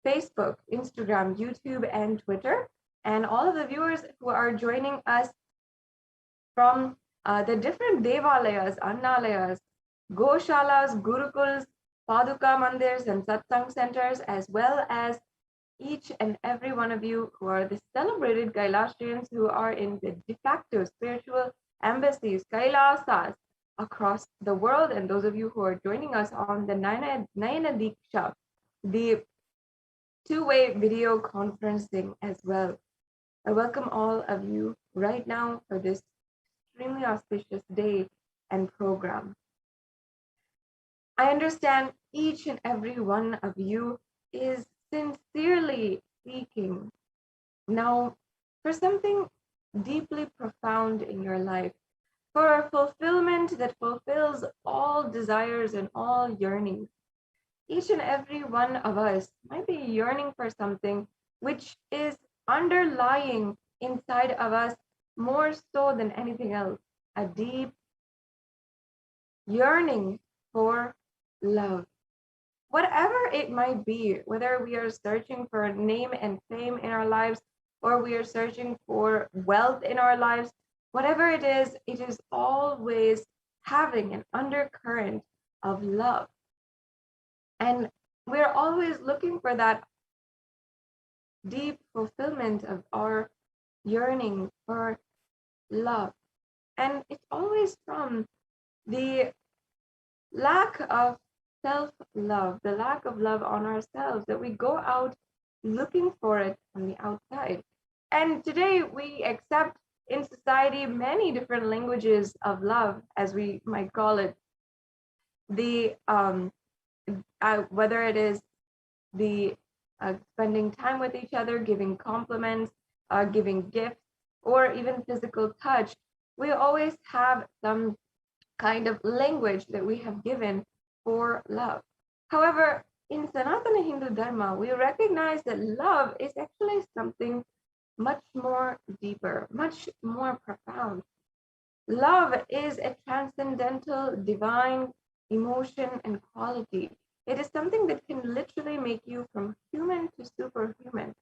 Facebook, Instagram, YouTube, and Twitter, and all of the viewers who are joining us from the different devalayas, annalayas, goshalas, gurukuls, paduka mandirs, and satsang centers, as well as each and every one of you who are the celebrated Kailashrians who are in the de facto spiritual embassies, Kailasas, across the world, and those of you who are joining us on the Nayana Diksha, the two-way video conferencing as well. I welcome all of you right now for this extremely auspicious day and program. I understand each and every one of you is sincerely seeking now for something deeply profound in your life, for a fulfillment that fulfills all desires and all yearnings. Each and every one of us might be yearning for something which is underlying inside of us more so than anything else, a deep yearning for love. Whatever it might be, whether we are searching for name and fame in our lives, or we are searching for wealth in our lives, whatever it is always having an undercurrent of love. And we're always looking for that deep fulfillment of our yearning for love. And it's always from the lack of self-love, the lack of love on ourselves, that we go out looking for it on the outside. And today we accept in society many different languages of love, as we might call it. The whether it is the spending time with each other, giving compliments, giving gifts, or even physical touch, we always have some kind of language that we have given for love. However, in Sanatana Hindu Dharma, we recognize that love is actually something much more deeper, much more profound. Love is a transcendental, divine emotion and quality. It is something that can literally make you from human to superhuman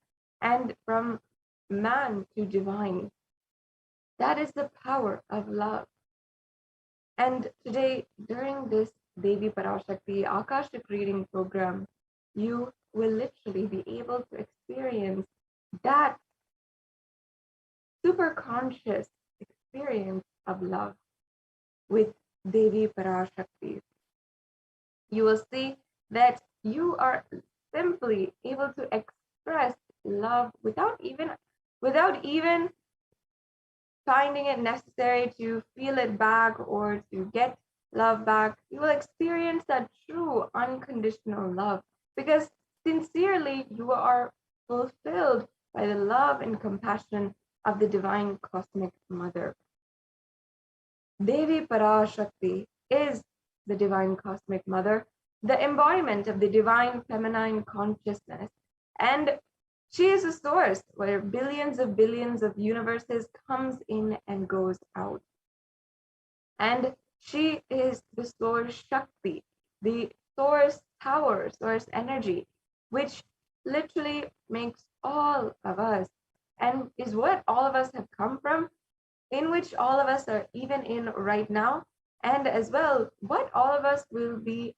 and from man to divine. That is the power of love. And today, during this Devi Parashakti Akashic reading program, you will literally be able to experience that super conscious experience of love with Devi Parashakti. You will see that you are simply able to express love without even finding it necessary to feel it back or to get love back. You will experience that true unconditional love because sincerely you are fulfilled by the love and compassion of the divine cosmic mother. Devi Parashakti is the divine cosmic mother, the embodiment of the divine feminine consciousness. And she is a source where billions of universes comes in and goes out. And she is the source Shakti, the source power, source energy, which literally makes all of us and is what all of us have come from, in which all of us are even in right now, and as well what all of us will be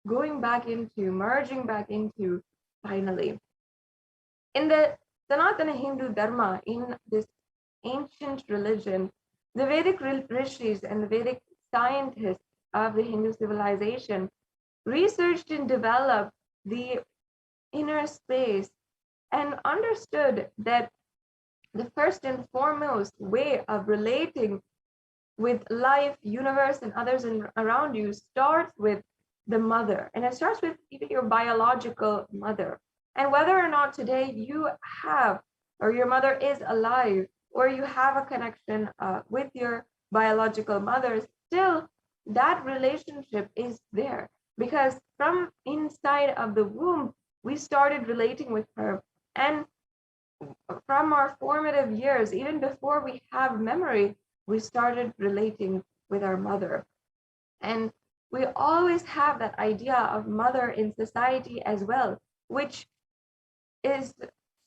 going back into, merging back into finally. In the Sanatana Hindu Dharma, in this ancient religion, the Vedic rishis and the Vedic scientists of the Hindu civilization researched and developed the inner space and understood that the first and foremost way of relating with life, universe, and others around you starts with the mother. And it starts with even your biological mother. And whether or not today you have, or your mother is alive, or you have a connection with your biological mother, still that relationship is there. Because from inside of the womb, we started relating with her. And from our formative years, even before we have memory, we started relating with our mother. And we always have that idea of mother in society as well, which is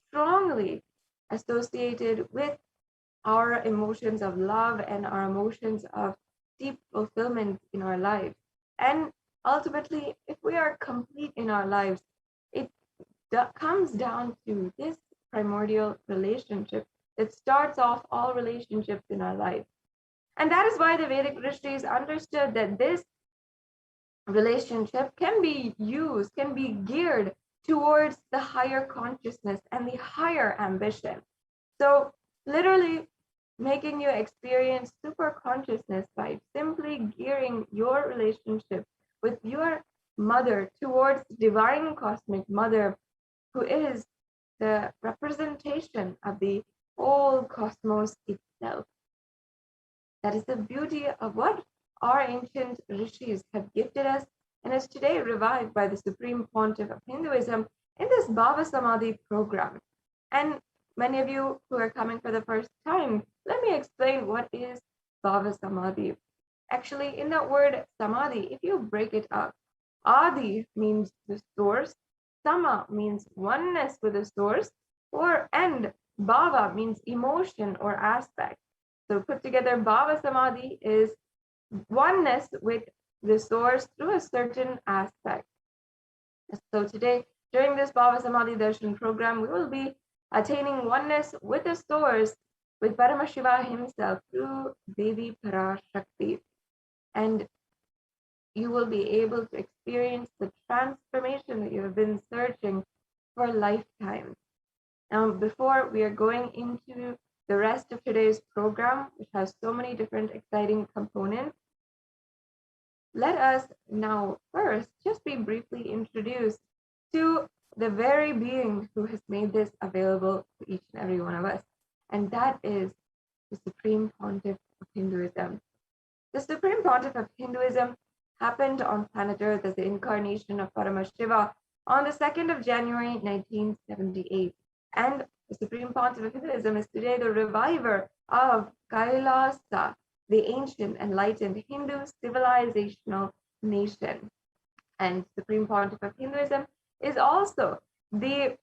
strongly associated with our emotions of love and our emotions of deep fulfillment in our lives. And ultimately, if we are complete in our lives, it comes down to this primordial relationship that starts off all relationships in our life. And that is why the Vedic rishis understood that this relationship can be used, can be geared towards the higher consciousness and the higher ambition. So, literally, making you experience super consciousness by simply gearing your relationship with your mother towards divine cosmic mother, who is the representation of the whole cosmos itself. That is the beauty of what our ancient rishis have gifted us and is today revived by the Supreme Pontiff of Hinduism in this Bhava Samadhi program. And many of you who are coming for the first time, let me explain what is Bhava Samadhi. Actually, in that word Samadhi, if you break it up, Adi means the source, Sama means oneness with the source, and Bhava means emotion or aspect. So put together, Bhava Samadhi is oneness with the source through a certain aspect. So today, during this Bhava Samadhi Darshan program, we will be attaining oneness with the source, with Paramashiva himself through Devi Parashakti. And you will be able to experience the transformation that you have been searching for lifetimes. Now, before we are going into the rest of today's program, which has so many different exciting components, let us now first just be briefly introduced to the very being who has made this available to each and every one of us, and that is the Supreme Pontiff of Hinduism. The Supreme Pontiff of Hinduism happened on planet Earth as the incarnation of Paramashiva on the 2nd of January 1978. And the Supreme Pontiff of Hinduism is today the reviver of Kailasa, the ancient enlightened Hindu civilizational nation. And Supreme Pontiff of Hinduism is also the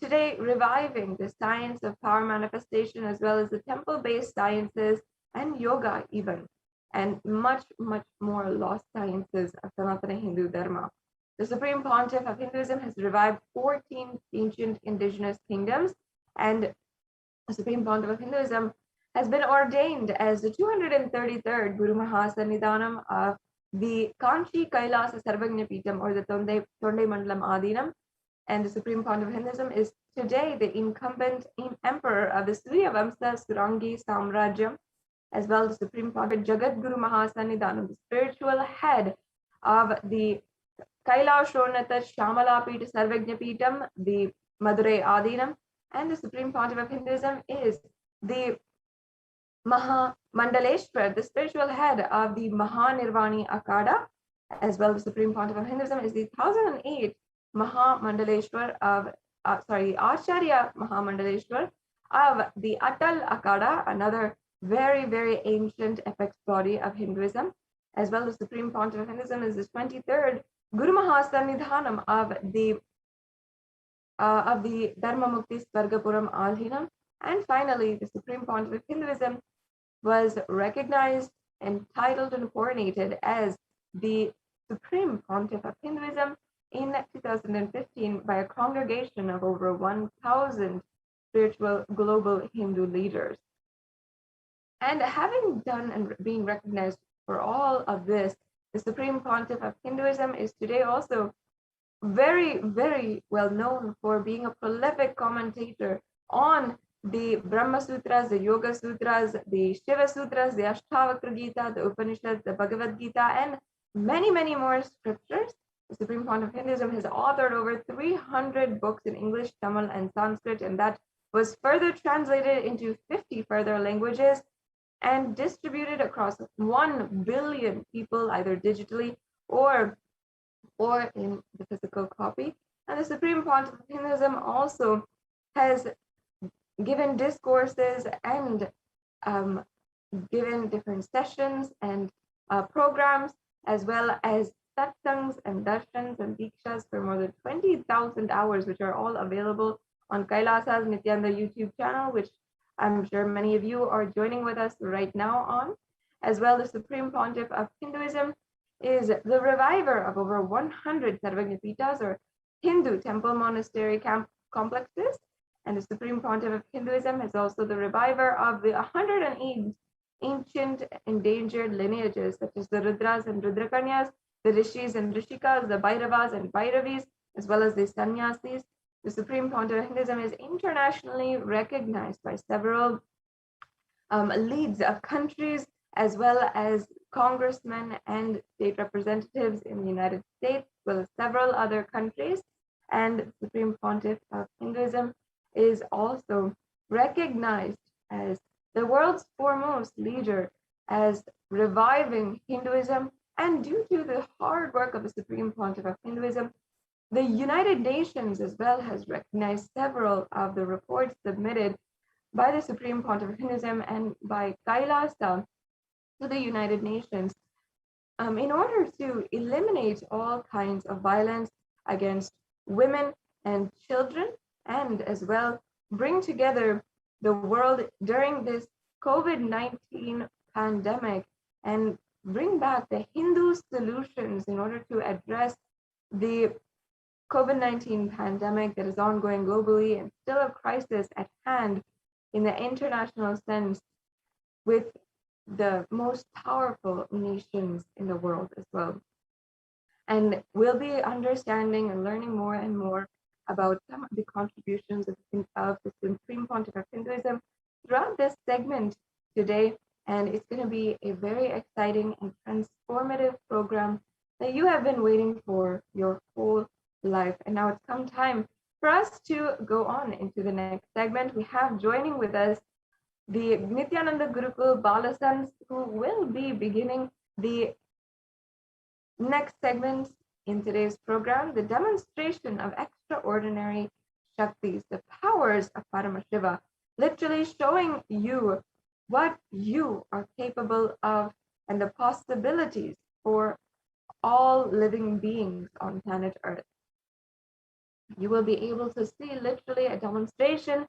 today reviving the science of power manifestation as well as the temple-based sciences and yoga even, and much, much more lost sciences of Sanatana Hindu Dharma. The Supreme Pontiff of Hinduism has revived 14 ancient indigenous kingdoms, and the Supreme Pontiff of Hinduism has been ordained as the 233rd Guru Mahasannidhanam of the Kanchi Kailasa Sarvagnya Peetham, or the Tonde Mandalam Adinam. And the Supreme Pontiff of Hinduism is today the incumbent emperor of the Surya Vamsa Surangi Samrajyam, as well as the Supreme Pontiff Jagat Guru Mahasannidhanam, the spiritual head of the Kailashonata Shamalapita Sarvagnya Peetham, the Madurai Adinam. And the Supreme Pontiff of Hinduism is the Mandaleshwar, the spiritual head of the Mahanirvani Akada, as well as the Supreme Pontiff of Hinduism is the 1008 Mandaleshwar of, Acharya Mandaleshwar of the Atal Akada, another very, very ancient apex body of Hinduism, as well as the Supreme Pontiff of Hinduism is the 23rd Guru Mahasannidhanam of the Dharma Mukti Svargapuram Adhinam. And finally, the Supreme Pontiff of Hinduism was recognized, entitled, and coronated as the Supreme Pontiff of Hinduism in 2015 by a congregation of over 1,000 spiritual global Hindu leaders. And having done and being recognized for all of this, the Supreme Pontiff of Hinduism is today also very, very well known for being a prolific commentator on the Brahma Sutras, the Yoga Sutras, the Shiva Sutras, the Ashtavakra Gita, the Upanishads, the Bhagavad Gita, and many, many more scriptures. The Supreme Pontiff of Hinduism has authored over 300 books in English, Tamil, and Sanskrit, and that was further translated into 50 further languages and distributed across 1 billion people, either digitally or in the physical copy. And the Supreme Pontiff of Hinduism also has given discourses and given different sessions and programs, as well as satsangs and darshans and dikshas for more than 20,000 hours, which are all available on Kailasa's Nithyananda YouTube channel, which I'm sure many of you are joining with us right now on. As well, the Supreme Pontiff of Hinduism is the reviver of over 100 Sarvagnapitas or Hindu temple monastery complexes. And the Supreme Pontiff of Hinduism is also the reviver of the 108 ancient endangered lineages, such as the Rudras and Rudrakanyas, the Rishis and Rishikas, the Bhairavas and Bhairavis, as well as the Sannyasis. The Supreme Pontiff of Hinduism is internationally recognized by several leads of countries, as well as congressmen and state representatives in the United States, as well as several other countries. And the Supreme Pontiff of Hinduism is also recognized as the world's foremost leader, as reviving Hinduism. And due to the hard work of the Supreme Pontiff of Hinduism, the United Nations as well has recognized several of the reports submitted by the Supreme Pontiff of Hinduism and by Kailasa to the United Nations in order to eliminate all kinds of violence against women and children, and as well bring together the world during this COVID-19 pandemic and bring back the Hindu solutions in order to address the COVID-19 pandemic that is ongoing globally and still a crisis at hand in the international sense with the most powerful nations in the world as well. And we'll be understanding and learning more and more about some of the contributions of the Supreme Pontiff of Hinduism throughout this segment today. And it's going to be a very exciting and transformative program that you have been waiting for your whole life. And now it's come time for us to go on into the next segment. We have joining with us the Nithyananda Gurukul Balasans, who will be beginning the next segment in today's program, the demonstration of extraordinary Shaktis, the powers of Paramashiva, literally showing you what you are capable of and the possibilities for all living beings on planet Earth. You will be able to see literally a demonstration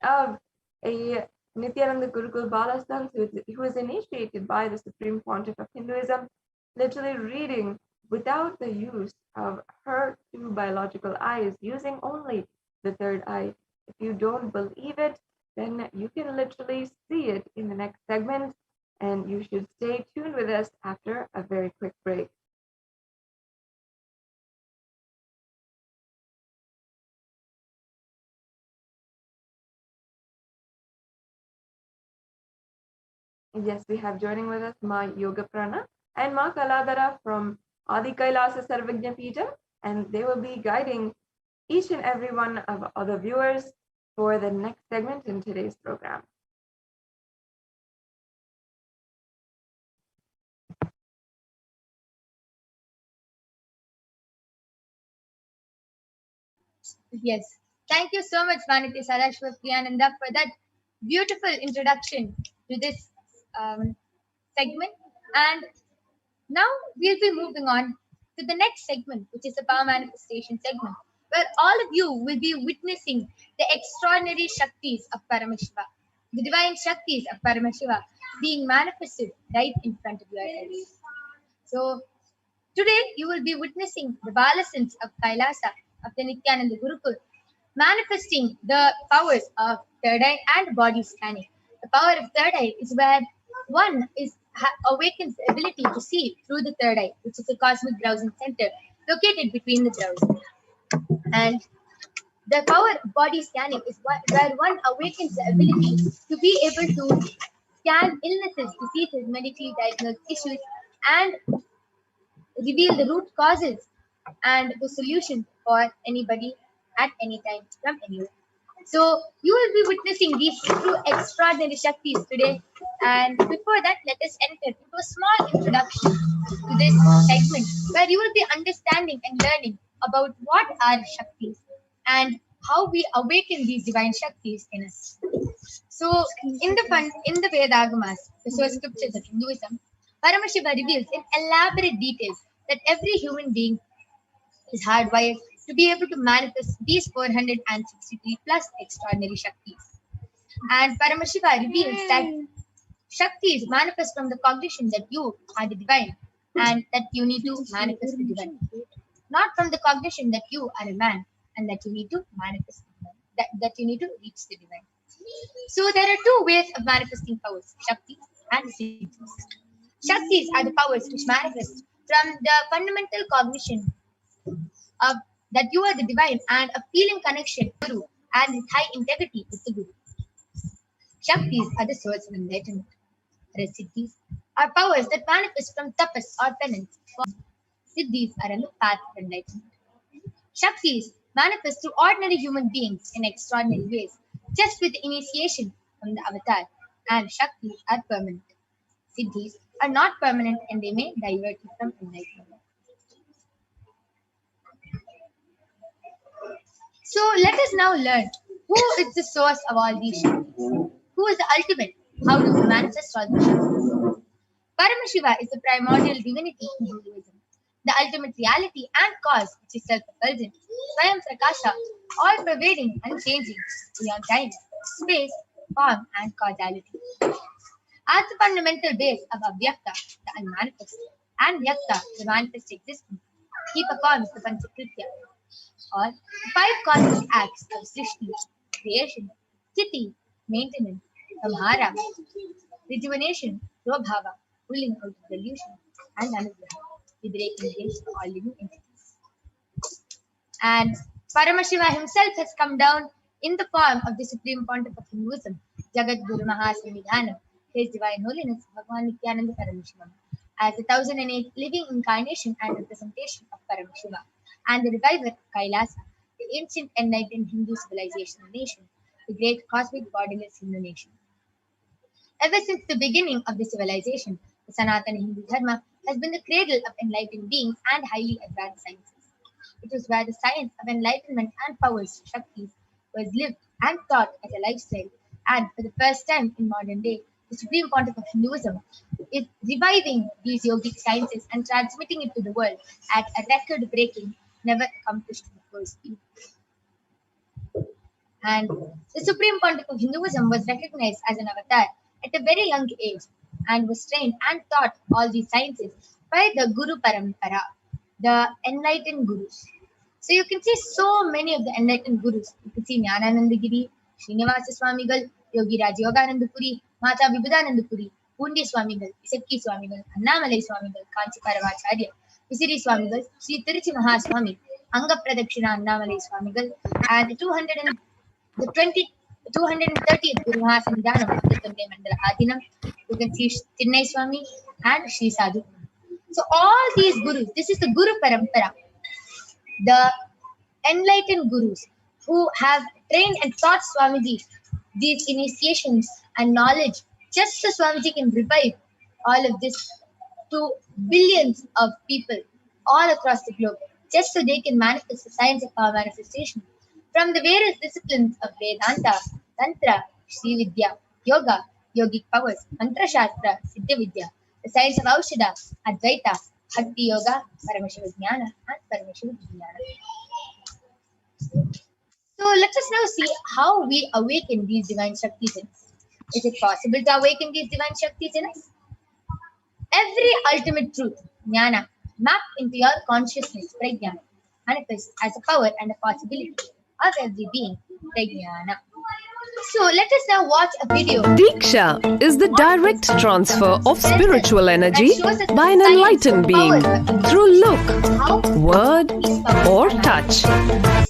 of a Nithyananda Gurukul Balasans who was initiated by the Supreme Pontiff of Hinduism, literally reading without the use of her two biological eyes, using only the third eye. If you don't believe it, then you can literally see it in the next segment, and you should stay tuned with us after a very quick break. Yes, we have joining with us Ma Yoga Prana and Ma Kaladara from Adi Kailasa Sarvagna Peetham, and they will be guiding each and every one of other viewers for the next segment in today's program. Yes. Thank you so much, Vanity Sarashwat Priyananda, for that beautiful introduction to this segment. And now we'll be moving on to the next segment, which is the power manifestation segment, where all of you will be witnessing the extraordinary Shaktis of Paramashiva, the divine Shaktis of Paramashiva being manifested right in front of your eyes. So today you will be witnessing the Balasans of Kailasa of the Nithyananda Gurukul manifesting the powers of third eye and body scanning. The power of third eye is where one awakens the ability to see through the third eye, which is a cosmic browsing center located between the brows. And the power of body scanning is where one awakens the ability to be able to scan illnesses, diseases, medically diagnosed issues, and reveal the root causes and the solution for anybody at any time from anywhere. So you will be witnessing these two extraordinary Shaktis today. And before that, let us enter into a small introduction to this segment where you will be understanding and learning about what are Shaktis and how we awaken these divine Shaktis in us. So in the Vedagamas, the source scriptures of Hinduism, Paramashiva reveals in elaborate details that every human being is hardwired to be able to manifest these 463 plus extraordinary Shaktis. And Paramashiva reveals that Shaktis manifest from the cognition that you are the divine and that you need to manifest the divine. Not from the cognition that you are a man and that you need to manifest the divine, that you need to reach the divine. So there are two ways of manifesting powers, Shaktis and Siddhis. Shaktis are the powers which manifest from the fundamental cognition of that you are the divine and a feeling connection to Guru and with high integrity with the Guru. Shaktis are the source of enlightenment. Siddhis are powers that manifest from tapas or penance. Siddhis are on the path of enlightenment. Shaktis manifest through ordinary human beings in extraordinary ways, just with initiation from the avatar, and Shaktis are permanent. Siddhis are not permanent and they may divert you from enlightenment. So let us now learn who is the source of all these Shaktis. Who is the ultimate? How do we manifest all these Shaktis? Paramashiva is the primordial divinity in Hinduism, the ultimate reality and cause which is self-effulgent, Swayam Prakasha, all-pervading, unchanging, beyond time, space, form and causality. As the fundamental base of Avyakta, the unmanifest, and Vyakta, the manifest existence, he performs the Panchakritya, or the five cosmic acts of Srishti, creation, Sthiti, maintenance, Samhara, rejuvenation, Prabhava, pulling out of delusion, and Anugraha, liberating against all living entities. And Paramashiva himself has come down in the form of the Supreme Pontiff of Hinduism, Jagat Guru Mahasamidhanam, His Divine Holiness Bhagavan Nithyananda Paramashivam, as the 1008th living incarnation and representation of Paramashiva, and the reviver of Kailasa, the ancient enlightened Hindu civilization nation, the great cosmic bodiless Hindu nation. Ever since the beginning of the civilization, the Sanatana Hindu Dharma has been the cradle of enlightened beings and highly advanced sciences. It was where the science of enlightenment and powers, Shaktis, was lived and taught as a lifestyle, and for the first time in modern day, the Supreme Pontiff of Hinduism is reviving these yogic sciences and transmitting it to the world at a record-breaking, never accomplished before speed. And the Supreme Pontiff of Hinduism was recognized as an avatar at a very young age and was trained and taught all these sciences by the Guru Parampara, the enlightened gurus. So you can see so many of the enlightened gurus. You can see Jnananandagiri, Srinivasa Swamigal, Yogi Rajayogananda Puri, Mata Vibhudananda Puri, Pundi Swamigal, Isakki Swamigal, Annamalai Swamigal, Kanchi Paramacharya, Visiri Swamigal, Sri Tiruchi Mahaswami, Anga Pradakshina Annamalai Swamigal, and the 230th Guru Mahasamidhanam, Tirthambe Mandala Adinam. You can see Chinnai Swami and Sri Sadhu. So all these gurus, this is the Guru Parampara, the enlightened gurus who have trained and taught Swamiji these initiations and knowledge, just so Swamiji can revive all of this to billions of people all across the globe, just so they can manifest the science of power manifestation from the various disciplines of Vedanta, Tantra, Sri Vidya, Yoga, Yogic powers, Mantra Shastra, Siddha Vidya, the science of Aushadha, Advaita, Bhakti Yoga, Paramashiva Jnana, and Paramashiva Jnana. So let us now see how we awaken these divine Shaktis in us. Is it possible to awaken these divine Shaktis in us? Every ultimate truth, Jnana, mapped into your consciousness, Prajnana, manifests as a power and a possibility of every being, Prajnana. So let us now watch a video. Diksha is the direct transfer of spiritual energy by an enlightened being through look, word, or touch.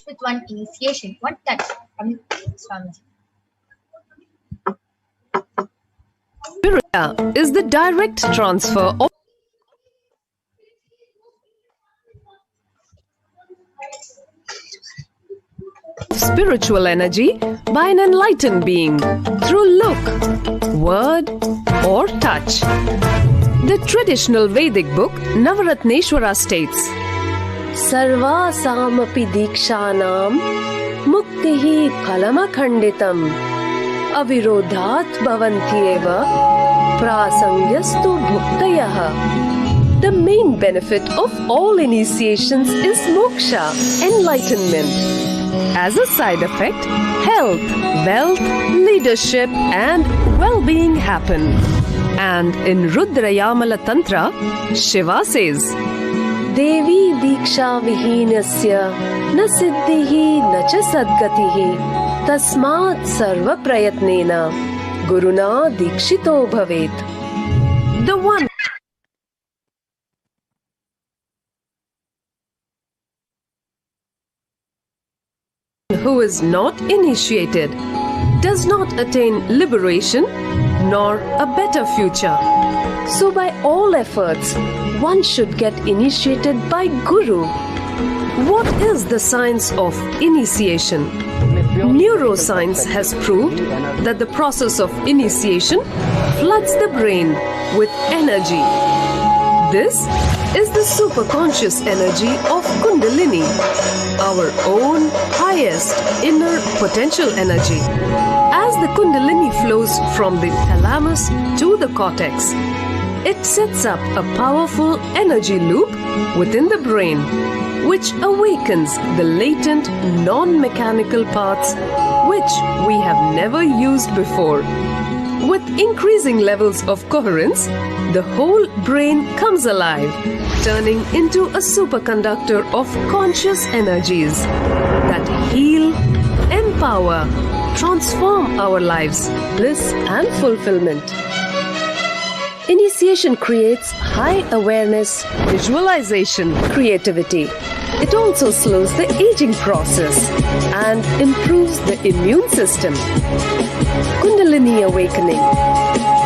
With one initiation, one touch from Swamiji. Diksha is the direct transfer of spiritual energy by an enlightened being through look, word, or touch. The traditional Vedic book Navaratneshwara states, Sarvasamapi dikshanam muktihi phalamakhanditam avirodhat bhavantyeva prasangyastu bhuktayah. The main benefit of all initiations is moksha, enlightenment. As a side effect, health, wealth, leadership, and well-being happen. And in Rudrayamala Tantra, Shiva says, Devi Diksha Vihinasya na siddhihi na cha sadgatihi tasmat sarva prayatnena guruna dikshito bhavet. The one who is not initiated does not attain liberation nor a better future. So by all efforts, one should get initiated by Guru. What is the science of initiation? Neuroscience has proved that the process of initiation floods the brain with energy. This is the superconscious energy of Kundalini, our own highest inner potential energy. As the Kundalini flows from the thalamus to the cortex, it sets up a powerful energy loop within the brain, which awakens the latent non-mechanical parts which we have never used before. With increasing levels of coherence, the whole brain comes alive, turning into a superconductor of conscious energies that heal, empower, transform our lives, bliss and fulfillment. Initiation creates high awareness, visualization, creativity. It also slows the aging process and improves the immune system. Kundalini awakening,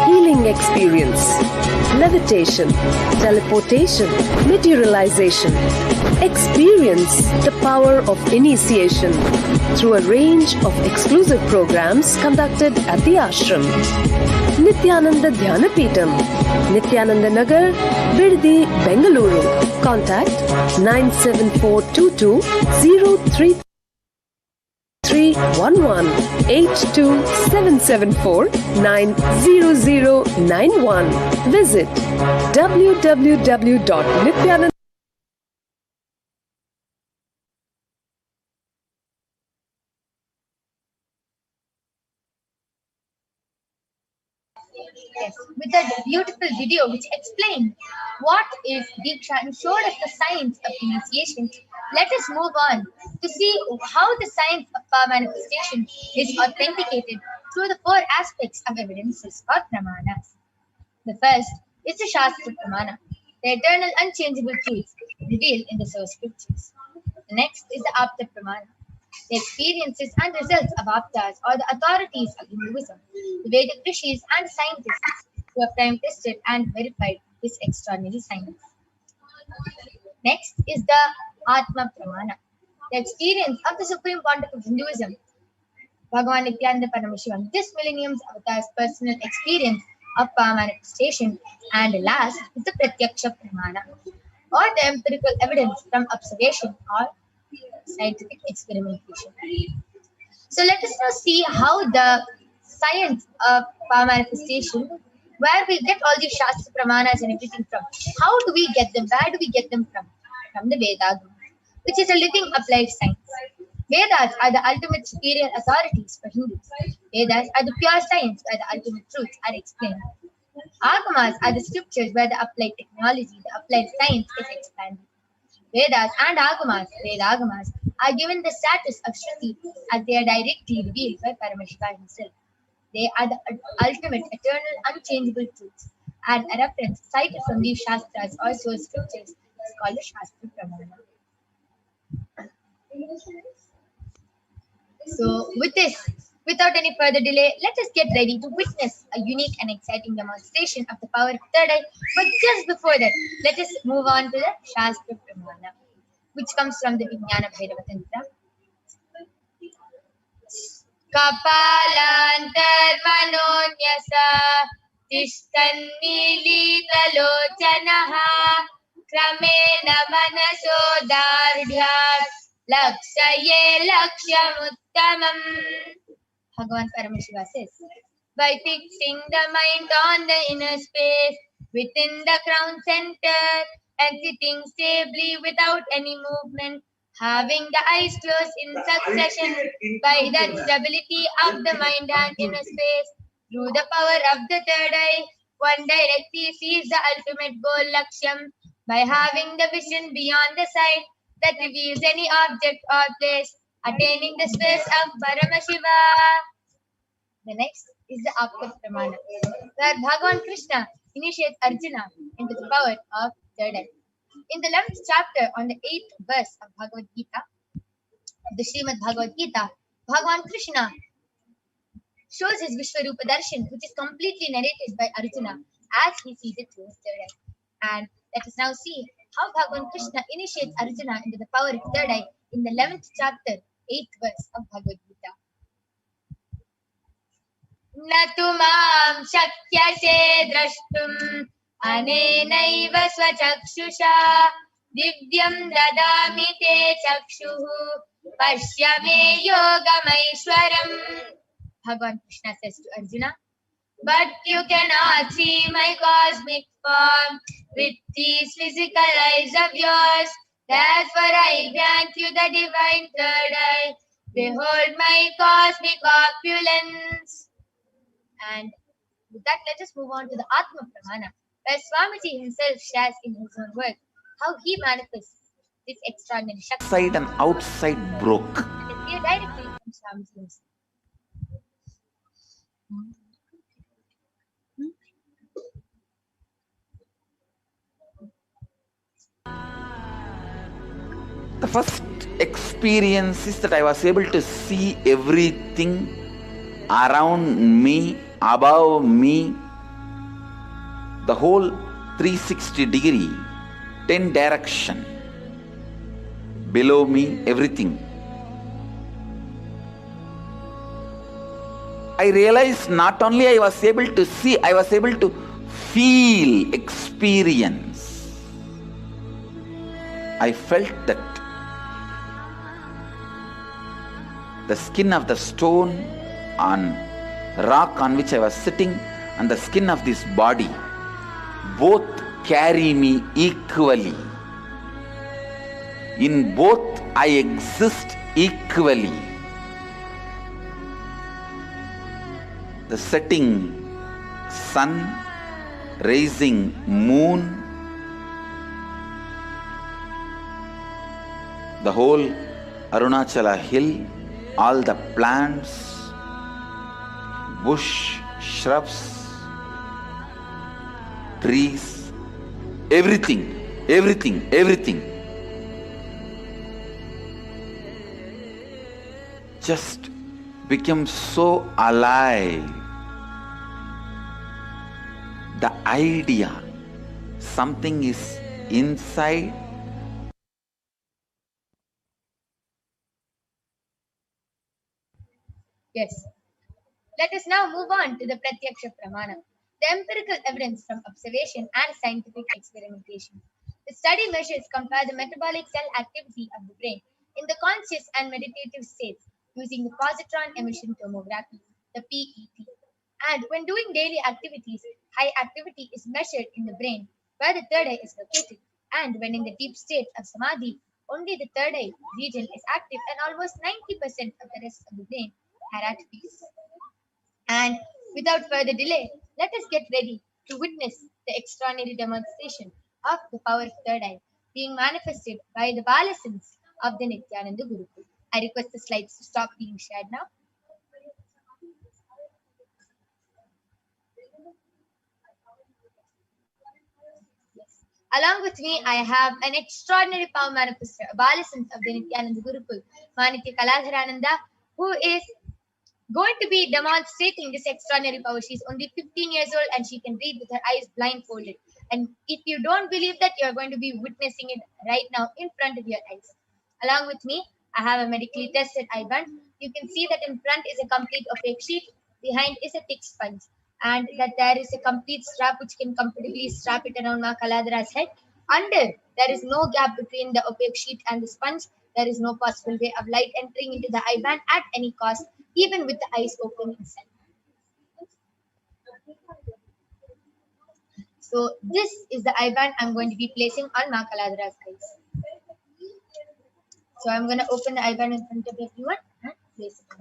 healing experience, levitation, teleportation, materialization. Experience the power of initiation through a range of exclusive programs conducted at the ashram. Nithyananda Dhyanapitham, Nithyananda Nagar, Birdi, Bengaluru. Contact 97422 03311 82774 90091. Visit www.nithyananda Yes, with that beautiful video which explained what is Diksha and showed us the science of initiation, let us move on to see how the science of power manifestation is authenticated through the four aspects of evidences or pramanas. The first is the Shastra Pramana, the eternal unchangeable truths revealed in the source scriptures. The next is the Apta Pramana, the experiences and results of Aptas or the authorities of Hinduism, the Vedic rishis and scientists who have time tested and verified this extraordinary science. Next is the Atma Pramana, the experience of the Supreme Pontiff of Hinduism, Bhagavan Nithyananda Paramashivam, this millennium's avatar's personal experience of power manifestation. And last is the Pratyaksha Pramana, or the empirical evidence from observation or scientific experimentation. So let us now see how the science of power manifestation, where we get all these Shastra Pramanas and everything from. How do we get them? Where do we get them from? From the Vedas, which is a living applied science. Vedas are the ultimate superior authorities for Hindus. Vedas are the pure science where the ultimate truths are explained. Agamas are the scriptures where the applied technology, the applied science is expanded. Vedas and Agamas are given the status of Shruti as they are directly revealed by Paramashiva himself. They are the ultimate, eternal, unchangeable truths. And a reference cited from these Shastras or source scriptures is called the Shastra Pramana. So, with this, without any further delay, let us get ready to witness a unique and exciting demonstration of the power of third eye. But just before that, let us move on to the Shastra Pramana, which comes from the Vijnana Bhairava Tantra. Kapalantarmanonyasa tishtannilitalochanaha kramena manaso dardhyat laksaye lakshamuttamam. Bhagavan Paramashiva says, by fixing the mind on the inner space within the crown center and sitting stably without any movement, having the eyes closed in succession by that stability of the mind and inner space. Through the power of the third eye, one directly sees the ultimate goal Lakshyam by having the vision beyond the sight that reveals any object or place, attaining the space of Paramashiva. The next is the Akashic Pramana, where Bhagavan Krishna initiates Arjuna into the power of third eye. In the 11th chapter, on the 8th verse of Bhagavad Gita, the Srimad Bhagavad Gita, Bhagavan Krishna shows his Vishwarupa Darshan, which is completely narrated by Arjuna as he sees it through his third eye. And let us now see how Bhagavan Krishna initiates Arjuna into the power of third eye in the 11th chapter, 8th verse of Bhagavad Gita. न तु मां शक्यसे द्रष्टुम् अनेनैव स्वचक्षुषा दिव्यं ददामि ते चक्षुः पश्य मे योगमैश्वरम्. Bhagavan Krishna says to Arjuna, but you cannot see my cosmic form with these physical eyes of yours. Therefore I grant you the divine third eye. Behold my cosmic opulence. And with that, let us move on to the Atma Pramana, where Swamiji himself shares in his own words how he manifests this extraordinary Shakti. Inside and outside broke. And let's hear directly from Swamiji himself. The first experience is that I was able to see everything around me, above me, the whole 360 degree, 10 direction, below me, everything. I realized not only I was able to see, I was able to feel, experience. I felt that the skin of the stone on rock on which I was sitting and the skin of this body both carry me equally. In both I exist equally. The setting sun, rising moon, the whole Arunachala hill, all the plants, bush, shrubs, trees, everything just became so alive. The idea, something is inside. Yes. Let us now move on to the Pratyaksha Pramana, the empirical evidence from observation and scientific experimentation. The study measures compare the metabolic cell activity of the brain in the conscious and meditative states using the positron emission tomography, the PET. And when doing daily activities, high activity is measured in the brain where the third eye is located. And when in the deep state of samadhi, only the third eye region is active and almost 90% of the rest of the brain are at peace. And without further delay, let us get ready to witness the extraordinary demonstration of the power of third eye being manifested by the Balasins of the Nithyananda Gurukul. I request the slides to stop being shared now. Yes. Along with me, I have an extraordinary power manifester, a Balasins of the Nithyananda Gurukul, Manitya Kaladharananda, who is going to be demonstrating this extraordinary power. She's only 15 years old and she can read with her eyes blindfolded. And if you don't believe that, you're going to be witnessing it right now in front of your eyes. Along with me, I have a medically tested eye band. You can see that in front is a complete opaque sheet, behind is a thick sponge, and that there is a complete strap which can comfortably strap it around Ma Kaladhara's head. Under, there is no gap between the opaque sheet and the sponge. There is no possible way of light entering into the eye band at any cost, even with the eyes open inside. So this is the eye band I'm going to be placing on Ma Kaladra's eyes. So I'm going to open the eye band in front of everyone and place it on.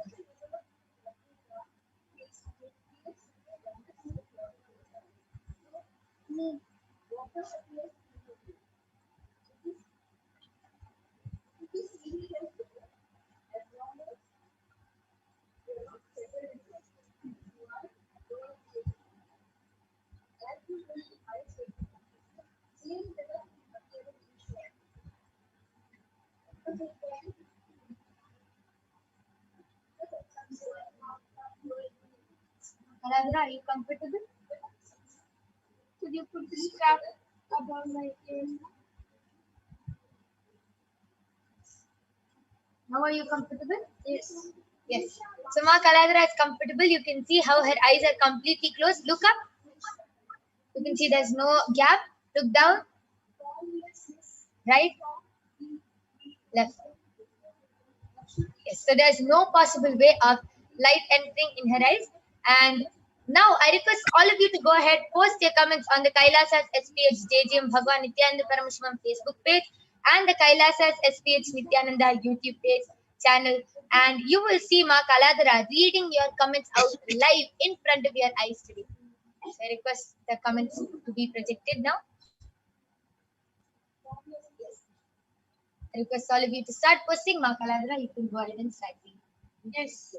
Kaladra, are you comfortable? Could you put the strap above my ear? Now are you comfortable? Yes. Yes. So Ma Kaladra is comfortable. You can see how her eyes are completely closed. Look up. You can see there's no gap. Look down. Right. Left. Yes. So there's no possible way of light entering in her eyes. And now I request all of you to go ahead, post your comments on the Kailasa's SPH JGM Bhagwan Nithyananda Paramashivam Facebook page and the Kailasa's SPH Nithyananda YouTube page channel, and you will see Ma Kaladra reading your comments out live in front of your eyes today. So I request the comments to be projected now. I request all of you to start posting. Ma Kaladra, you can go ahead and start reading. Yes.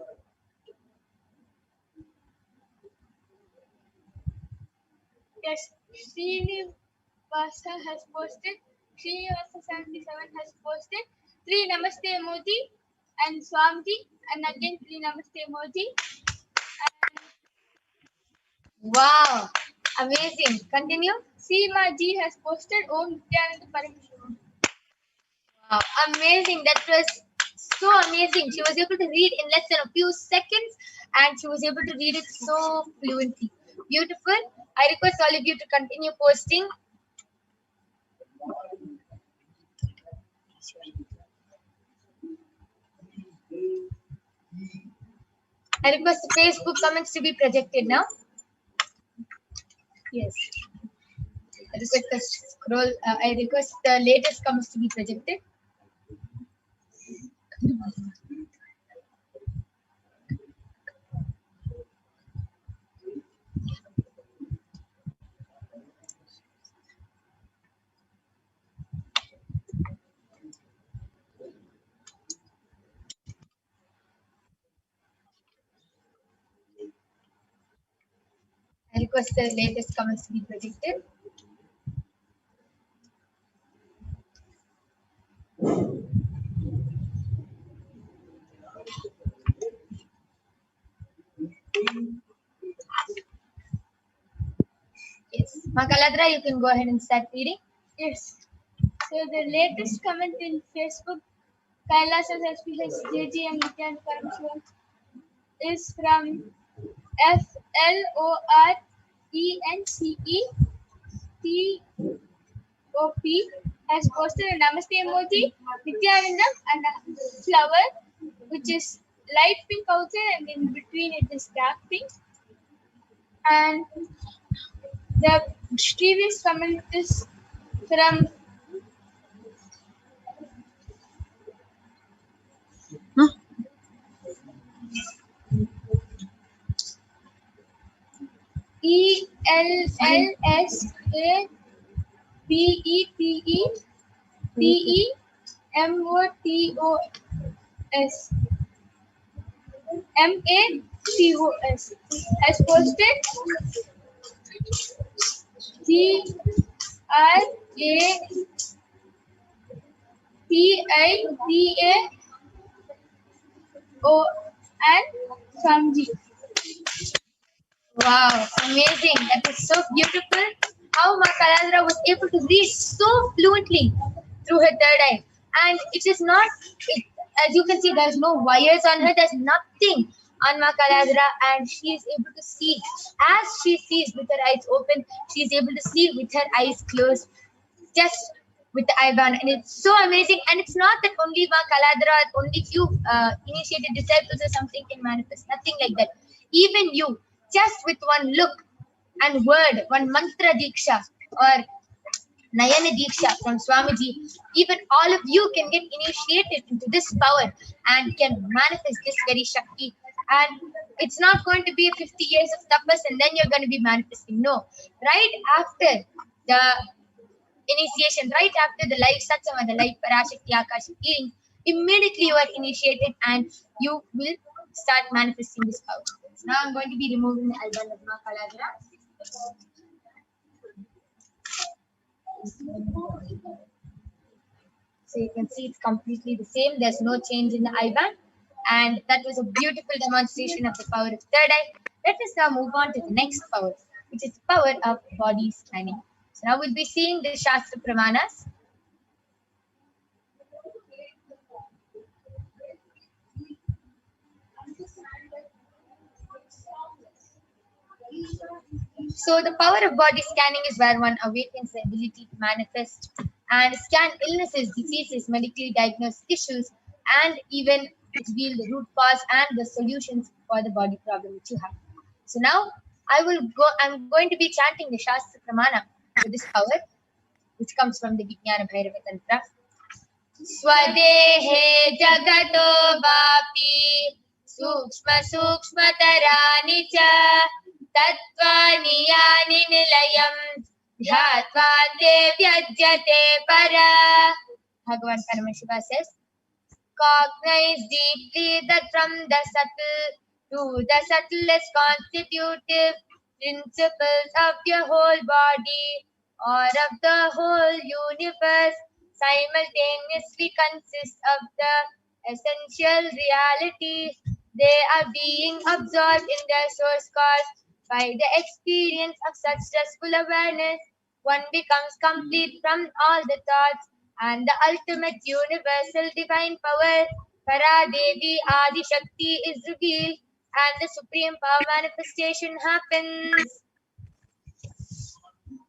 Yes, Srinivasa has posted. Srinivasa 77 has posted 3 Namaste emoji and Swamji, and again 3 Namaste emoji. Wow, amazing. Continue. Seema Ji has posted Om Nithyananda Paramashivam. Wow, amazing. That was so amazing. She was able to read in less than a few seconds and she was able to read it so fluently. Beautiful. I request all of you to continue posting. I request the Facebook comments to be projected now. Yes. I request the latest comments to be projected. I request the latest comments to be projected. Yes. Ma Kaladra, you can go ahead and start reading. Yes. So the latest comment in Facebook, Kailasa's SPH JGM Nithyananda Paramashivam, is from FLORENCETOP, has posted a Namaste emoji, Nithyananda, and a flower, which is light pink outside and in between it is dark pink. And the previous comment is from ELLSAPEPEMOTOS has posted GRAPIDAO and Swamji. Wow, amazing. That is so beautiful. How Ma Kaladra was able to read so fluently through her third eye. And it is not, as you can see, there's no wires on her, there's nothing on Ma Kaladra, and she is able to see. As she sees with her eyes open, she is able to see with her eyes closed, just with the eye band. And it's so amazing. And it's not that only Ma Kaladra, only few initiated disciples or something can manifest. Nothing like that. Even you, just with one look and word, one mantra diksha or Nayana Diksha from Swamiji, even all of you can get initiated into this power and can manifest this very Shakti. And it's not going to be 50 years of tapas and then you're going to be manifesting. No. Right after the initiation, right after the live satsanga, the live Parashakti Akashic healing, immediately you are initiated and you will start manifesting this power. So now I'm going to be removing the album of Mahaladra. So you can see it's completely the same. There's no change in the IBAN. And that was a beautiful demonstration of the power of third eye. Let us now move on to the next power, which is the power of body scanning. So now we'll be seeing the Shastra Pramanas. So the power of body scanning is where one awakens the ability to manifest and scan illnesses, diseases, medically diagnosed issues, and even reveal the root cause and the solutions for the body problem that you have. So now I'm going to be chanting the Shastra Pramana for this power, which comes from the Vijnana Bhairava Tantra. Swadehe jagato vapi sukshma sukshmatarani cha tattvani yani nilayam dhyatva te vyajyate para. Bhagavan Paramashiva says, cognize deeply that from the subtle to the subtlest constitutive principles of your whole body or of the whole universe simultaneously consist of the essential realities. They are being absorbed in their source cause. By the experience of such stressful awareness, one becomes complete from all the thoughts, and the ultimate universal divine power, Paradevi Adi Shakti, is revealed, and the supreme power manifestation happens.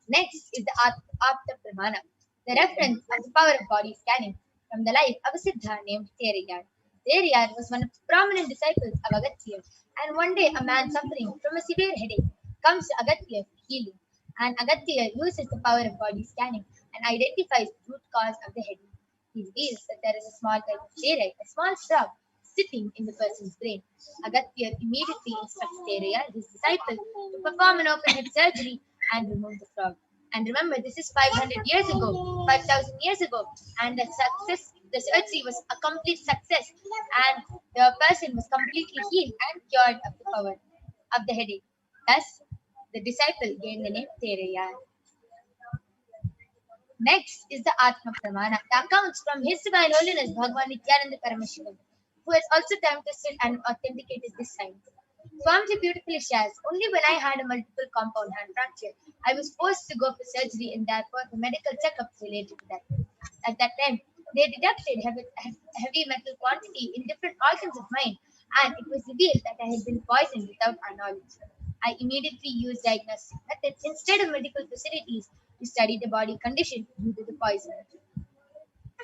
Next is the Apta Pramana, the reference of the power of body scanning from the life of a Siddha named Theriyar. Theriyar was one of the prominent disciples of Agastya, and one day a man suffering from a severe headache comes to Agastya for healing, and Agastya uses the power of body scanning and identifies the root cause of the headache. He reveals that there is a small type of chairite, a small shrub, sitting in the person's brain. Agastya immediately instructs Theriyar, his disciple, to perform an open head surgery and remove the frog. And remember, this is 500 years ago, 5,000 years ago, and the surgery was a complete success, and the person was completely healed and cured of the power of the headache. Thus, the disciple gained the name Theriyar. Next is the Atma Pramana, the accounts from His Divine Holiness Bhagavan Nithyananda Paramashivam, who has also time tested and authenticated this science. Swamiji beautifully shares, only when I had a multiple compound hand fracture, I was forced to go for surgery and therefore the medical checkups related to that. At that time, they detected heavy metal quantity in different organs of mine, and it was revealed that I had been poisoned without our knowledge. I immediately used diagnostic methods instead of medical facilities to study the body condition due to the poison.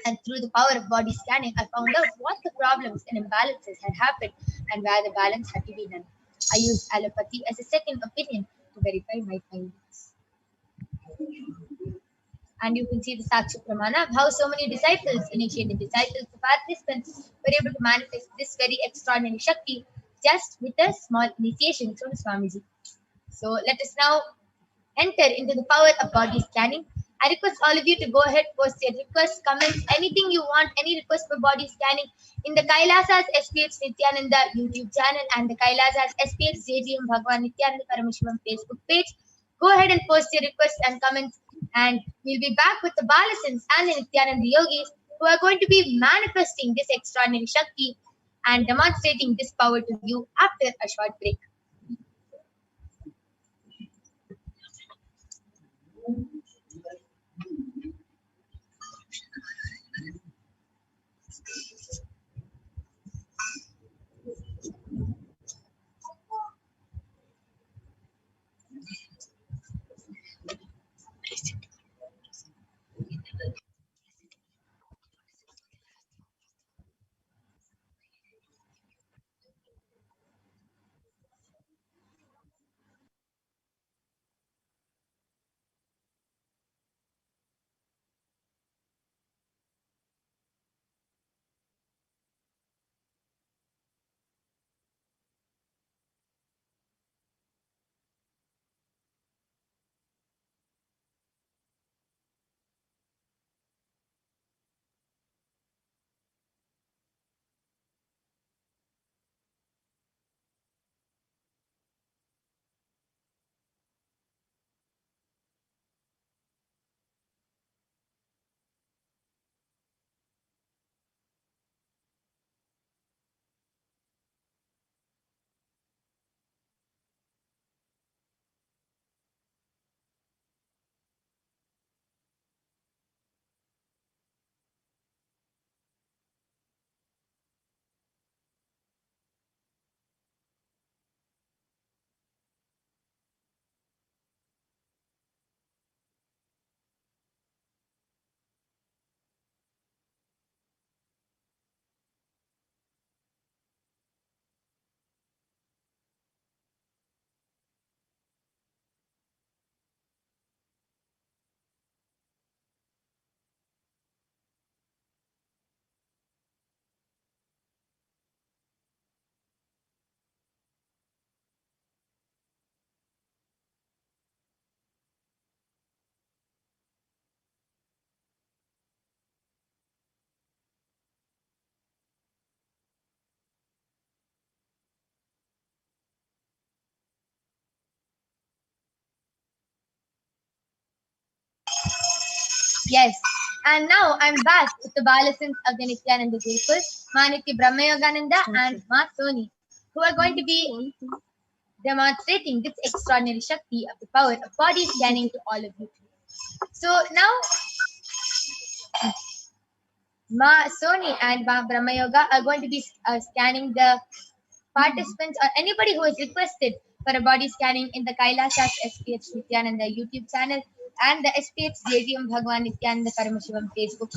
And through the power of body scanning, I found out what the problems and imbalances had happened and where the balance had to be done. I used allopathy as a second opinion to verify my findings. And you can see the Saksha Pramana of how so many disciples, initiated disciples, the participants, were able to manifest this very extraordinary Shakti just with a small initiation from Swamiji. So let us now enter into the power of body scanning. I request all of you to go ahead, post your requests, comments, anything you want, any request for body scanning in the Kailasa's HDH Nithyananda YouTube channel and the Kailasa's SPX JGM Bhagavan Nithyananda Paramashivam Facebook page. Go ahead and post your requests and comments, and we'll be back with the Balasins and the Nithyananda Yogis who are going to be manifesting this extraordinary Shakti and demonstrating this power to you after a short break. Yes. And now I'm back with the Balasins of the Nithyananda Gurukul, Maniti Brahmayogananda and Ma Soni, who are going to be demonstrating this extraordinary Shakti of the power of body scanning to all of you. So now Ma Soni and Ma Brahmayoga are going to be scanning the participants or anybody who has requested for a body scanning in the Kailasas SPH Nithyananda YouTube channel and the SPH JDM Bhagwan Nithyananda Paramashivam Facebook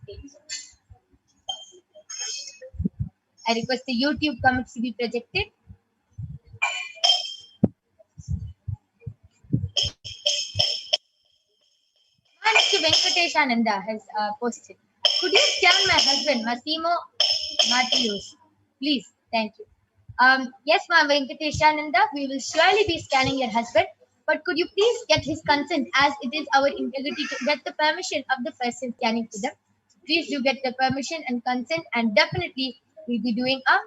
page. I request the YouTube comments to be projected. Mr. Venkateshananda has posted. Could you scan my husband, Massimo Matios? Please, thank you. Yes, ma'am, Venkateshananda, we will surely be scanning your husband. But could you please get his consent, as it is our integrity to get the permission of the person scanning to them. Please do get the permission and consent, and definitely we'll be doing a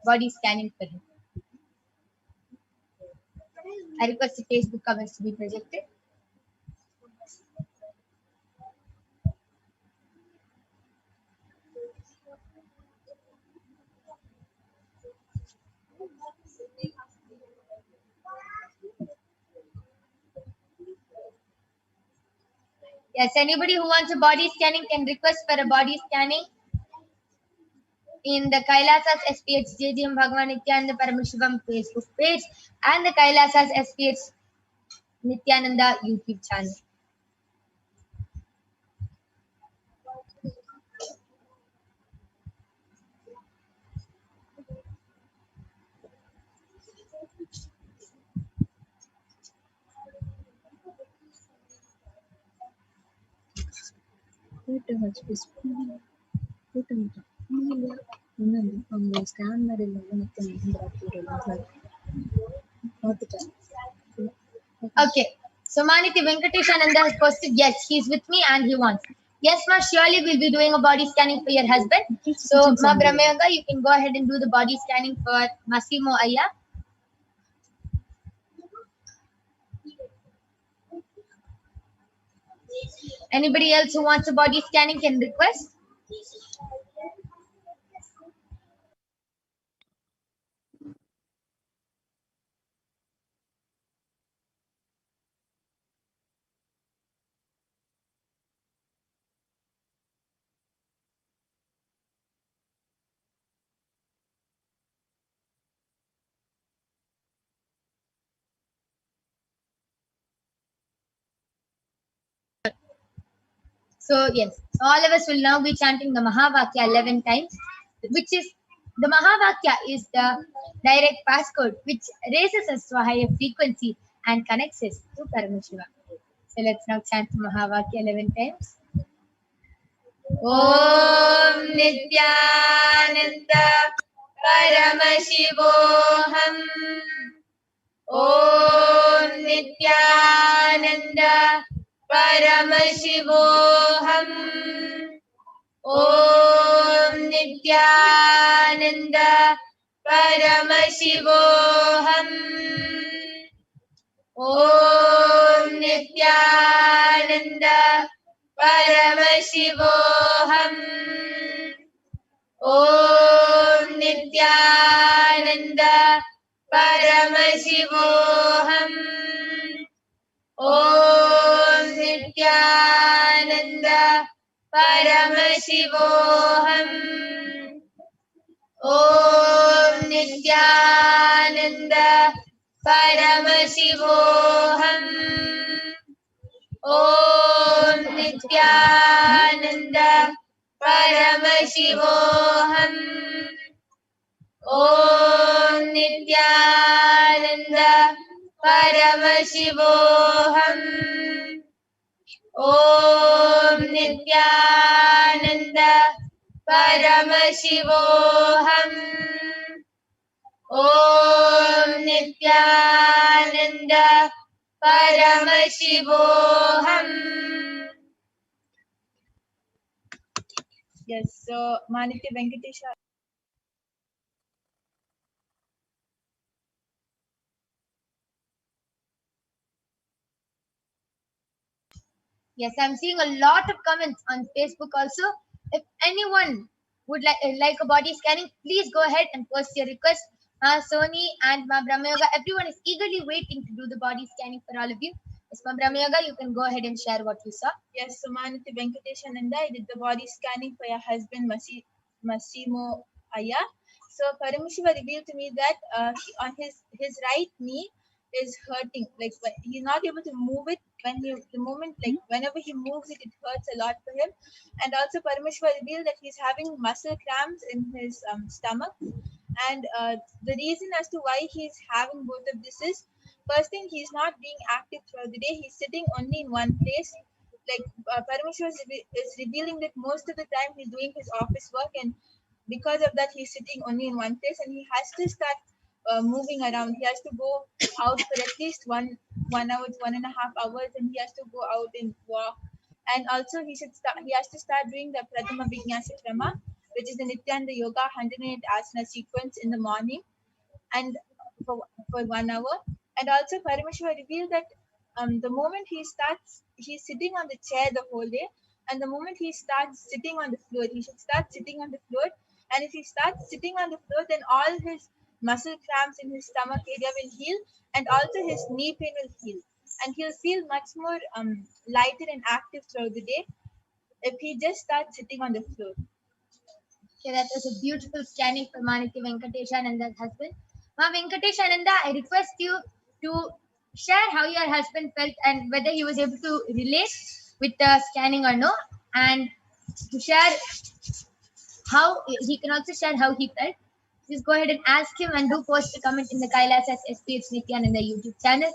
body scanning for him. I request the Facebook comments to be projected. Yes, anybody who wants a body scanning can request for a body scanning in the Kailasas SPH JGM Bhagwan Nithyananda Paramashivam Facebook page and the Kailasas SPH Nithyananda YouTube channel. Okay, so Maniti Venkateshananda has posted, yes, he's with me and he wants. Yes, ma, surely we'll be doing a body scanning for your husband. So, ma Brahmayanga, you can go ahead and do the body scanning for Massimo Aya. Anybody else who wants a body scanning can request. So yes, all of us will now be chanting the Mahavakya 11 times, which is, the Mahavakya is the direct passcode which raises us to a higher frequency and connects us to Paramashiva. So let's now chant the Mahavakya 11 times. Om Nithyananda Paramashivoham. Om Nithyananda Paramashivoham. Om Nithyananda Paramashivoham. Om Nithyananda Paramashivoham. Om Nithyananda Paramashivoham. Om Nithyananda Paramashivoham. Om Nithyananda Paramashivoham. Om Nithyananda Paramashivoham. Om Nithyananda Paramashivoham. Om Nithyananda Paramashivoham. Om Nithyananda Paramashivoham. Yes, so Maniti Venkatesha. Yes, I'm seeing a lot of comments on Facebook also. If anyone would like a body scanning, please go ahead and post your request. Sony and Ma Brahmayoga, everyone is eagerly waiting to do the body scanning for all of you. Yes, Ma Brahmayoga, you can go ahead and share what you saw. Yes, Sumanati Venkateshananda, I did the body scanning for your husband, Massimo Aya. So Paramashiva revealed to me that on his right knee is hurting. Like he's not able to move it the moment, like whenever he moves it, it hurts a lot for him. And also Paramashiva revealed that he's having muscle cramps in his stomach. And the reason as to why he's having both of this is, first thing, he's not being active throughout the day. He's sitting only in one place. Like Parameshwar is revealing that most of the time he's doing his office work, and because of that he's sitting only in one place, and he has to start moving around. He has to go out for at least 1 hour to 1.5 hours, and he has to go out and walk. And also he has to start doing the Pratama Vinyasa Krama, which is the Nityananda Yoga 108 asana sequence in the morning, and for 1 hour. And also Parameshwar revealed that the moment he's sitting on the chair the whole day, and the moment he starts sitting on the floor, he should start sitting on the floor. And if he starts sitting on the floor, then all his muscle cramps in his stomach area will heal, and also his knee pain will heal. And he'll feel much more lighter and active throughout the day if he just starts sitting on the floor. Okay, that was a beautiful scanning for Maniti Venkateshananda's husband. Ma Venkateshananda, I request you to share how your husband felt and whether he was able to relate with the scanning or no, and to share how he can also share how he felt. Just go ahead and ask him and do post a comment in the Kailasas HDH Nithyananda YouTube channel.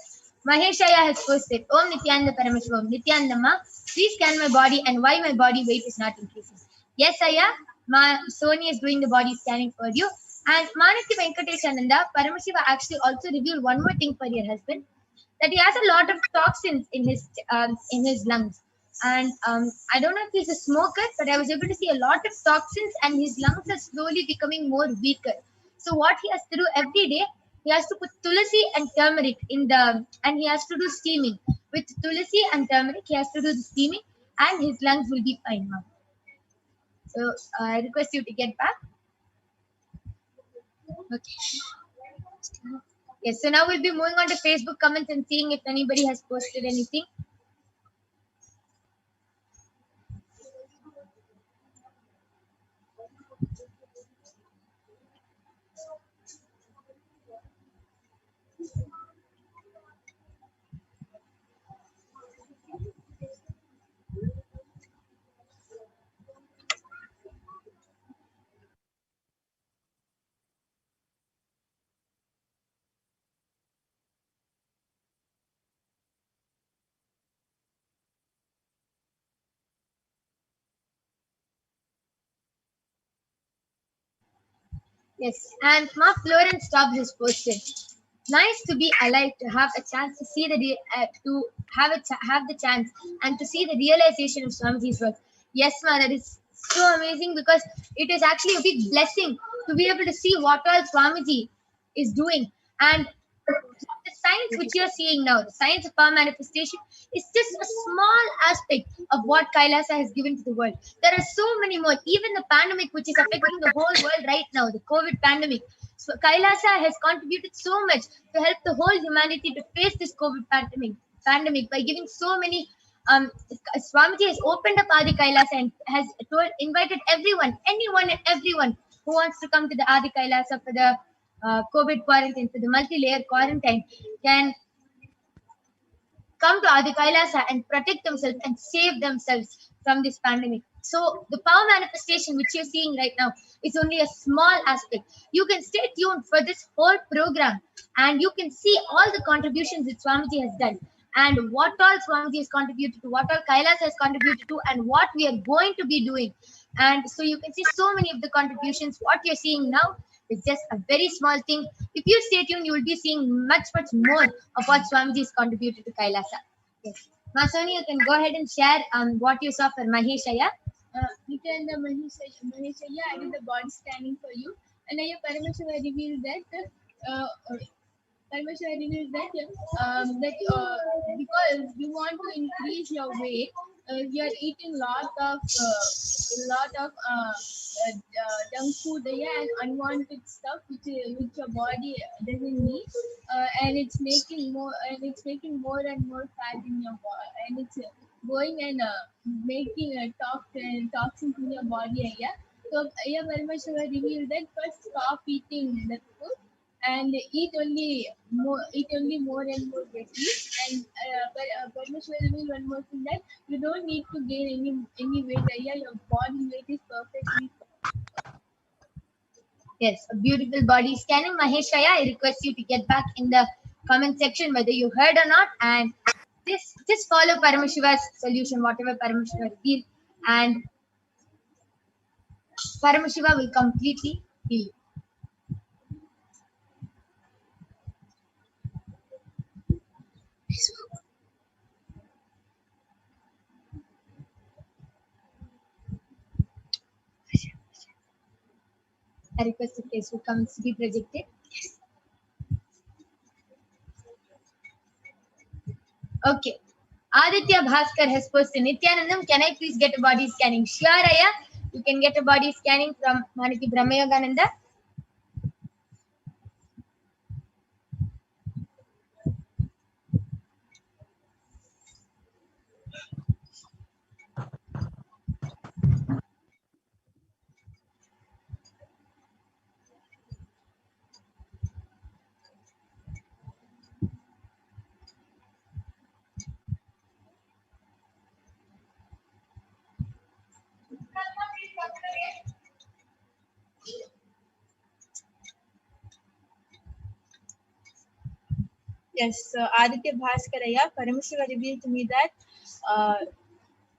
Maheshaya has posted, Om Nithyananda Paramashivam, Nithyanandama, please scan my body and why my body weight is not increasing. Yes, Aya, Sony is doing the body scanning for you. And Maniti Venkateshananda, Paramashiva actually also revealed one more thing for your husband, that he has a lot of toxins in his lungs. And I don't know if he's a smoker, but I was able to see a lot of toxins, and his lungs are slowly becoming more weaker. So what he has to do every day, he has to put tulsi and turmeric and he has to do steaming. With tulsi and turmeric, he has to do the steaming, and his lungs will be fine now. So I request you to get back. Okay. Yes, so now we'll be moving on to Facebook comments and seeing if anybody has posted anything. Yes, and Mark Lawrence Stubbs has posted. Nice to be alive, to have a chance to see have the chance and to see the realization of Swamiji's work. Yes, ma, that is so amazing because it is actually a big blessing to be able to see what all Swamiji is doing. And the science which you're seeing now, the science of power manifestation, is just a small aspect of what Kailasa has given to the world. There are so many more. Even the pandemic, which is affecting the whole world right now, the COVID pandemic. So Kailasa has contributed so much to help the whole humanity to face this COVID pandemic by giving so many. Swamiji has opened up Adi Kailasa and has invited anyone and everyone who wants to come to the Adi Kailasa for the COVID quarantine, for the multi-layer quarantine, can come to Adi Kailasa and protect themselves and save themselves from this pandemic. So the power manifestation which you're seeing right now is only a small aspect. You can stay tuned for this whole program and you can see all the contributions that Swamiji has done and what all Swamiji has contributed to, what all Kailas has contributed to, and what we are going to be doing. And so you can see so many of the contributions. What you're seeing now is just a very small thing. If you stay tuned, you will be seeing much more of what Swamiji has contributed to Kailasa. Yes. Masoni, you can go ahead and share what you saw for Maheshaya. Nityananda Maheshaya, I did the body scanning for you, and I Parameshwara revealed that because you want to increase your weight, you're eating lot of junk food, yeah, and unwanted stuff which your body doesn't need, and it's making more and more fat in your body, and it's going and making toxins in your body, yeah. So yeah, Paramashiva revealed that first stop eating the food and eat only more and more veggies. And Parmeshwar revealed one more thing, that you don't need to gain any weight. Yeah, your body weight is perfectly. Yes, a beautiful body scanning. Maheshaya, I request you to get back in the comment section whether you heard or not, and just follow Paramashiva's solution, whatever Paramashiva revealed, and Paramashiva will completely heal you. I request the Facebook comments to be projected. Yes. Okay. Aditya Bhaskar has posted, Nithyanandam, can I please get a body scanning? Sure, Aya. You can get a body scanning from Maniki Brahmayogananda. Yes, so Aditya Bhaskaraya, Paramashiva revealed to me that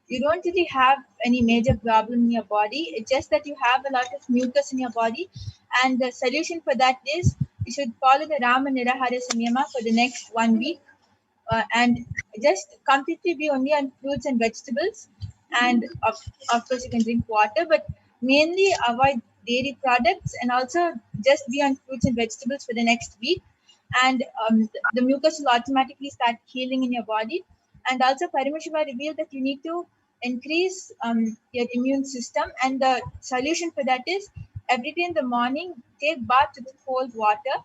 you don't really have any major problem in your body. It's just that you have a lot of mucus in your body, and the solution for that is you should follow the Rama Nirahara Samyama for the next 1 week, and just completely be only on fruits and vegetables, and of course you can drink water, but mainly avoid dairy products, and also just be on fruits and vegetables for the next week, and the mucus will automatically start healing in your body. And also Paramashiva revealed that you need to increase your immune system, and the solution for that is every day in the morning take bath with cold water.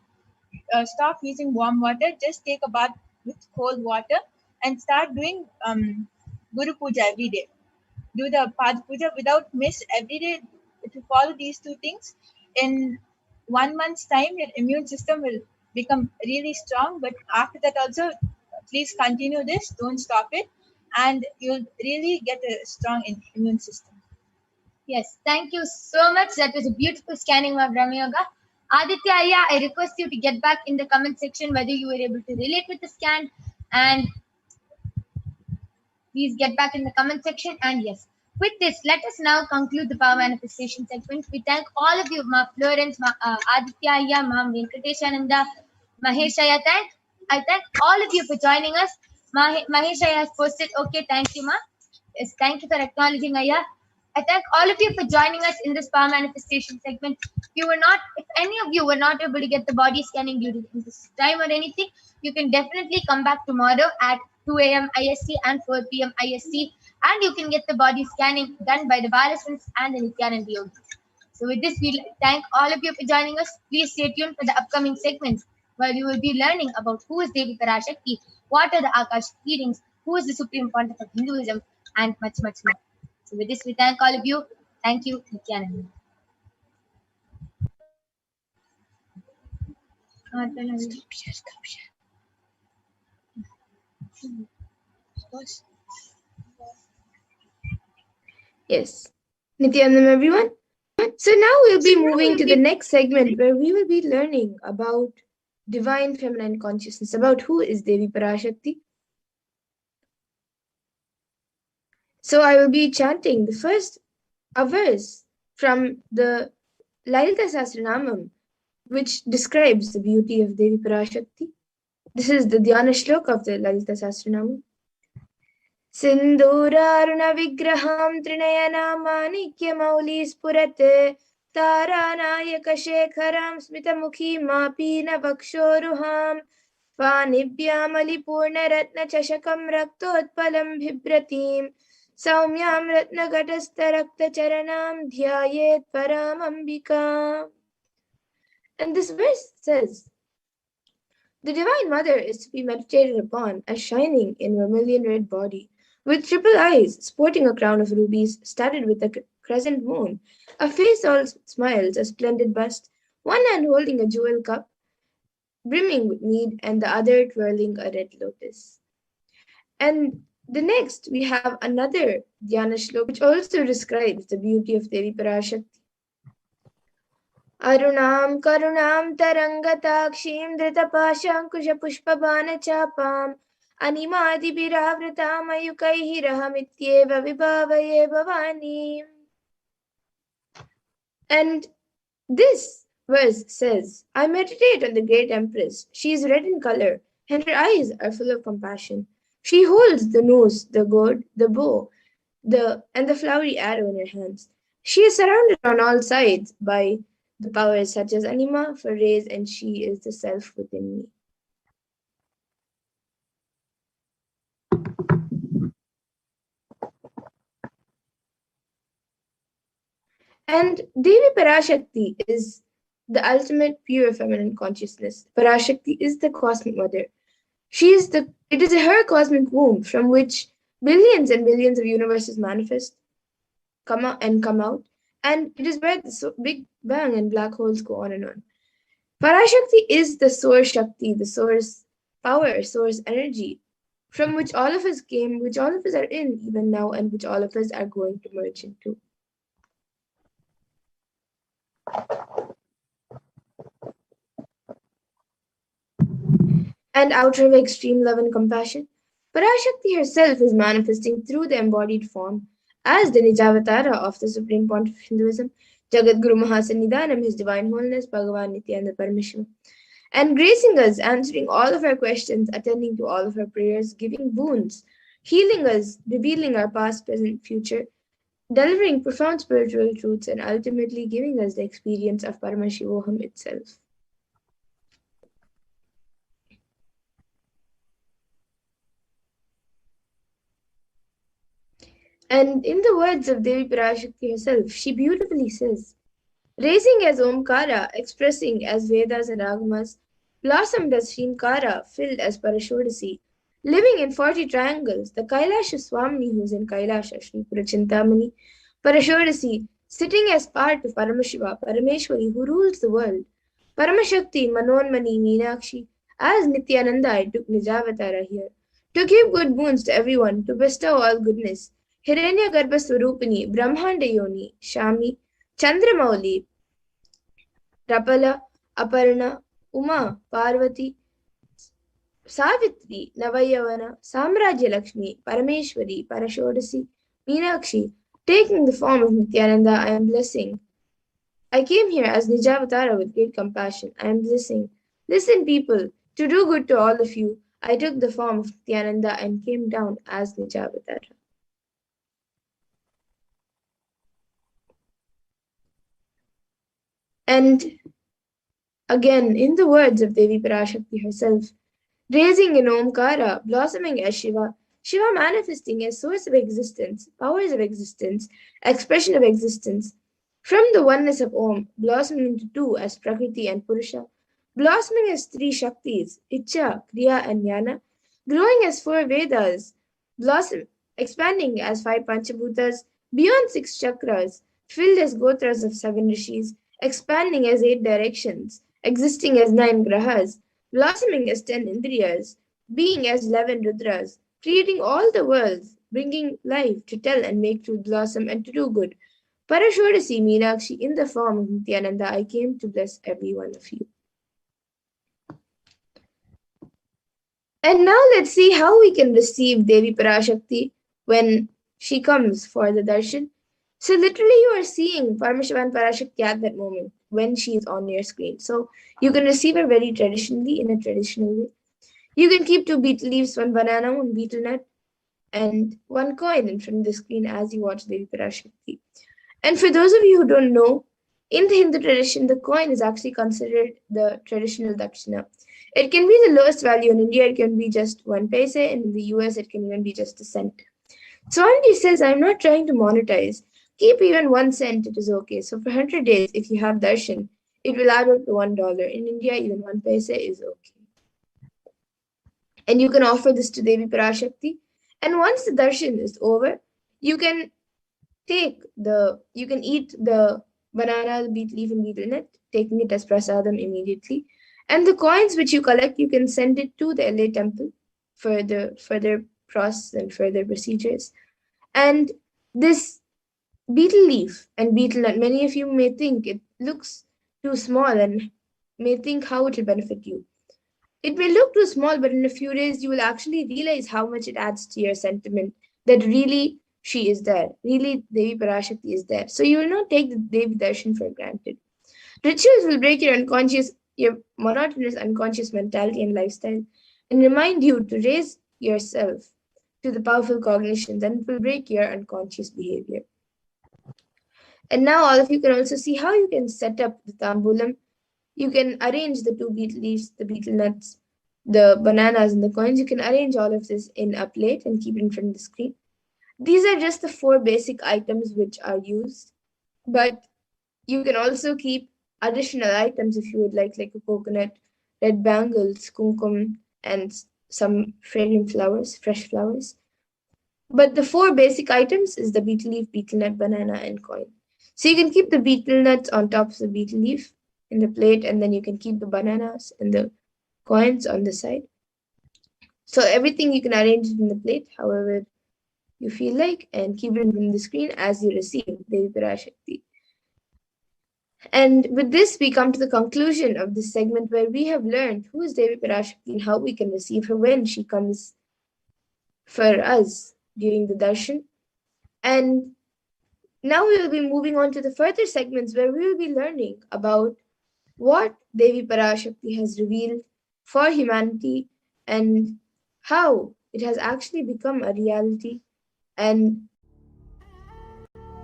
Stop using warm water, just take a bath with cold water, and start doing Guru Puja every day. Do the Pad Puja without miss every day. If you follow these two things, in 1 month's time, your immune system will become really strong. But after that, also, please continue this, don't stop it, and you'll really get a strong immune system. Yes, thank you so much. That was a beautiful scanning of Brahma Yoga. Aditya Aya, I request you to get back in the comment section whether you were able to relate with the scan, and please get back in the comment section. And yes, with this, let us now conclude the power manifestation segment. We thank all of you, Ma Florence, Aditya Aya, Ma'am Venkateshananda, Maheshaya. I thank all of you for joining us. Maheshaya has posted, okay, thank you, Ma. Yes, thank you for acknowledging Aya. I thank all of you for joining us in this power manifestation segment. If any of you were not able to get the body scanning due to this time or anything, you can definitely come back tomorrow at 2 a.m. IST and 4 p.m. IST, and you can get the body scanning done by the Balasans and the Nithyananda Yogis. So with this, we thank all of you for joining us. Please stay tuned for the upcoming segments where we will be learning about who is Devi Parashakti, what are the Akashic readings, who is the Supreme Pontiff of Hinduism, and much, much more. So with this, we thank all of you. Thank you, Nithyananda. Yes. Nithyanandam, everyone. So now we'll be moving to the next segment where we will be learning about divine feminine consciousness, about who is Devi Parashakti. So I will be chanting the first verse from the Lalita Sahasranamam, which describes the beauty of Devi Parashakti. This is the Dhyana Shloka of the Lalita Sahasranamam. Sindhuraruna vigraham trinayana manikya spurate taranayaka shekharam smitamukhi mapina vakshoruham panibhyam alipurna ratna chashakam raktotpalam bhibratim Saumyam Ratnagatastharakthacharanam Dhyayet Paramambika. And this verse says, the Divine Mother is to be meditated upon as shining in vermilion red body, with triple eyes, sporting a crown of rubies, studded with a crescent moon, a face all smiles, a splendid bust, one hand holding a jewel cup, brimming with mead, and the other twirling a red lotus. And the next, we have another Dhyana Shlok, which also describes the beauty of Devi Parashakti. Arunam karunam tarangatakshim dritapashankushapushpabanachapam animadibhiravritam ayukaihi rahamityeva vibhavaye bhavani. And this verse says, I meditate on the great Empress. She is red in color, and her eyes are full of compassion. She holds the nose, the gourd, the bow, and the flowery arrow in her hands. She is surrounded on all sides by the powers such as Anima for rays, and she is the self within me. And Devi Parashakti is the ultimate pure feminine consciousness. Parashakti is the cosmic mother. It is her cosmic womb from which billions and billions of universes manifest, come out, and it is where the Big Bang and black holes go on and on. Parashakti is the source Shakti, the source power, source energy, from which all of us came, which all of us are in even now, and which all of us are going to merge into. And out of extreme love and compassion, Parashakti herself is manifesting through the embodied form as the Nijavatara of the Supreme Pontiff of Hinduism, Jagat Guru Mahasannidhanam, His Divine Holiness, Bhagavan Nithyananda Paramashivam, and gracing us, answering all of our questions, attending to all of our prayers, giving boons, healing us, revealing our past, present, future, delivering profound spiritual truths, and ultimately giving us the experience of Paramashivoham itself. And in the words of Devi Parashakti herself, she beautifully says, raising as Omkara, expressing as Vedas and Agamas, blossomed as Shrimkara, filled as Parashodasi, living in 40 triangles, the Kailasha Swami who is in Kailasha, Shri Purachintamani, Parashodasi, sitting as part of Paramashiva, Parameshwari who rules the world, Paramashakti, Manonmani, Meenakshi, as Nithyananda I took Nijavatara here, to give good boons to everyone, to bestow all goodness, Hiranya Garbha Swarupini, Brahmanda Yoni, Shami, Chandramauli, Rapala, Aparna, Uma, Parvati, Savitri, Navayavana, Samrajya Lakshmi, Parameshwari, Parashodasi, Meenakshi, taking the form of Nithyananda, I am blessing. I came here as Nijavatara with great compassion. I am blessing. Listen, people, to do good to all of you, I took the form of Nithyananda and came down as Nijavatara. And again, in the words of Devi Parashakti herself, raising in Omkara, blossoming as Shiva, Shiva manifesting as source of existence, powers of existence, expression of existence, from the oneness of Om, blossoming into two as Prakriti and Purusha, blossoming as three Shaktis, Icha, Kriya, and Jnana, growing as four Vedas, expanding as five Panchabhutas, beyond six chakras, filled as Gotras of seven Rishis, expanding as 8 directions, existing as 9 grahas, blossoming as 10 indriyas, being as 11 rudras, creating all the worlds, bringing life to tell and make truth blossom and to do good. Parashodasi Meenakshi, in the form of Nithyananda, I came to bless every one of you. And now let's see how we can receive Devi Parashakti when she comes for the darshan. So literally you are seeing Paramashiva and Parashakti at that moment when she is on your screen. So you can receive her very traditionally in a traditional way. You can keep 2 betel leaves, 1 banana, 1 betel nut, and 1 coin in front of the screen as you watch Devi Parashakti. And for those of you who don't know, in the Hindu tradition, the coin is actually considered the traditional dakshina. It can be the lowest value in India. It can be just 1 paise, and in the US, it can even be just a cent. Swamiji says, I'm not trying to monetize. Keep even 1 cent, it is okay. So for 100 days, if you have darshan, it will add up to $1. In India, even 1 paisa is okay. And you can offer this to Devi Parashakti. And once the darshan is over, you can you can eat the banana, the beet leaf, and betel nut, taking it as prasadam immediately. And the coins which you collect, you can send it to the LA temple for the further process and further procedures. And this betel leaf and betel nut, many of you may think it looks too small and may think how it will benefit you. It may look too small, but in a few days you will actually realize how much it adds to your sentiment that really she is there. Really, Devi Parashakti is there. So you will not take the Devi Darshan for granted. Rituals will break your monotonous unconscious mentality and lifestyle and remind you to raise yourself to the powerful cognitions, and it will break your unconscious behavior. And now all of you can also see how you can set up the tambulam. You can arrange the 2 betel leaves, the betel nuts, the bananas, and the coins. You can arrange all of this in a plate and keep it in front of the screen. These are just the 4 basic items which are used, but you can also keep additional items if you would like a coconut, red bangles, kumkum, and some fragrant flowers, fresh flowers. But the 4 basic items is the betel leaf, betel nut, banana, and coin. So you can keep the betel nuts on top of the betel leaf in the plate, and then you can keep the bananas and the coins on the side. So everything you can arrange it in the plate however you feel like, and keep it on the screen as you receive Devi Parashakti. And with this, we come to the conclusion of this segment where we have learned who is Devi Parashakti and how we can receive her when she comes for us during the darshan. And now we will be moving on to the further segments where we will be learning about what Devi Parashakti has revealed for humanity and how it has actually become a reality. And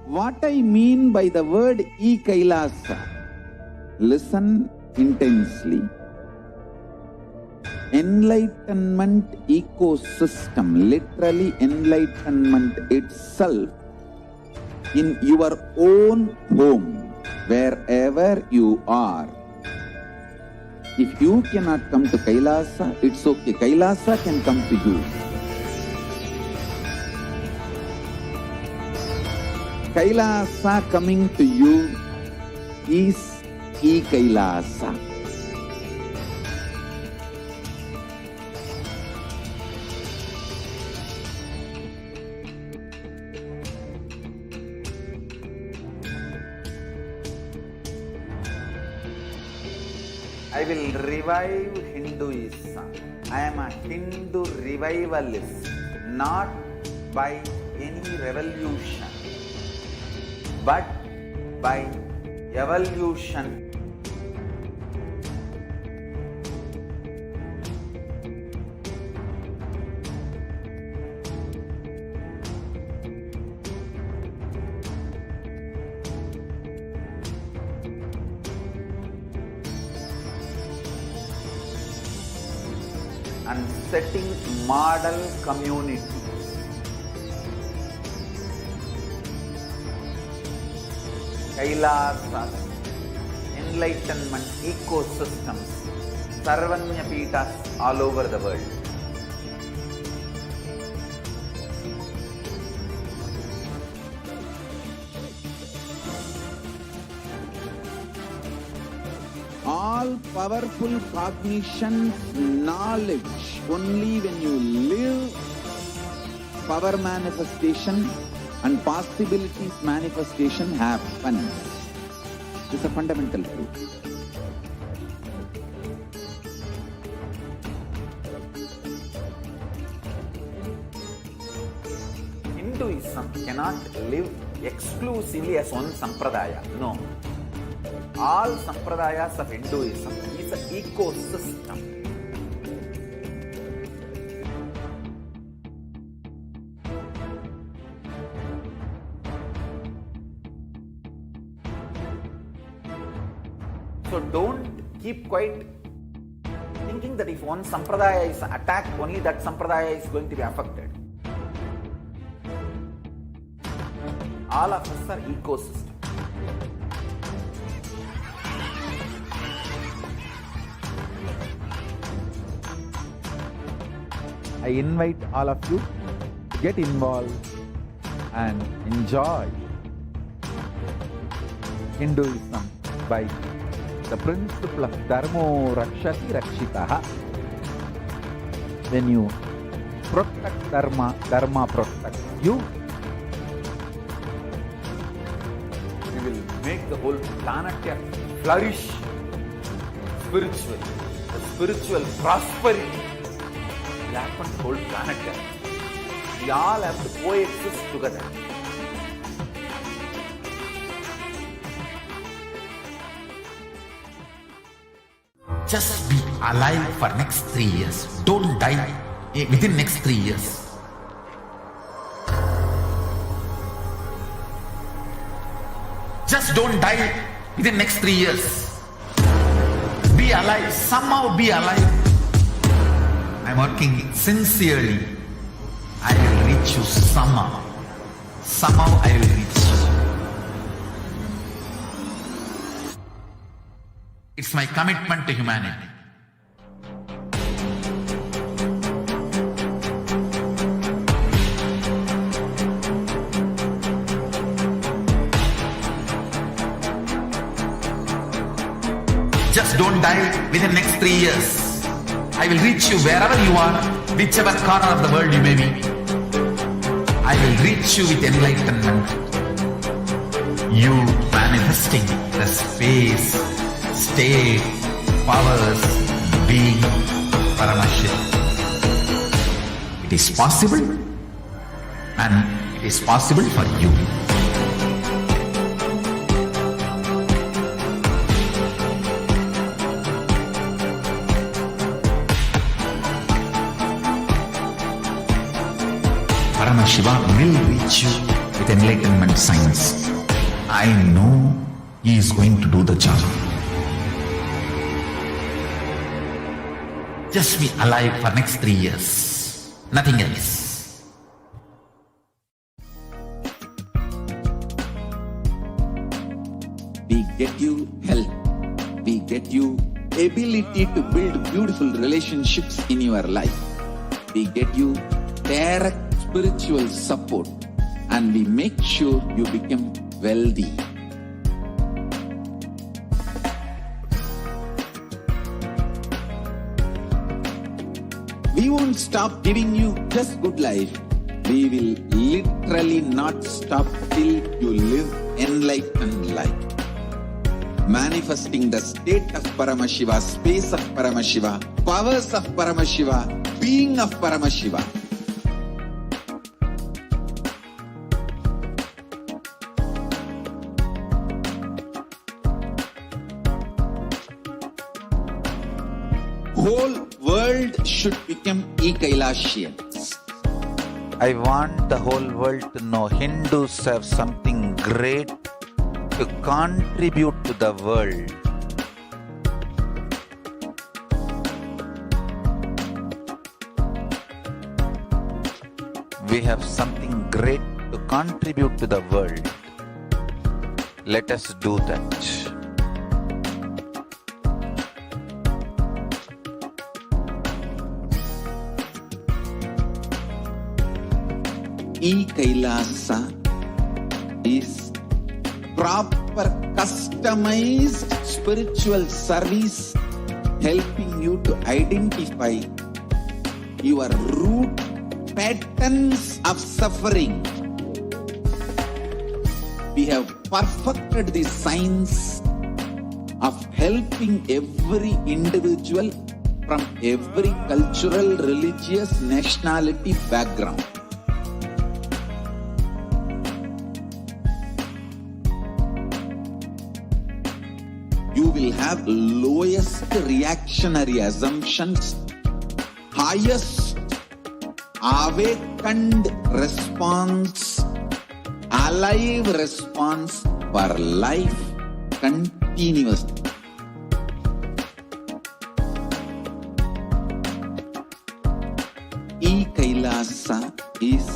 what I mean by the word e-Kailasa, listen intensely. Enlightenment ecosystem, literally enlightenment itself, in your own home, wherever you are. If you cannot come to Kailasa, it's okay. Kailasa can come to you. Kailasa coming to you is e-Kailasa. I will revive Hinduism. I am a Hindu revivalist, not by any revolution, but by evolution. And setting model communities. Kailasas, enlightenment ecosystems, Sarvanya Pitas all over the world. All powerful cognition, knowledge, only when you live, power manifestation and possibilities manifestation happens. This is a fundamental truth. Hinduism cannot live exclusively as one sampradaya. No. All sampradayas of Hinduism is an ecosystem. So don't keep quiet thinking that if one sampradaya is attacked, only that sampradaya is going to be affected. All of us are ecosystem. I invite all of you to get involved and enjoy Hinduism by the principle of Dharmo Rakshati Rakshitaha. When you protect Dharma, Dharma protects you. You will make the whole planet flourish spiritually. The spiritual prosperity will happen to the whole planet. We all have to coexist together. Just be alive for next 3 years. Don't die within next 3 years. Just don't die within next 3 years. Be alive. Somehow be alive. I'm working sincerely. I will reach you somehow. Somehow I will reach you. It's my commitment to humanity. Just don't die within next 3 years. I will reach you wherever you are, whichever corner of the world you may be. I will reach you with enlightenment. You manifesting the space, state, powers, being Paramashivoham. It is possible, and it is possible for you. Paramashivoham will reach you with enlightenment science. I know he is going to do the job. Just be alive for next 3 years. Nothing else. We get you health. We get you ability to build beautiful relationships in your life. We get you direct spiritual support, and we make sure you become wealthy. We won't stop giving you just good life. We will literally not stop till you live enlightened life. Manifesting the state of Paramashiva, space of Paramashiva, powers of Paramashiva, being of Paramashiva. Whole world should become Ekailashians. I want the whole world to know Hindus have something great to contribute to the world. We have something great to contribute to the world. Let us do that. E-Kailasa is proper customized spiritual service helping you to identify your root patterns of suffering. We have perfected the science of helping every individual from every cultural, religious, nationality background. You will have lowest reactionary assumptions, highest awakened response, alive response for life continuously. E-Kailasa is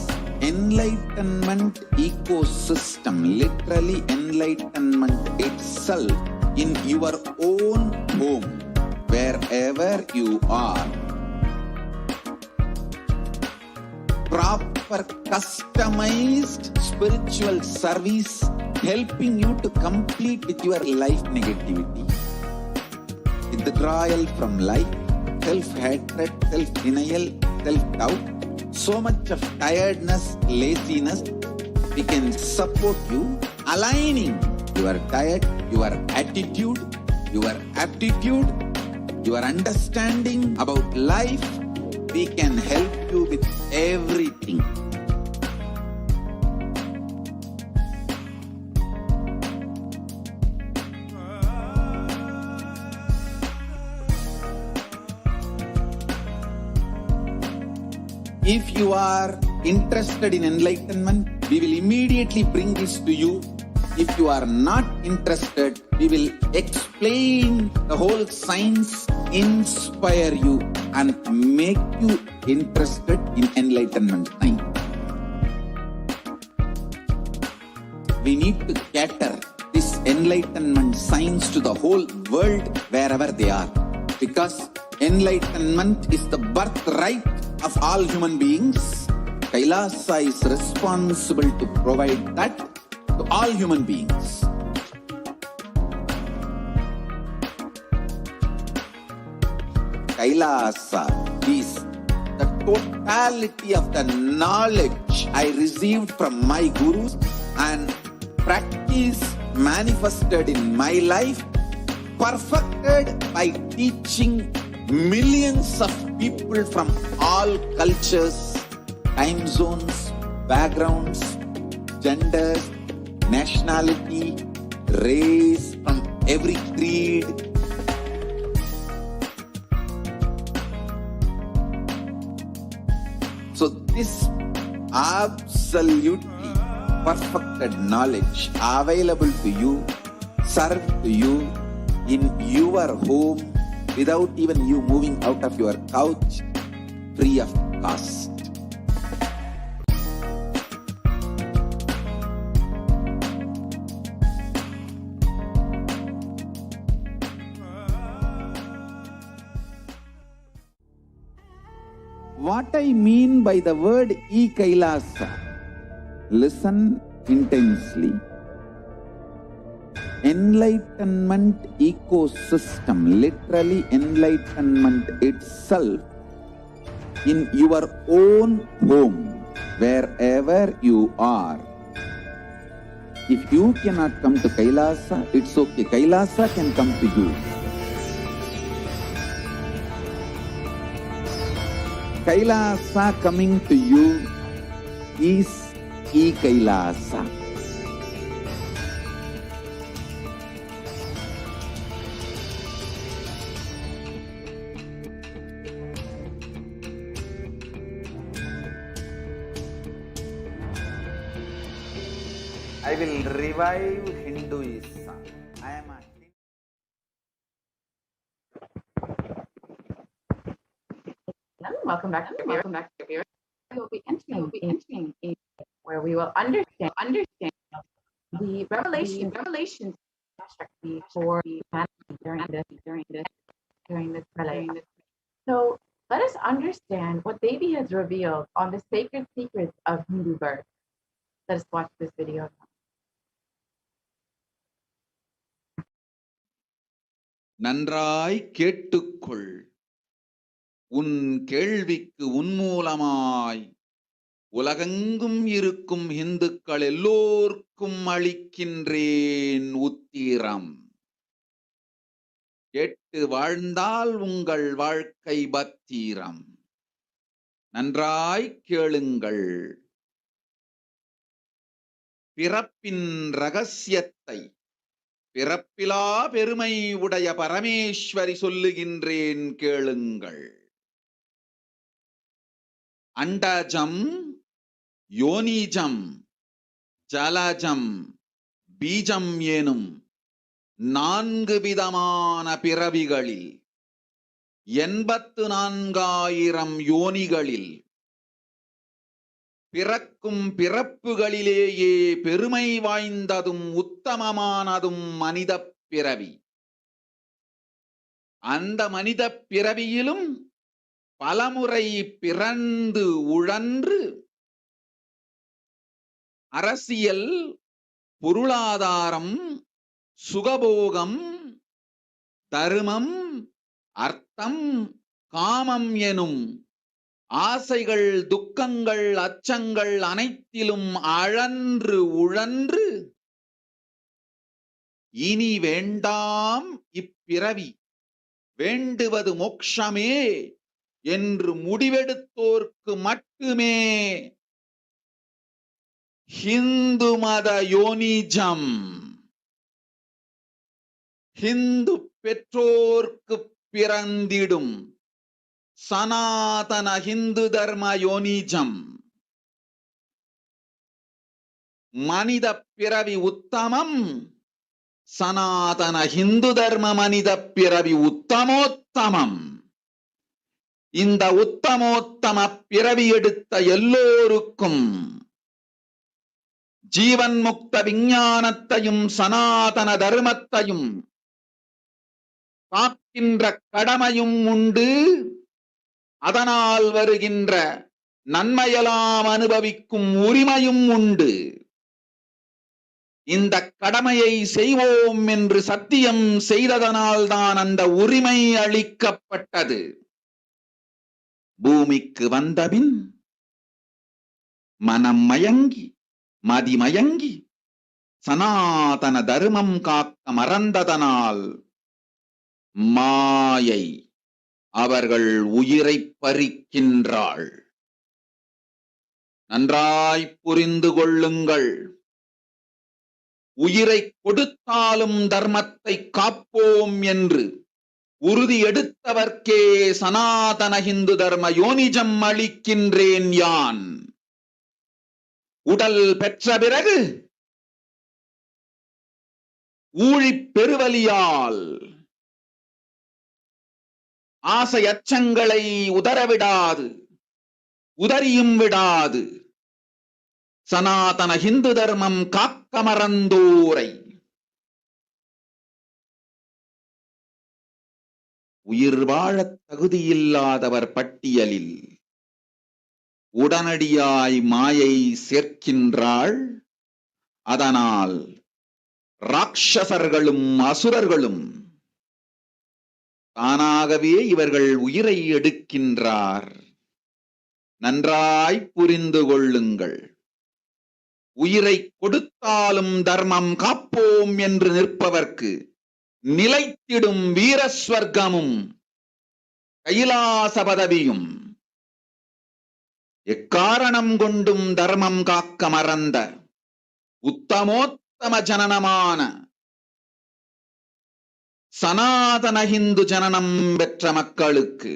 enlightenment ecosystem, literally enlightenment itself in your own home, wherever you are. Proper customized spiritual service helping you to complete with your life negativity. Withdrawal from life, self-hatred, self-denial, self-doubt, so much of tiredness, laziness, we can support you, aligning your diet, your attitude, your aptitude, your understanding about life. We can help you with everything. If you are interested in enlightenment, we will immediately bring this to you. If you are not interested, we will explain the whole science, inspire you and make you interested in enlightenment time. We need to cater this enlightenment science to the whole world wherever they are, because enlightenment is the birthright of all human beings. Kailasa is responsible to provide that to all human beings. Kailasa is the totality of the knowledge I received from my gurus and practice manifested in my life, perfected by teaching millions of people from all cultures, time zones, backgrounds, genders, nationality, race, from every creed. So this absolutely perfected knowledge available to you, served to you in your home without even you moving out of your couch, free of cost. What I mean by the word e-Kailasa, listen intensely. Enlightenment ecosystem, literally enlightenment itself in your own home, wherever you are. If you cannot come to Kailasa, it's okay. Kailasa can come to you. Kailasa coming to you is e-Kailasa. I will revive Hinduism. I am a Welcome back to Beer. We will be entering where we will understand the revelations of Parashakti for humanity during this pralaya. So let us understand what Devi has revealed on the sacred secrets of Hindu birth. Let us watch this video. நன்றாய் கேட்டுக்கொள். உன் கேள்விக்கு உன்மூலமாய் உலகெங்கும் இருக்கும் இந்துக்கள் எல்லோர்க்கும் அளிக்கின்றேன் உத்திரம். கேட்டு வாழ்ந்தால் உங்கள் வாழ்க்கை பத்திரம். நன்றாய் கேளுங்கள். பிறப்பின் ரகசியத்தை பிறப்பிலா பெருமை உடைய பரமேஸ்வரி சொல்லுகின்றேன் கேளுங்கள். அண்டஜம், யோனிஜம், ஜலஜம், பீஜம் எனும் 4 விதமான பிறவிகளில் 84,000 யோனிகளில் பிறக்கும் பிறப்புகளிலேயே பெருமை வாய்ந்ததும் உத்தமமானதும் மனித பிறவி. அந்த மனித பிறவியிலும் பலமுறை பிறந்து உழன்று அரசியல், பொருளாதாரம், சுகபோகம், தர்மம், அர்த்தம், காமம் எனும் ஆசைகள், துக்கங்கள், அச்சங்கள் அனைத்திலும் அழன்று உழன்று இனி வேண்டாம் இப்பிறவி, வேண்டுவது மோட்சமே என்று முடிவெடுத்தோர்க்கு மட்டுமே ஹிந்து மத யோனிஜம், ஹிந்து பெற்றோர்க்கு பிறந்திடும் சனாதன ஹிந்து தர்ம யோனிஜம், மனித பிறவி உத்தமம், சனாதன ஹிந்து தர்ம மனித பிறவி உத்தமோத்தமம். இந்த உத்தமோத்தம பிறவி எடுத்த எல்லோருக்கும் ஜீவன் முக்த விஞ்ஞானத்தையும் சனாதன தர்மத்தையும் காக்கின்ற கடமையும் உண்டு. அதனால் வருகின்ற நன்மையெல்லாம் அனுபவிக்கும் உரிமையும் உண்டு. இந்த கடமையை செய்வோம் என்று சத்தியம் செய்ததனால்தான் அந்த உரிமை அளிக்கப்பட்டது. பூமிக்கு வந்தபின் மனம் மயங்கி மதிமயங்கி சனாதன தர்மம் காக்க மறந்ததனால் மாயை அவர்கள் உயிரை பறிக்கின்றாள். நன்றாய் புரிந்து கொள்ளுங்கள். உயிரை கொடுத்தாலும் தர்மத்தை காப்போம் என்று உறுதி எடுத்தவர்க்கே சனாதன ஹிந்து தர்ம யோனிஜம் அளிக்கின்றேன் யான். உடல் பெற்ற பிறகு ஊழிப் பெருவலியால் ஆசை அச்சங்களை உதறவிடாது, உதறியும் விடாது சனாதன ஹிந்து தர்மம் காக்க மறந்தோரை உயிர் வாழத் தகுதியில்லாதவர் பட்டியலில் உடனடியாய் மாயை சேர்க்கின்றாள். அதனால் ராட்சசர்களும் அசுரர்களும் தானாகவே இவர்கள் உயிரை எடுக்கின்றார். நன்றாய் புரிந்து கொள்ளுங்கள். உயிரை கொடுத்தாலும் தர்மம் காப்போம் என்று நிற்பவர்க்கு நிலைத்திடும் வீரஸ்வர்க்கமும் கைலாச பதவியும், எக்காரணம் கொண்டும் தர்மம் காக்க மறந்த உத்தமோத்தம ஜனனமான சனாதன ஹிந்து ஜனனம் பெற்ற மக்களுக்கு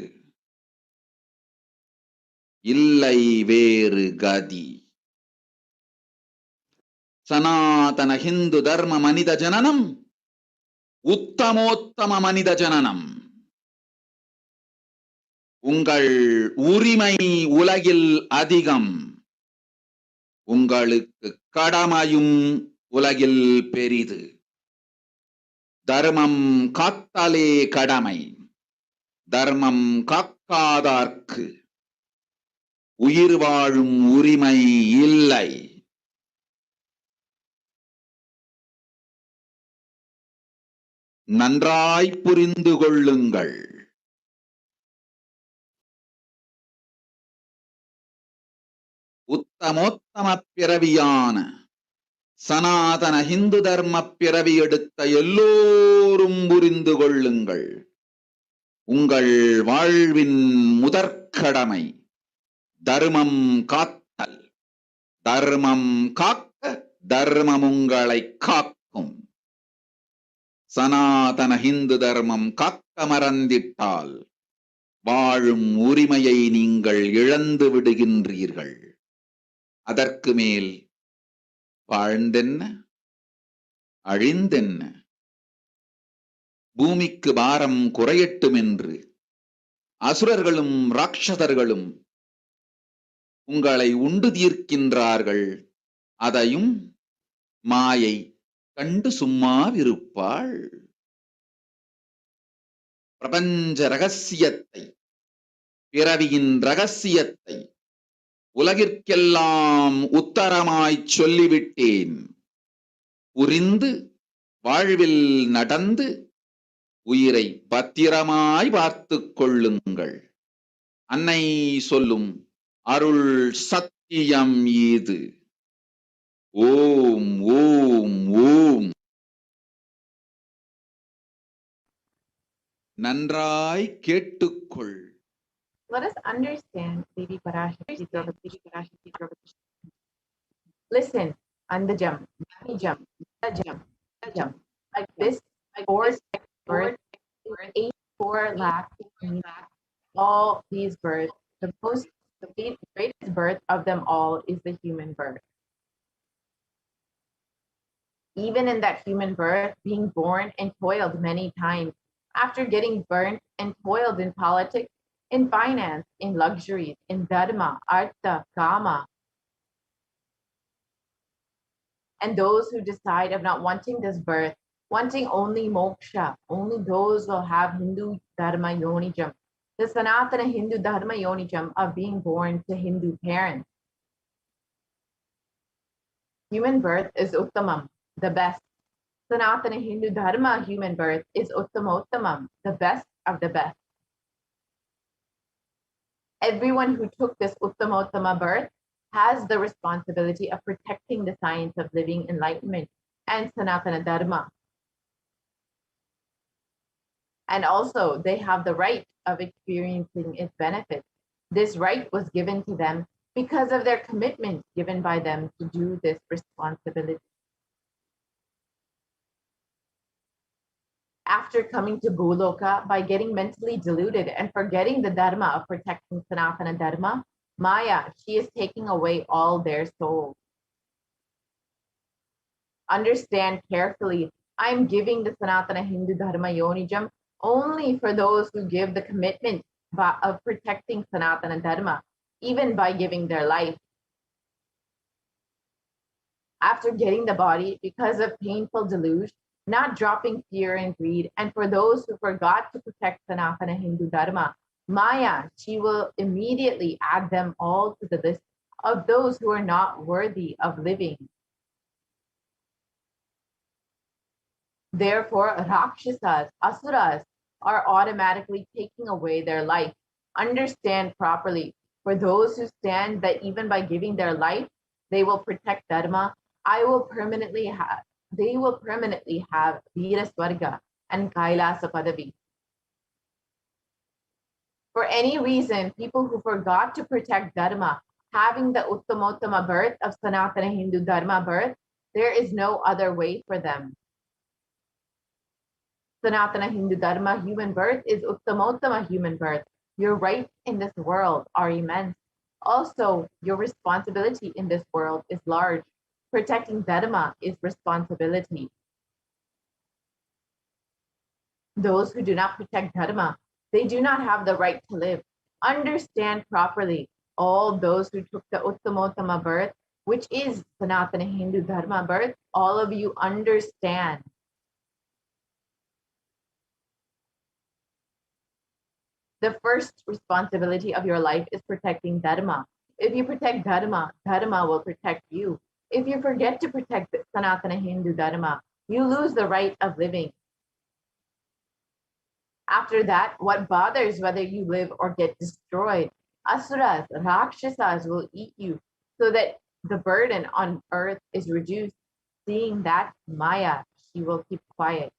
இல்லை வேறு கதி. சனாதன ஹிந்து தர்ம மனித ஜனனம் உத்தமோத்தம மனித ஜனனம். உங்கள் உரிமை உலகில் அதிகம், உங்களுக்கு கடமையும் உலகில் பெரிது. தர்மம் காத்தாலே கடமை, தர்மம் காக்காதார்க்கு உயிர் வாழும் உரிமை இல்லை. நன்றாய் புரிந்து கொள்ளுங்கள். உத்தமோத்தம பிறவியான சனாதன ஹிந்து தர்ம பிறவி எடுத்த எல்லோரும் புரிந்து கொள்ளுங்கள். உங்கள் வாழ்வின் முதற்கடமை தர்மம் காத்தல். தர்மம் காக்க தர்மம் உங்களை காக்கும். சனாதன ஹிந்து தர்மம் காக்க மறந்திட்டால் வாழும் உரிமையை நீங்கள் இழந்து விடுகின்றீர்கள். அதற்கு மேல் வாழ்ந்தென்ன அழிந்தென்ன? பூமிக்கு பாரம் குறையட்டும் என்று அசுரர்களும் ராட்சதர்களும் உங்களை உண்டு தீர்க்கின்றார்கள். அதையும் மாயை கண்டு சும்மாவிருப்பாள். பிரபஞ்ச ரகசியத்தை, பிறவியின் ரகசியத்தை உலகிற்கெல்லாம் உத்தரமாய்ச் சொல்லிவிட்டேன். புரிந்து வாழ்வில் நடந்து உயிரை பத்திரமாய் பார்த்துக் கொள்ளுங்கள். அன்னை சொல்லும் அருள் சத்தியம் இது. ஓம் ஓம் ஓம். நன்றாய் கேட்டுக்கொள். Let us understand Devi Parashakti Draupadi. Listen, Andajam, Nijam, Najam, like this, 84 lakh, all these births, the greatest birth of them all is the human birth. Even in that human birth, being born and toiled many times, after getting burnt and toiled in politics, in finance, in luxuries, in dharma, artha, kama, and those who decide of not wanting this birth, wanting only moksha, only those will have Hindu dharma yonijam, the Sanatana Hindu dharma yonijam of being born to Hindu parents. Human birth is uttamam, the best. Sanatana Hindu dharma human birth is uttamottamam, the best of the best. Everyone who took this uttamottama birth has the responsibility of protecting the science of living enlightenment and Sanatana Dharma. And also, they have the right of experiencing its benefits. This right was given to them because of their commitment given by them to do this responsibility. After coming to Bhuloka, by getting mentally deluded and forgetting the dharma of protecting Sanatana Dharma, Maya, she is taking away all their souls. Understand carefully, I am giving the Sanatana Hindu Dharma Yonijam only for those who give the commitment of protecting Sanatana Dharma, even by giving their life. After getting the body, because of painful delusion, not dropping fear and greed, and for those who forgot to protect Sanatana Hindu Dharma, Maya, she will immediately add them all to the list of those who are not worthy of living. Therefore, Rakshasas, Asuras are automatically taking away their life. Understand properly, for those who stand that even by giving their life, they will protect Dharma, they will permanently have Veera Swarga and Kailasa Padavi. For any reason, people who forgot to protect Dharma, having the Uttamottama birth of Sanatana Hindu Dharma birth, there is no other way for them. Sanatana Hindu Dharma human birth is Uttamottama human birth. Your rights in this world are immense. Also, your responsibility in this world is large. Protecting Dharma is responsibility. Those who do not protect Dharma, they do not have the right to live. Understand properly, all those who took the Uttamottama birth, which is Sanatana Hindu Dharma birth, all of you understand. The first responsibility of your life is protecting Dharma. If you protect Dharma, Dharma will protect you. If you forget to protect the Sanatana Hindu Dharma, you lose the right of living. After that, what bothers whether you live or get destroyed? Asuras, Rakshasas will eat you so that the burden on earth is reduced. Seeing that, Maya, she will keep quiet.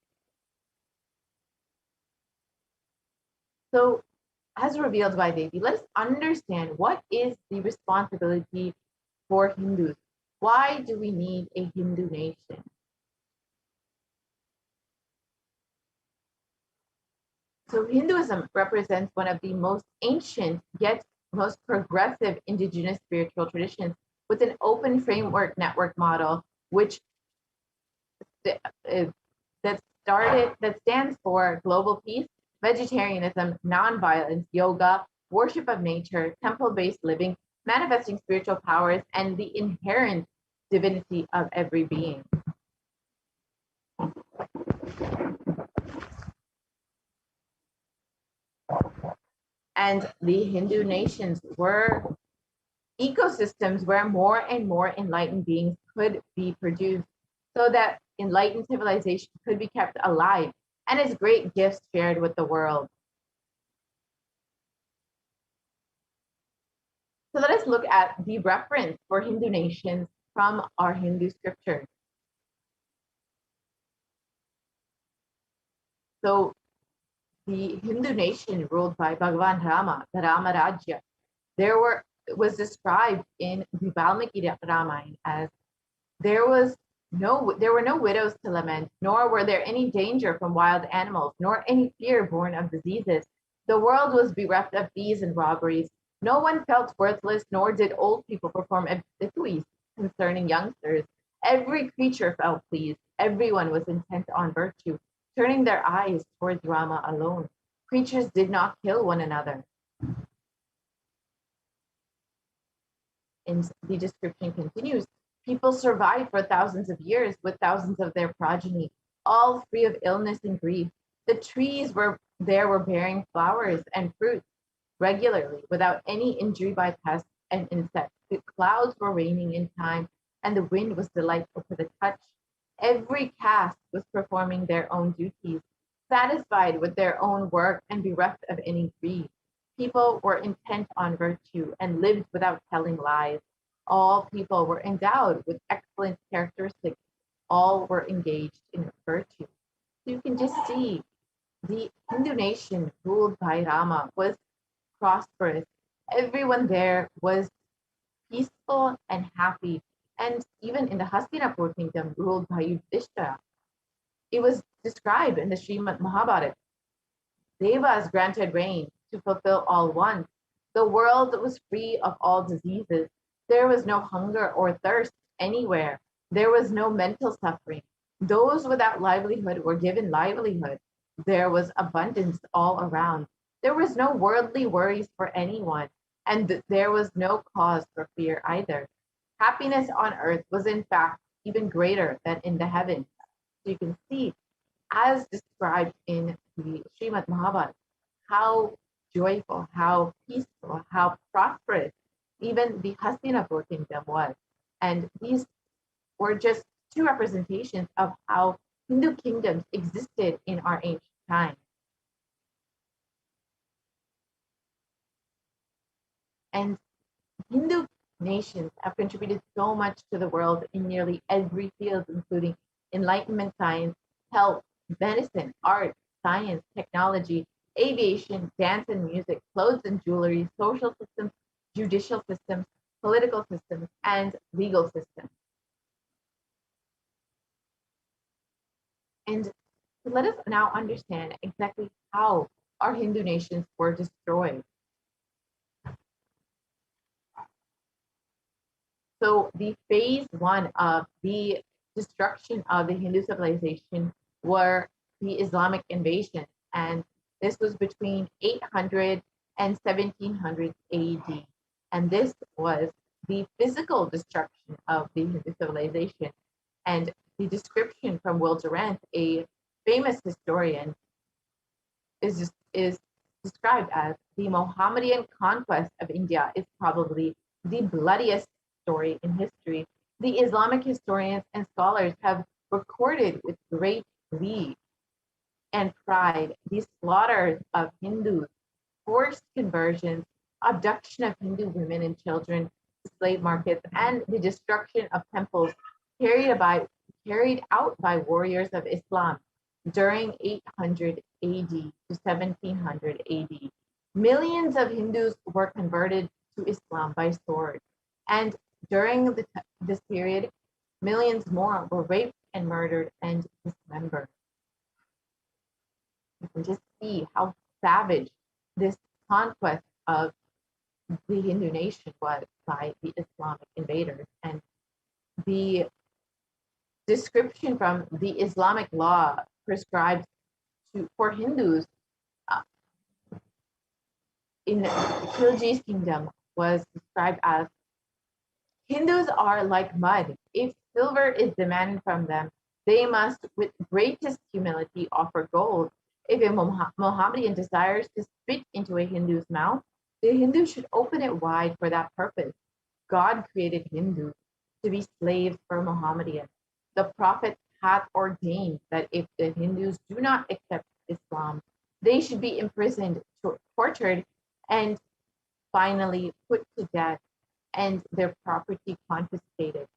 So, as revealed by Devi, let us understand what is the responsibility for Hindus. Why do we need a Hindu nation? So Hinduism represents one of the most ancient yet most progressive indigenous spiritual traditions with an open framework network model, which that stands for global peace, vegetarianism, nonviolence, yoga, worship of nature, temple-based living, manifesting spiritual powers and the inherent divinity of every being. And the Hindu nations were ecosystems where more and more enlightened beings could be produced so that enlightened civilization could be kept alive and its great gifts shared with the world. So let us look at the reference for Hindu nations from our Hindu scriptures. So the Hindu nation ruled by Bhagavan Rama, the Rama Rajya, was described in the Valmiki Ramayana as there were no widows to lament, nor were there any danger from wild animals, nor any fear born of diseases. The world was bereft of thieves and robberies. No one felt worthless, nor did old people perform obsequies concerning youngsters. Every creature felt pleased. Everyone was intent on virtue, turning their eyes towards Rama alone. Creatures did not kill one another. And the description continues. People survived for thousands of years with thousands of their progeny, all free of illness and grief. The trees were bearing flowers and fruits regularly without any injury by pests and insects. The clouds were raining in time, and the wind was delightful to the touch. Every caste was performing their own duties, satisfied with their own work and bereft of any greed. People were intent on virtue and lived without telling lies. All people were endowed with excellent characteristics. All were engaged in virtue. So you can just see the Hindu nation ruled by Rama was prosperous. Everyone there was peaceful and happy. And even in the Hastinapur kingdom ruled by Yudhishthira, it was described in the Srimad Mahabharata. Devas granted rain to fulfill all wants. The world was free of all diseases. There was no hunger or thirst anywhere. There was no mental suffering. Those without livelihood were given livelihood. There was abundance all around. There was no worldly worries for anyone, and there was no cause for fear either. Happiness on earth was in fact even greater than in the heavens. So you can see, as described in the Srimad Mahabharata, how joyful, how peaceful, how prosperous even the Hastinapur kingdom was. And these were just two representations of how Hindu kingdoms existed in our ancient times. And Hindu nations have contributed so much to the world in nearly every field, including enlightenment science, health, medicine, art, science, technology, aviation, dance and music, clothes and jewelry, social systems, judicial systems, political systems, and legal systems. And let us now understand exactly how our Hindu nations were destroyed. So the phase one of the destruction of the Hindu civilization were the Islamic invasion, and this was between 800 and 1700 AD. And this was the physical destruction of the Hindu civilization. And the description from Will Durant, a famous historian, is described as the Mohammedan conquest of India is probably the bloodiest story in history. The Islamic historians and scholars have recorded with great glee and pride the slaughters of Hindus, forced conversions, abduction of Hindu women and children to slave markets, and the destruction of temples carried out by warriors of Islam during 800 AD to 1700 AD. Millions of Hindus were converted to Islam by sword, and during this period, millions more were raped and murdered and dismembered. You can just see how savage this conquest of the Hindu nation was by the Islamic invaders. And the description from the Islamic law prescribes for Hindus in Khilji's kingdom was described as Hindus are like mud. If silver is demanded from them, they must, with greatest humility, offer gold. If a Mohammedan desires to spit into a Hindu's mouth, the Hindu should open it wide for that purpose. God created Hindus to be slaves for Mohammedans. The Prophet hath ordained that if the Hindus do not accept Islam, they should be imprisoned, tortured, and finally put to death, and their property confiscated.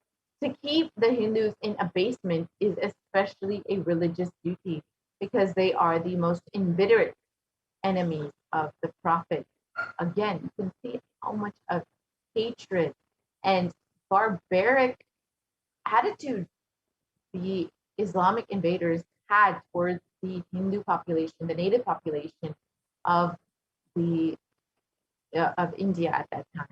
To keep the Hindus in abasement is especially a religious duty because they are the most inveterate enemies of the Prophet. Again, you can see how much of hatred and barbaric attitude the Islamic invaders had towards the Hindu population, the native population of the of India at that time.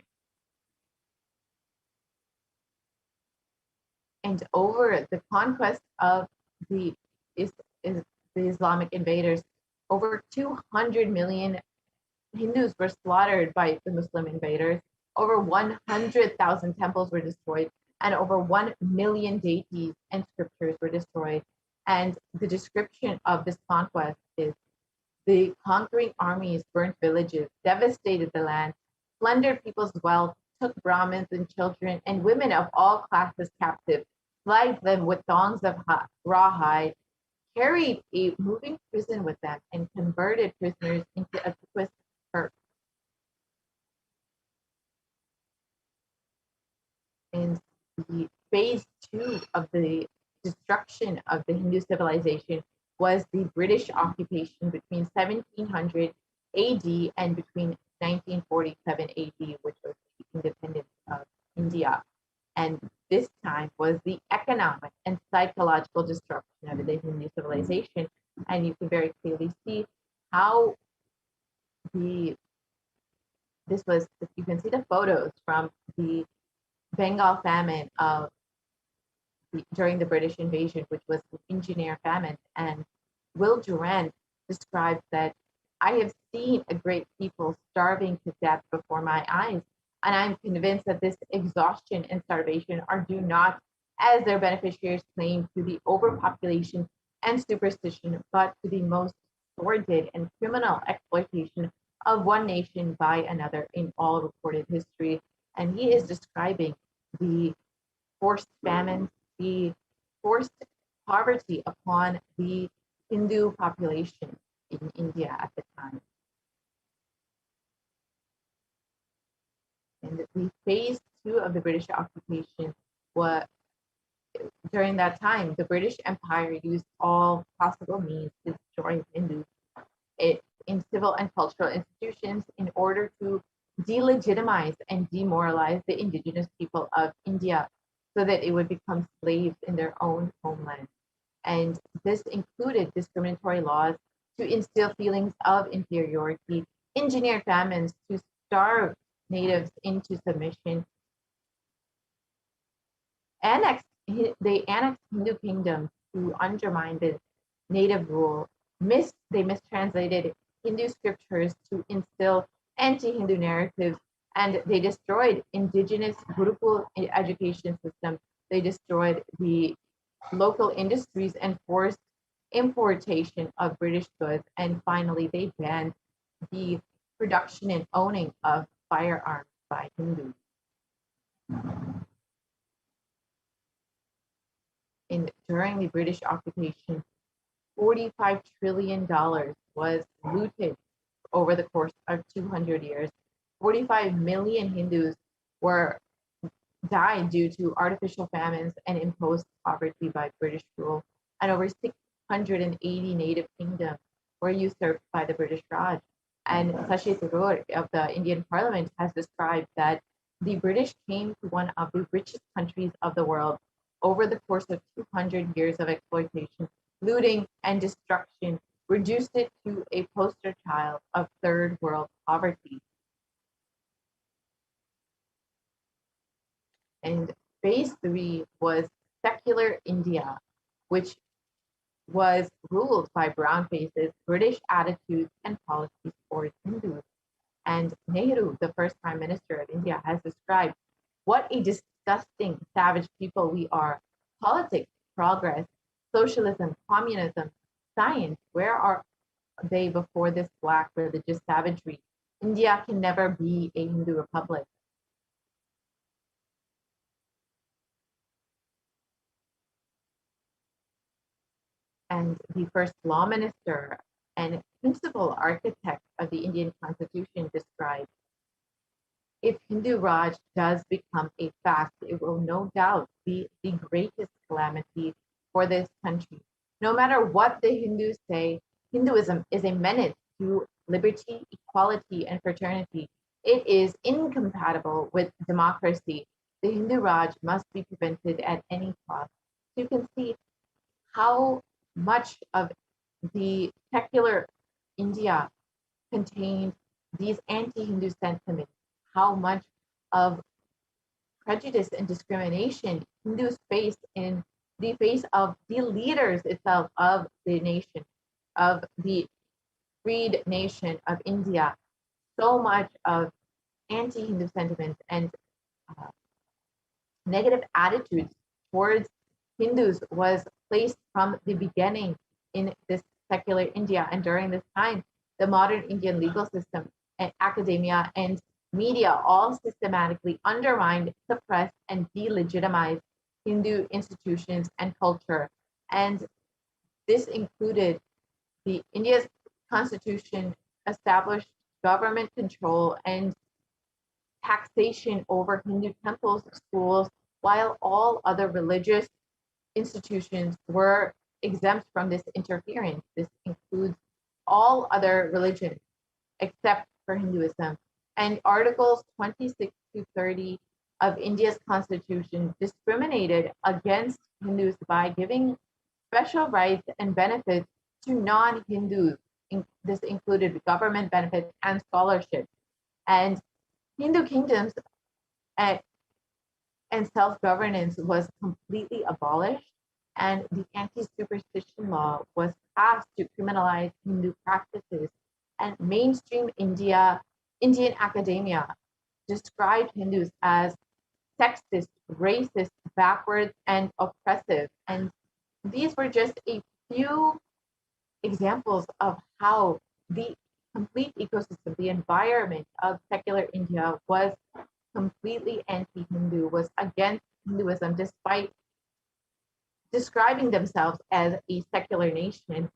And over the conquest of the Islamic invaders, over 200 million Hindus were slaughtered by the Muslim invaders. Over 100,000 temples were destroyed, and over 1 million deities and scriptures were destroyed. And the description of this conquest is the conquering armies burnt villages, devastated the land, plundered people's wealth, took Brahmins and children and women of all classes captive, flagged them with thongs of rawhide, carried a moving prison with them, and converted prisoners into a twist hurt. And the phase 2 of the destruction of the Hindu civilization was the British occupation between 1700 AD and between 1947 AD, which was the independence of India. And this time was the economic and psychological destruction of the Hindu civilization. And you can very clearly see how you can see the photos from the Bengal famine during the British invasion, which was the engineer famine. And Will Durant describes that I have seen a great people starving to death before my eyes, and I'm convinced that this exhaustion and starvation are due not, as their beneficiaries claim, to the overpopulation and superstition, but to the most sordid and criminal exploitation of one nation by another in all recorded history. And he is describing the forced famines, the forced poverty upon the Hindu population in India at the time. And the phase 2 of the British occupation was, during that time, the British Empire used all possible means to destroy Hindus in civil and cultural institutions in order to delegitimize and demoralize the indigenous people of India so that it would become slaves in their own homeland. And this included discriminatory laws to instill feelings of inferiority, engineer famines to starve natives into submission, they annexed Hindu kingdoms to undermine the native rule. They mistranslated Hindu scriptures to instill anti-Hindu narratives, and they destroyed indigenous Gurukul education system. They destroyed the local industries and forced importation of British goods. And finally, they banned the production and owning of firearms by Hindus. During the British occupation, $45 trillion was looted over the course of 200 years. 45 million Hindus died due to artificial famines and imposed poverty by British rule, and over 680 native kingdoms were usurped by the British Raj. And Sashi Tharoor of the Indian Parliament has described that the British came to one of the richest countries of the world over the course of 200 years of exploitation, looting, and destruction, reduced it to a poster child of third world poverty. And phase 3 was secular India, which was ruled by brown faces, British attitudes and policies towards Hindus. And Nehru, the first Prime Minister of India, has described what a disgusting, savage people we are. Politics, progress, socialism, communism, science, where are they before this black religious savagery? India can never be a Hindu republic. And the first law minister and principal architect of the Indian Constitution described, if Hindu Raj does become a fact, it will no doubt be the greatest calamity for this country. No matter what the Hindus say, Hinduism is a menace to liberty, equality, and fraternity. It is incompatible with democracy. The Hindu Raj must be prevented at any cost. So you can see how much of the secular India contained these anti-Hindu sentiments, how much of prejudice and discrimination Hindus face in the face of the leaders itself of the nation, of the freed nation of India. So much of anti-Hindu sentiments and uh, negative attitudes towards Hindus was placed from the beginning in this secular India. And during this time, the modern Indian legal system and academia and media all systematically undermined, suppressed, and delegitimized Hindu institutions and culture. And this included the India's constitution established government control and taxation over Hindu temples, schools, while all other religious institutions were exempt from this interference. This includes all other religions except for Hinduism. And Articles 26 to 30 of India's constitution discriminated against Hindus by giving special rights and benefits to non-Hindus. This included government benefits and scholarships. And Hindu kingdoms and self-governance was completely abolished, and the anti-superstition law was passed to criminalize Hindu practices. And mainstream Indian academia described Hindus as sexist, racist, backward, and oppressive. And these were just a few examples of how the complete ecosystem, the environment of secular India was completely anti-Hindu, was against Hinduism, despite describing themselves as a secular nation.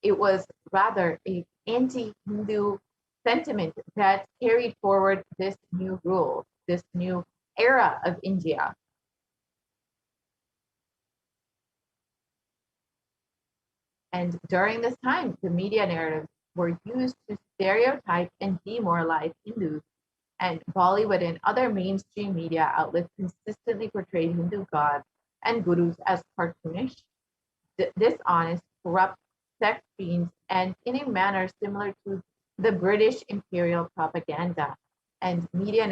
It was rather an anti-Hindu sentiment that carried forward this new rule, this new era of India. And during this time, the media narratives were used to stereotype and demoralize Hindus. And Bollywood and other mainstream media outlets consistently portrayed Hindu gods and gurus as cartoonish, dishonest, corrupt, sex fiends, and in a manner similar to the British imperial propaganda. And media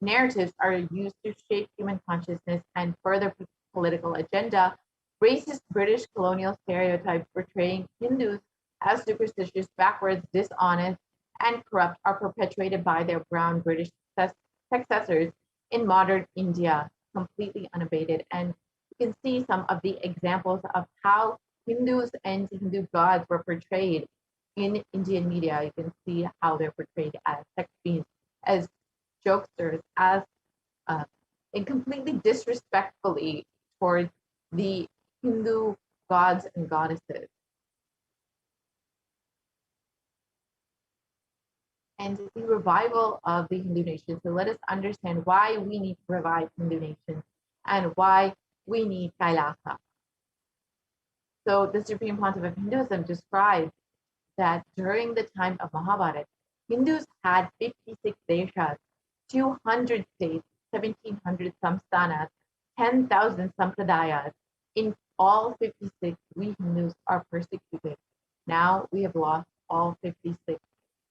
narratives are used to shape human consciousness and further political agenda. Racist British colonial stereotypes portraying Hindus as superstitious, backwards, dishonest, and corrupt are perpetuated by their brown British successors in modern India, completely unabated. And you can see some of the examples of how Hindus and Hindu gods were portrayed in Indian media. You can see how they're portrayed as sex fiends, as jokesters, as and completely disrespectfully towards the Hindu gods and goddesses. And the revival of the Hindu nation. So let us understand why we need to revive Hindu nation and why we need Kailasa. So the Supreme Pontiff of Hinduism described that during the time of Mahabharata, Hindus had 56 deshas, 200 states, 1,700 samsthanas, 10,000 sampradayas. In all 56, we Hindus are persecuted. Now we have lost all 56.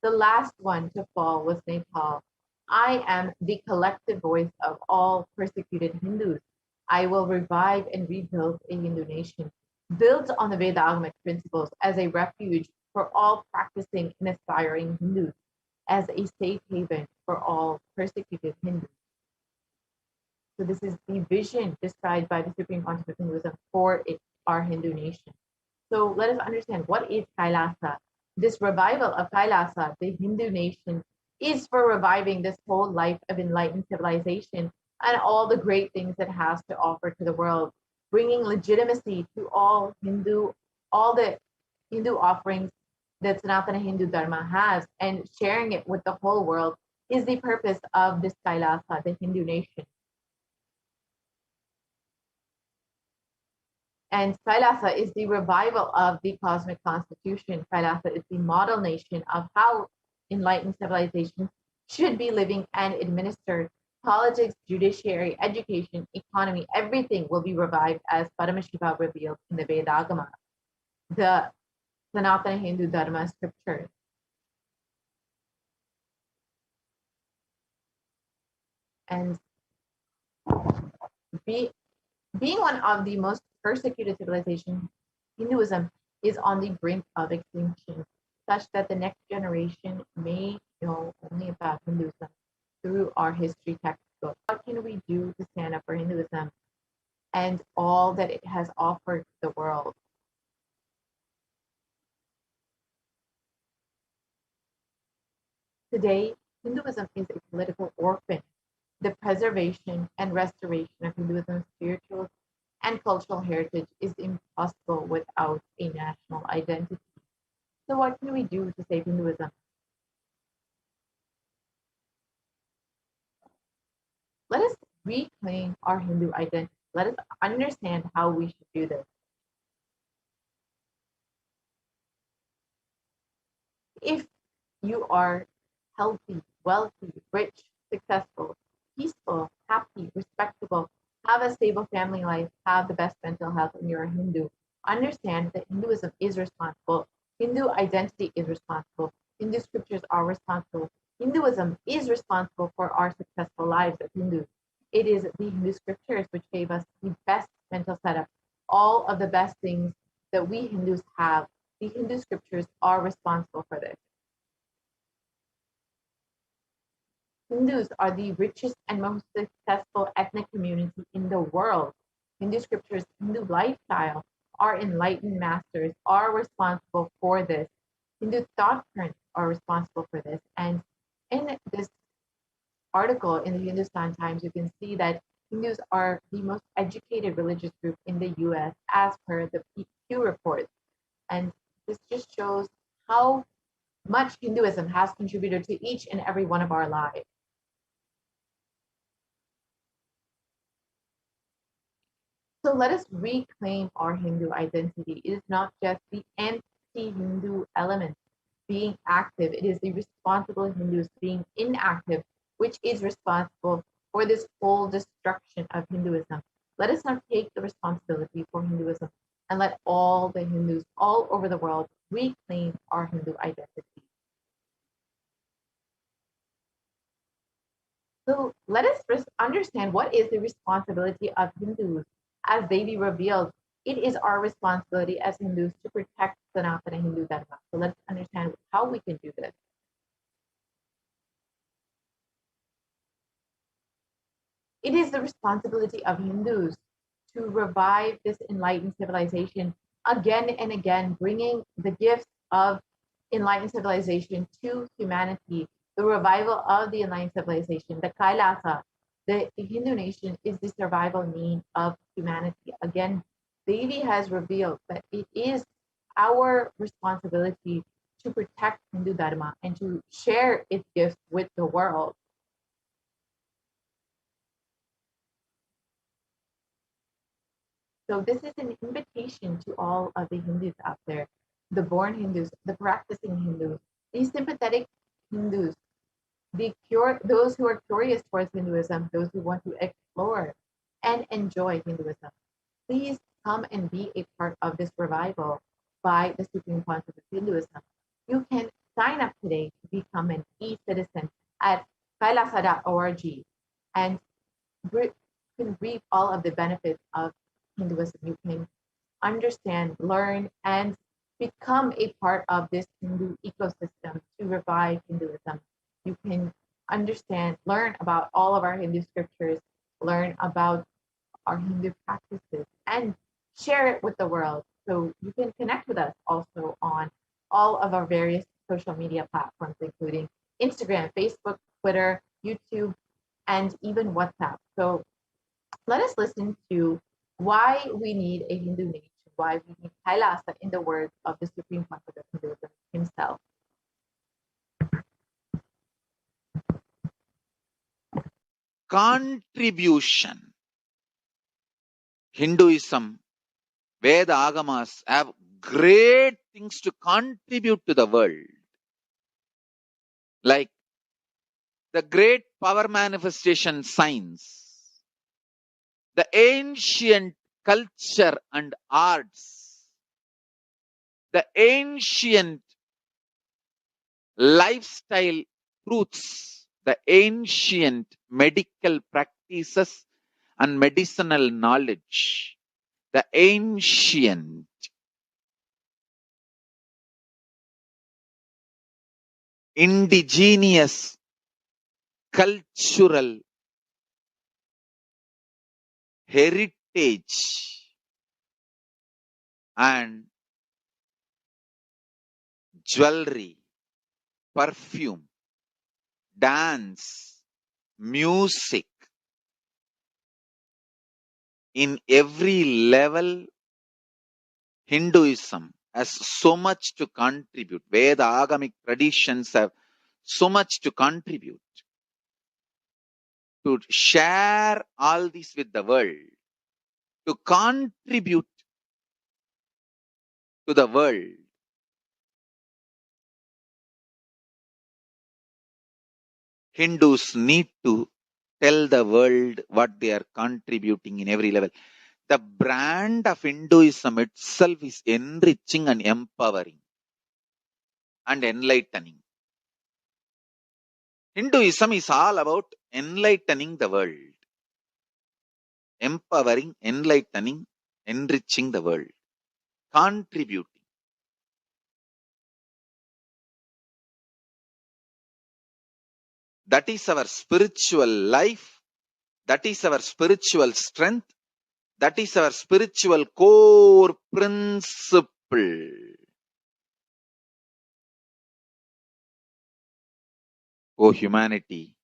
The last one to fall was Nepal. I am the collective voice of all persecuted Hindus. I will revive and rebuild a Hindu nation, built on the Vedagamic principles as a refuge for all practicing and aspiring Hindus. as a safe haven for all persecuted Hindus. So this is the vision described by the Supreme Pontiff of Hinduism for our Hindu nation. So let us understand, what is Kailasa? This revival of Kailasa, the Hindu nation, is for reviving this whole life of enlightened civilization and all the great things it has to offer to the world, bringing legitimacy to all the Hindu offerings that Sanatana Hindu Dharma has, and sharing it with the whole world is the purpose of this Kailasa, the Hindu nation. And Kailasa is the revival of the cosmic constitution. Kailasa is the model nation of how enlightened civilization should be living and administered. Politics, judiciary, education, economy, everything will be revived as Paramashiva revealed in the Vedagama, the Sanatana Hindu Dharma scriptures. And being one of the most persecuted civilizations, Hinduism is on the brink of extinction, such that the next generation may know only about Hinduism through our history textbook. What can we do to stand up for Hinduism and all that it has offered the world? Today, Hinduism is a political orphan. The preservation and restoration of Hinduism's spiritual and cultural heritage is impossible without a national identity. So what can we do to save Hinduism? Let us reclaim our Hindu identity. Let us understand how we should do this. If you are healthy, wealthy, rich, successful, peaceful, happy, respectable, have a stable family life, have the best mental health, and you're a Hindu, understand that Hinduism is responsible. Hindu identity is responsible. Hindu scriptures are responsible. Hinduism is responsible for our successful lives as Hindus. It is the Hindu scriptures which gave us the best mental setup. All of the best things that we Hindus have, the Hindu scriptures are responsible for this. Hindus are the richest and most successful ethnic community in the world. Hindu scriptures, Hindu lifestyle, our enlightened masters are responsible for this. Hindu thought currents are responsible for this. And in this article in the Hindustan Times, you can see that Hindus are the most educated religious group in the US as per the Pew report. And this just shows how much Hinduism has contributed to each and every one of our lives. So let us reclaim our Hindu identity. It is not just the anti-Hindu element being active. It is the responsible Hindus being inactive, which is responsible for this whole destruction of Hinduism. Let us not take the responsibility for Hinduism and let all the Hindus all over the world reclaim our Hindu identity. So let us understand what is the responsibility of Hindus as they be revealed. It is our responsibility as Hindus to protect Sanatana Hindu Dharma. So let's understand how we can do this. It is the responsibility of Hindus to revive this enlightened civilization again and again, bringing the gifts of enlightened civilization to humanity. The revival of the enlightened civilization, the Kailasa, the Hindu nation is the survival need of humanity. Again, Devi has revealed that it is our responsibility to protect Hindu Dharma and to share its gifts with the world. So this is an invitation to all of the Hindus out there, the born Hindus, the practicing Hindus, these sympathetic Hindus, those who are curious towards Hinduism, those who want to explore and enjoy Hinduism. Please come and be a part of this revival by the Supreme Pontiff of Hinduism. You can sign up today to become an e-citizen at kailasa.org and can reap all of the benefits of Hinduism. You can understand, learn, and become a part of this Hindu ecosystem to revive Hinduism. You can understand, learn about all of our Hindu scriptures, learn about our Hindu practices, and share it with the world. So you can connect with us also on all of our various social media platforms, including Instagram, Facebook, Twitter, YouTube, and even WhatsApp. So let us listen to why we need a Hindu nation, why we need Kailasa in the words of the Supreme Concord of Hinduism himself. Contribution. Hinduism, Veda Agamas have great things to contribute to the world. Like the great power manifestation science, the ancient culture and arts, the ancient lifestyle truths, the ancient medical practices and medicinal knowledge, the ancient indigenous cultural heritage and jewelry, perfume, dance, music, in every level, Hinduism has so much to contribute. Veda Agamic traditions have so much to contribute. To share all this with the world, to contribute to the world. Hindus need to tell the world what they are contributing in every level. The brand of Hinduism itself is enriching and empowering and enlightening. Hinduism is all about enlightening the world, empowering, enlightening, enriching the world, contributing. That is our spiritual life. That is our spiritual strength. That is our spiritual core principle. O humanity,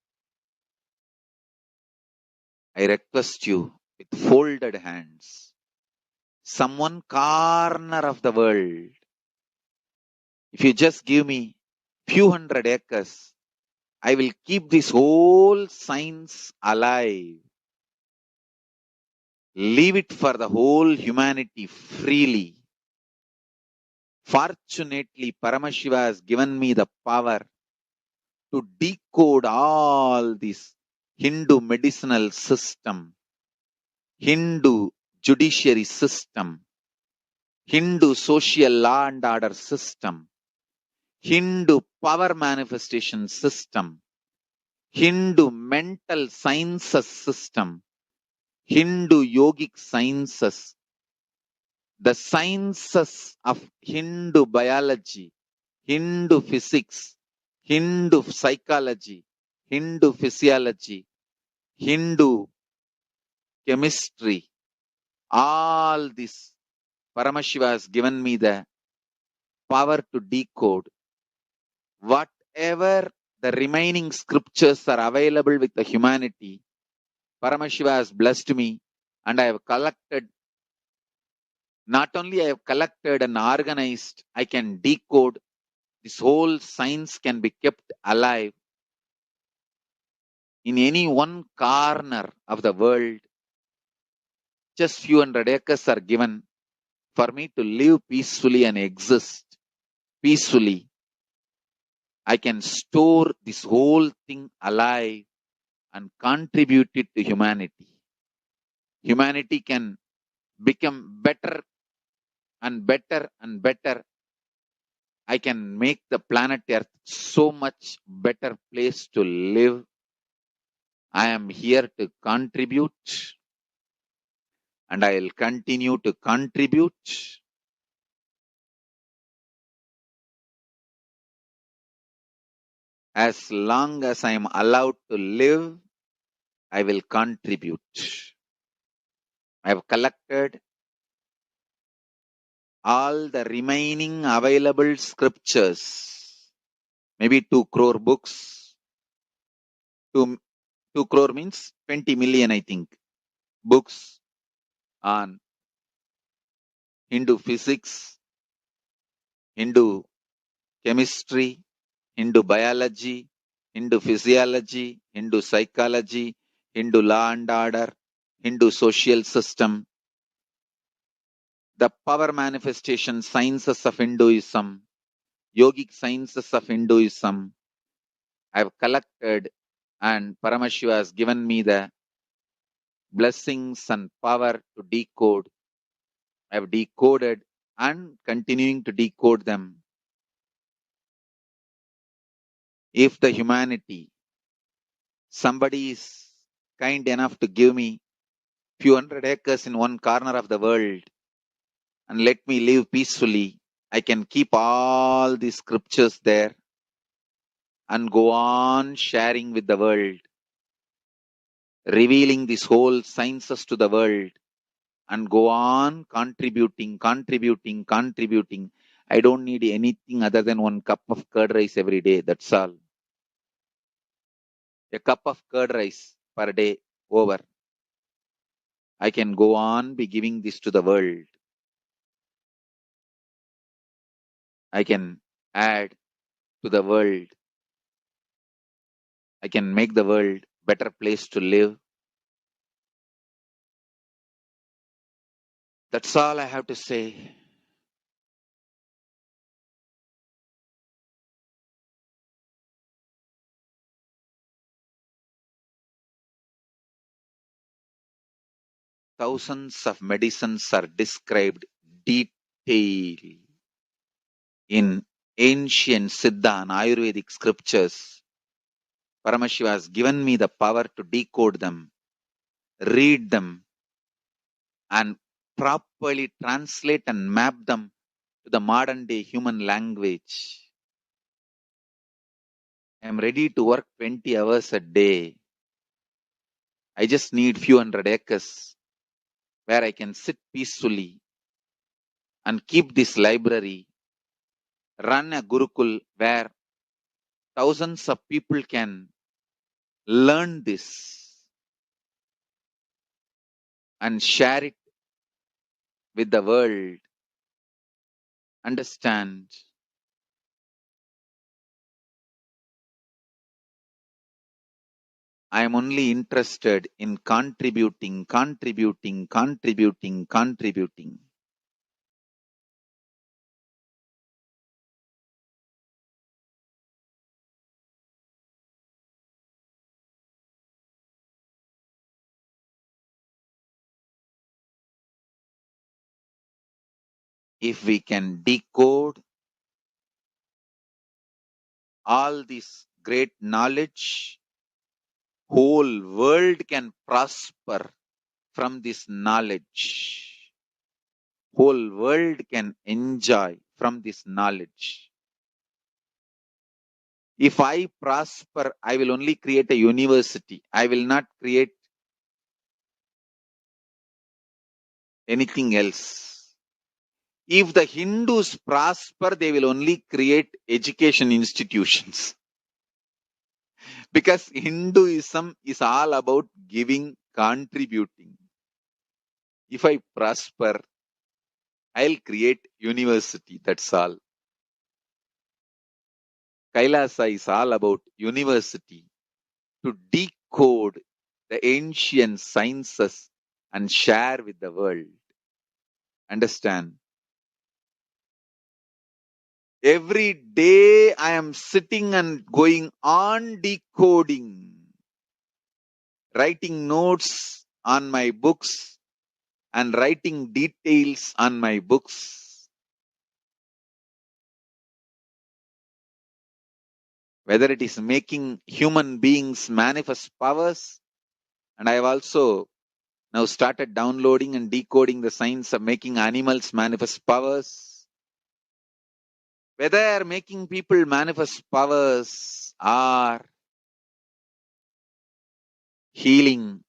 I request you with folded hands, some one corner of the world, if you just give me few hundred acres, I will keep this whole science alive. Leave it for the whole humanity freely. Fortunately, Paramashiva has given me the power to decode all this Hindu medicinal system, Hindu judiciary system, Hindu social law and order system, Hindu power manifestation system, Hindu mental sciences system, Hindu yogic sciences, the sciences of Hindu biology, Hindu physics, Hindu psychology, Hindu physiology, Hindu chemistry, all this Paramashiva has given me the power to decode. Whatever the remaining scriptures are available with the humanity, Paramashiva has blessed me, and I have collected, not only I have collected and organized, I can decode. This whole science can be kept alive in any one corner of the world. Just few hundred acres are given for me to live peacefully and exist peacefully. I can store this whole thing alive and contribute it to humanity. Humanity can become better and better and better. I can make the planet Earth so much better place to live. I am here to contribute, and I will continue to contribute. As long as I am allowed to live, I will contribute. I have collected all the remaining available scriptures, maybe 2 crore books. 2 crore means 20 million, I think, books on Hindu physics, Hindu chemistry, Hindu biology, Hindu physiology, Hindu psychology, Hindu law and order, Hindu social system, the power manifestation sciences of Hinduism, yogic sciences of Hinduism. I have collected, and Paramashiva has given me the blessings and power to decode. I have decoded and continuing to decode them. If the humanity, somebody is kind enough to give me few hundred acres in one corner of the world and let me live peacefully, I can keep all these scriptures there and go on sharing with the world, revealing these whole sciences to the world, and go on contributing. I don't need anything other than 1 cup of curd rice every day. That's all. A cup of curd rice per day over. I can go on be giving this to the world. I can add to the world. I can make the world better place to live. That's all I have to say. Thousands of medicines are described detail in ancient Siddha and Ayurvedic scriptures. Paramashiva has given me the power to decode them, read them, and properly translate and map them to the modern day human language. I am ready to work 20 hours a day. I just need few hundred acres where I can sit peacefully and keep this library, run a Gurukul where thousands of people can learn this and share it with the world. Understand? I am only interested in contributing. If we can decode all this great knowledge, whole world can prosper from this knowledge. Whole world can enjoy from this knowledge. If I prosper, I will only create a university. I will not create anything else. If the Hindus prosper, they will only create education institutions. Because Hinduism is all about giving, contributing. If I prosper, I'll create university. That's all. Kailasa is all about university to decode the ancient sciences and share with the world. Understand? Every day I am sitting and going on decoding, writing notes on my books and writing details on my books. Whether it is making human beings manifest powers, and I have also now started downloading and decoding the science of making animals manifest powers. whether making people manifest powers or healing.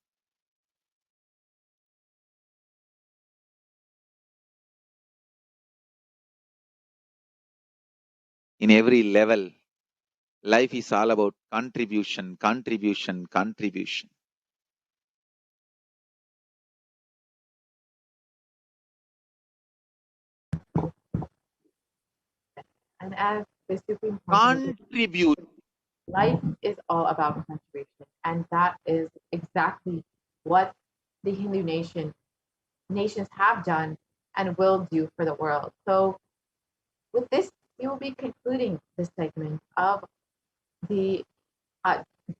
In every level, life is all about contribution, contribution, contribution. And as the Supreme Contribute. life is all about contribution, and that is exactly what the Hindu nations have done and will do for the world. So, with this, we will be concluding this segment of the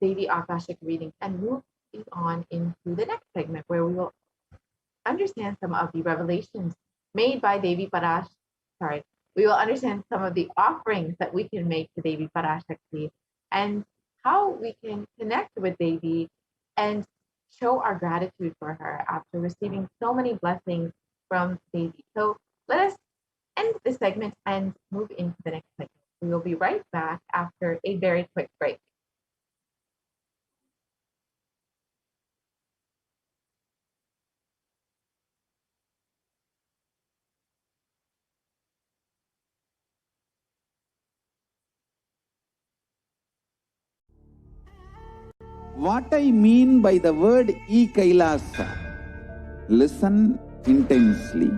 Devi Akashic reading and move on into the next segment where we will understand some of the revelations made by Devi Parash. Sorry, we will understand some of the offerings that we can make to Devi Parashakti and how we can connect with Devi and show our gratitude for her after receiving so many blessings from Devi. So let us end this segment and move into the next segment. We will be right back after a very quick break. What I mean by the word e-Kailasa, listen intensely.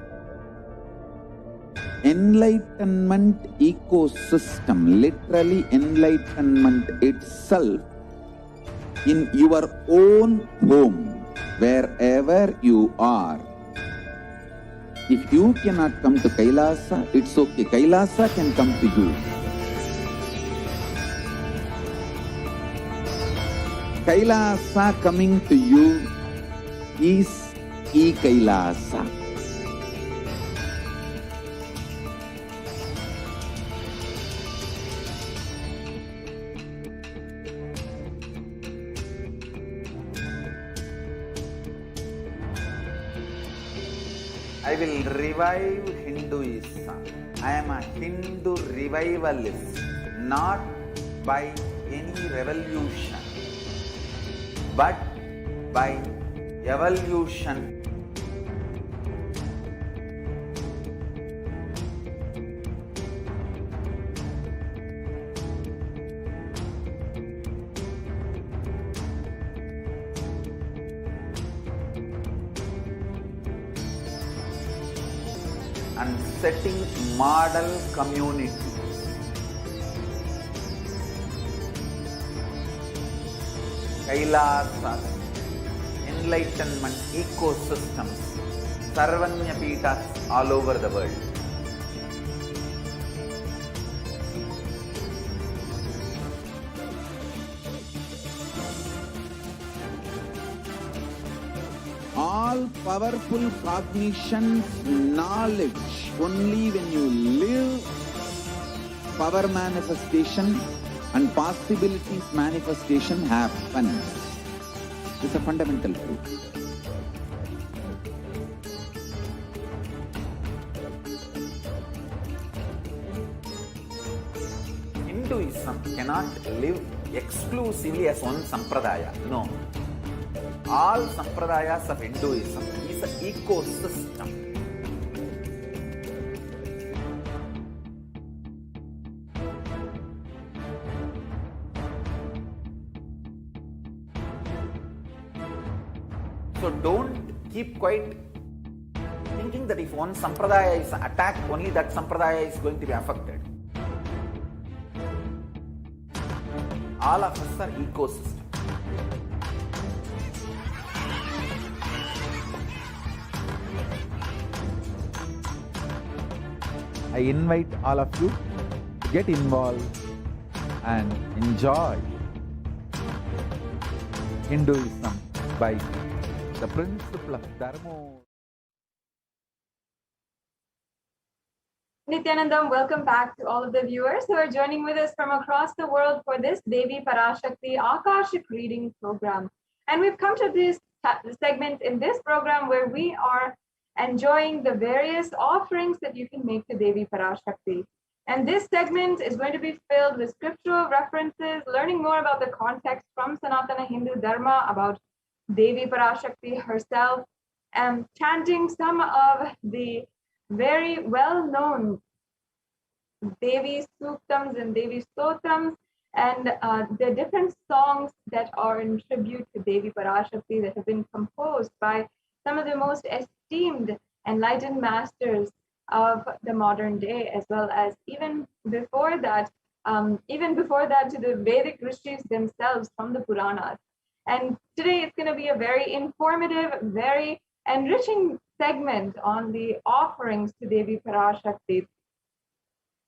Enlightenment ecosystem, literally enlightenment itself, in your own home, wherever you are. If you cannot come to Kailasa, it's okay. Kailasa can come to you. Kailasa coming to you is e-Kailasa. I will revive Hinduism. I am a Hindu revivalist, not by any revolution, but by evolution. And setting model community. Kailasas, enlightenment ecosystems, Sarvanya Pitas all over the world. All powerful cognitions, knowledge, only when you live, power manifestation and possibilities manifestation happens. This is a fundamental truth. Hinduism cannot live exclusively as one sampradaya. No. All sampradayas of Hinduism is an ecosystem. So don't keep quiet thinking that if one sampradaya is attacked, only that sampradaya is going to be affected. All of us are ecosystem. I invite all of you to get involved and enjoy Hinduism by the principle of Dharma. Nithyanandam, welcome back to all of the viewers who are joining with us from across the world for this Devi Parashakti Akashic reading program. And we've come to this segment in this program where we are enjoying the various offerings that you can make to Devi Parashakti. And this segment is going to be filled with scriptural references, learning more about the context from Sanatana Hindu Dharma, about Devi Parashakti herself, and chanting some of the very well-known Devi Suktams and Devi Stotrams, and the different songs that are in tribute to Devi Parashakti that have been composed by some of the most esteemed enlightened masters of the modern day, as well as even before that to the Vedic rishis themselves from the Puranas. And today it's going to be a very informative, very enriching segment on the offerings to Devi Parashakti,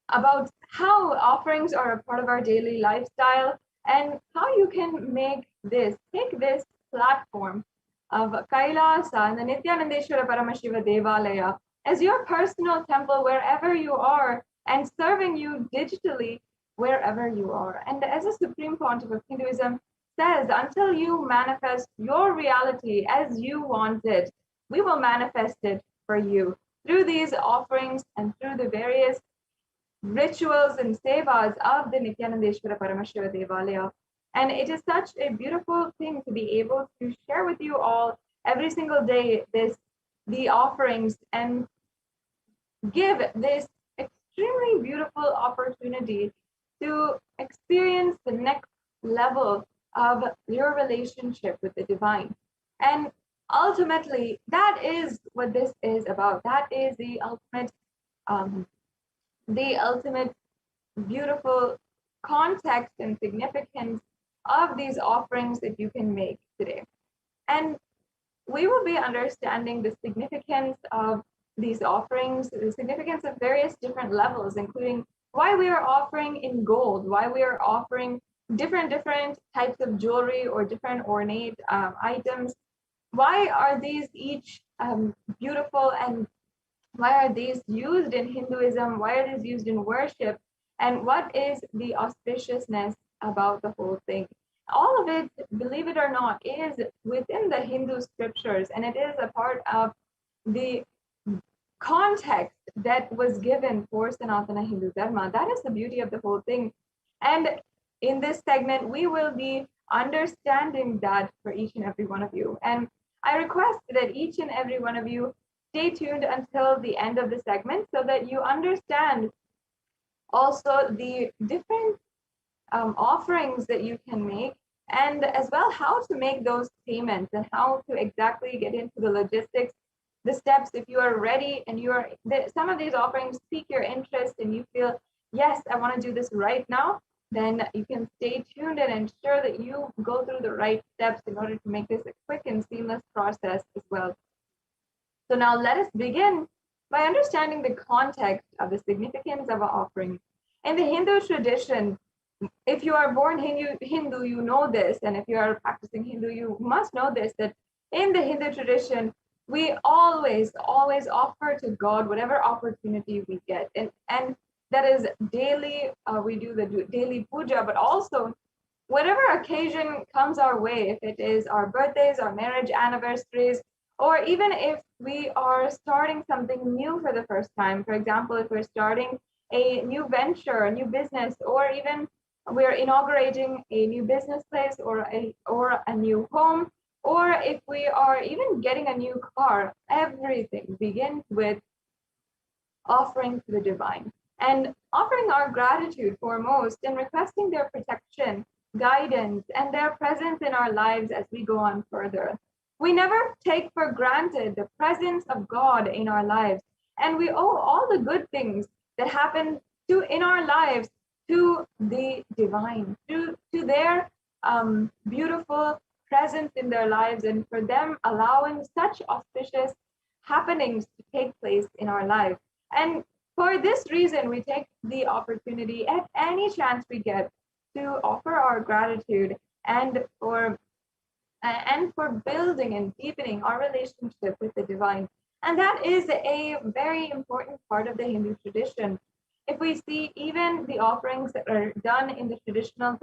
about how offerings are a part of our daily lifestyle and how you can take this platform of Kailasa and the Nithyananda Paramashiva Devalaya as your personal temple wherever you are, and serving you digitally wherever you are. And as the Supreme Pontiff of Hinduism says, until you manifest your reality as you want it, we will manifest it for you through these offerings and through the various rituals and sevas of the Nithyananda Paramashiva Devalaya. And it is such a beautiful thing to be able to share with you all every single day the offerings, and give this extremely beautiful opportunity to experience the next level of your relationship with the divine. And ultimately, that is what this is about. That is the ultimate beautiful context and significance of these offerings that you can make today. And we will be understanding the significance of these offerings, the significance of various different levels, including why we are offering in gold, why we are offering different types of jewelry or different ornate items. Why are these each beautiful, and why are these used in Hinduism? Why are these used in worship? And what is the auspiciousness about the whole thing? All of it, believe it or not, is within the Hindu scriptures, and it is a part of the context that was given for Sanatana Hindu Dharma. That is the beauty of the whole thing. And in this segment, we will be understanding that for each and every one of you. And I request that each and every one of you stay tuned until the end of the segment so that you understand also the different offerings that you can make, and as well how to make those payments and how to exactly get into the logistics, the steps. If you are ready and some of these offerings pique your interest and you feel, yes, I want to do this right now, then you can stay tuned and ensure that you go through the right steps in order to make this a quick and seamless process as well. So now let us begin by understanding the context of the significance of an offering. In the Hindu tradition, if you are born Hindu, you know this, and if you are practicing Hindu, you must know this, that in the Hindu tradition, we always offer to God whatever opportunity we get. And that is daily, we do the daily puja, but also whatever occasion comes our way, if it is our birthdays, our marriage anniversaries, or even if we are starting something new for the first time. For example, if we're starting a new venture, a new business, or even we're inaugurating a new business place or a new home, or if we are even getting a new car, everything begins with offering to the divine and offering our gratitude foremost and requesting their protection, guidance, and their presence in our lives as we go on further. We never take for granted the presence of God in our lives, and we owe all the good things that happen in our lives to the divine, to their beautiful presence in their lives, and for them allowing such auspicious happenings to take place in our life. And for this reason, we take the opportunity at any chance we get to offer our gratitude and for building and deepening our relationship with the divine. And that is a very important part of the Hindu tradition. If we see even the offerings that are done in the traditional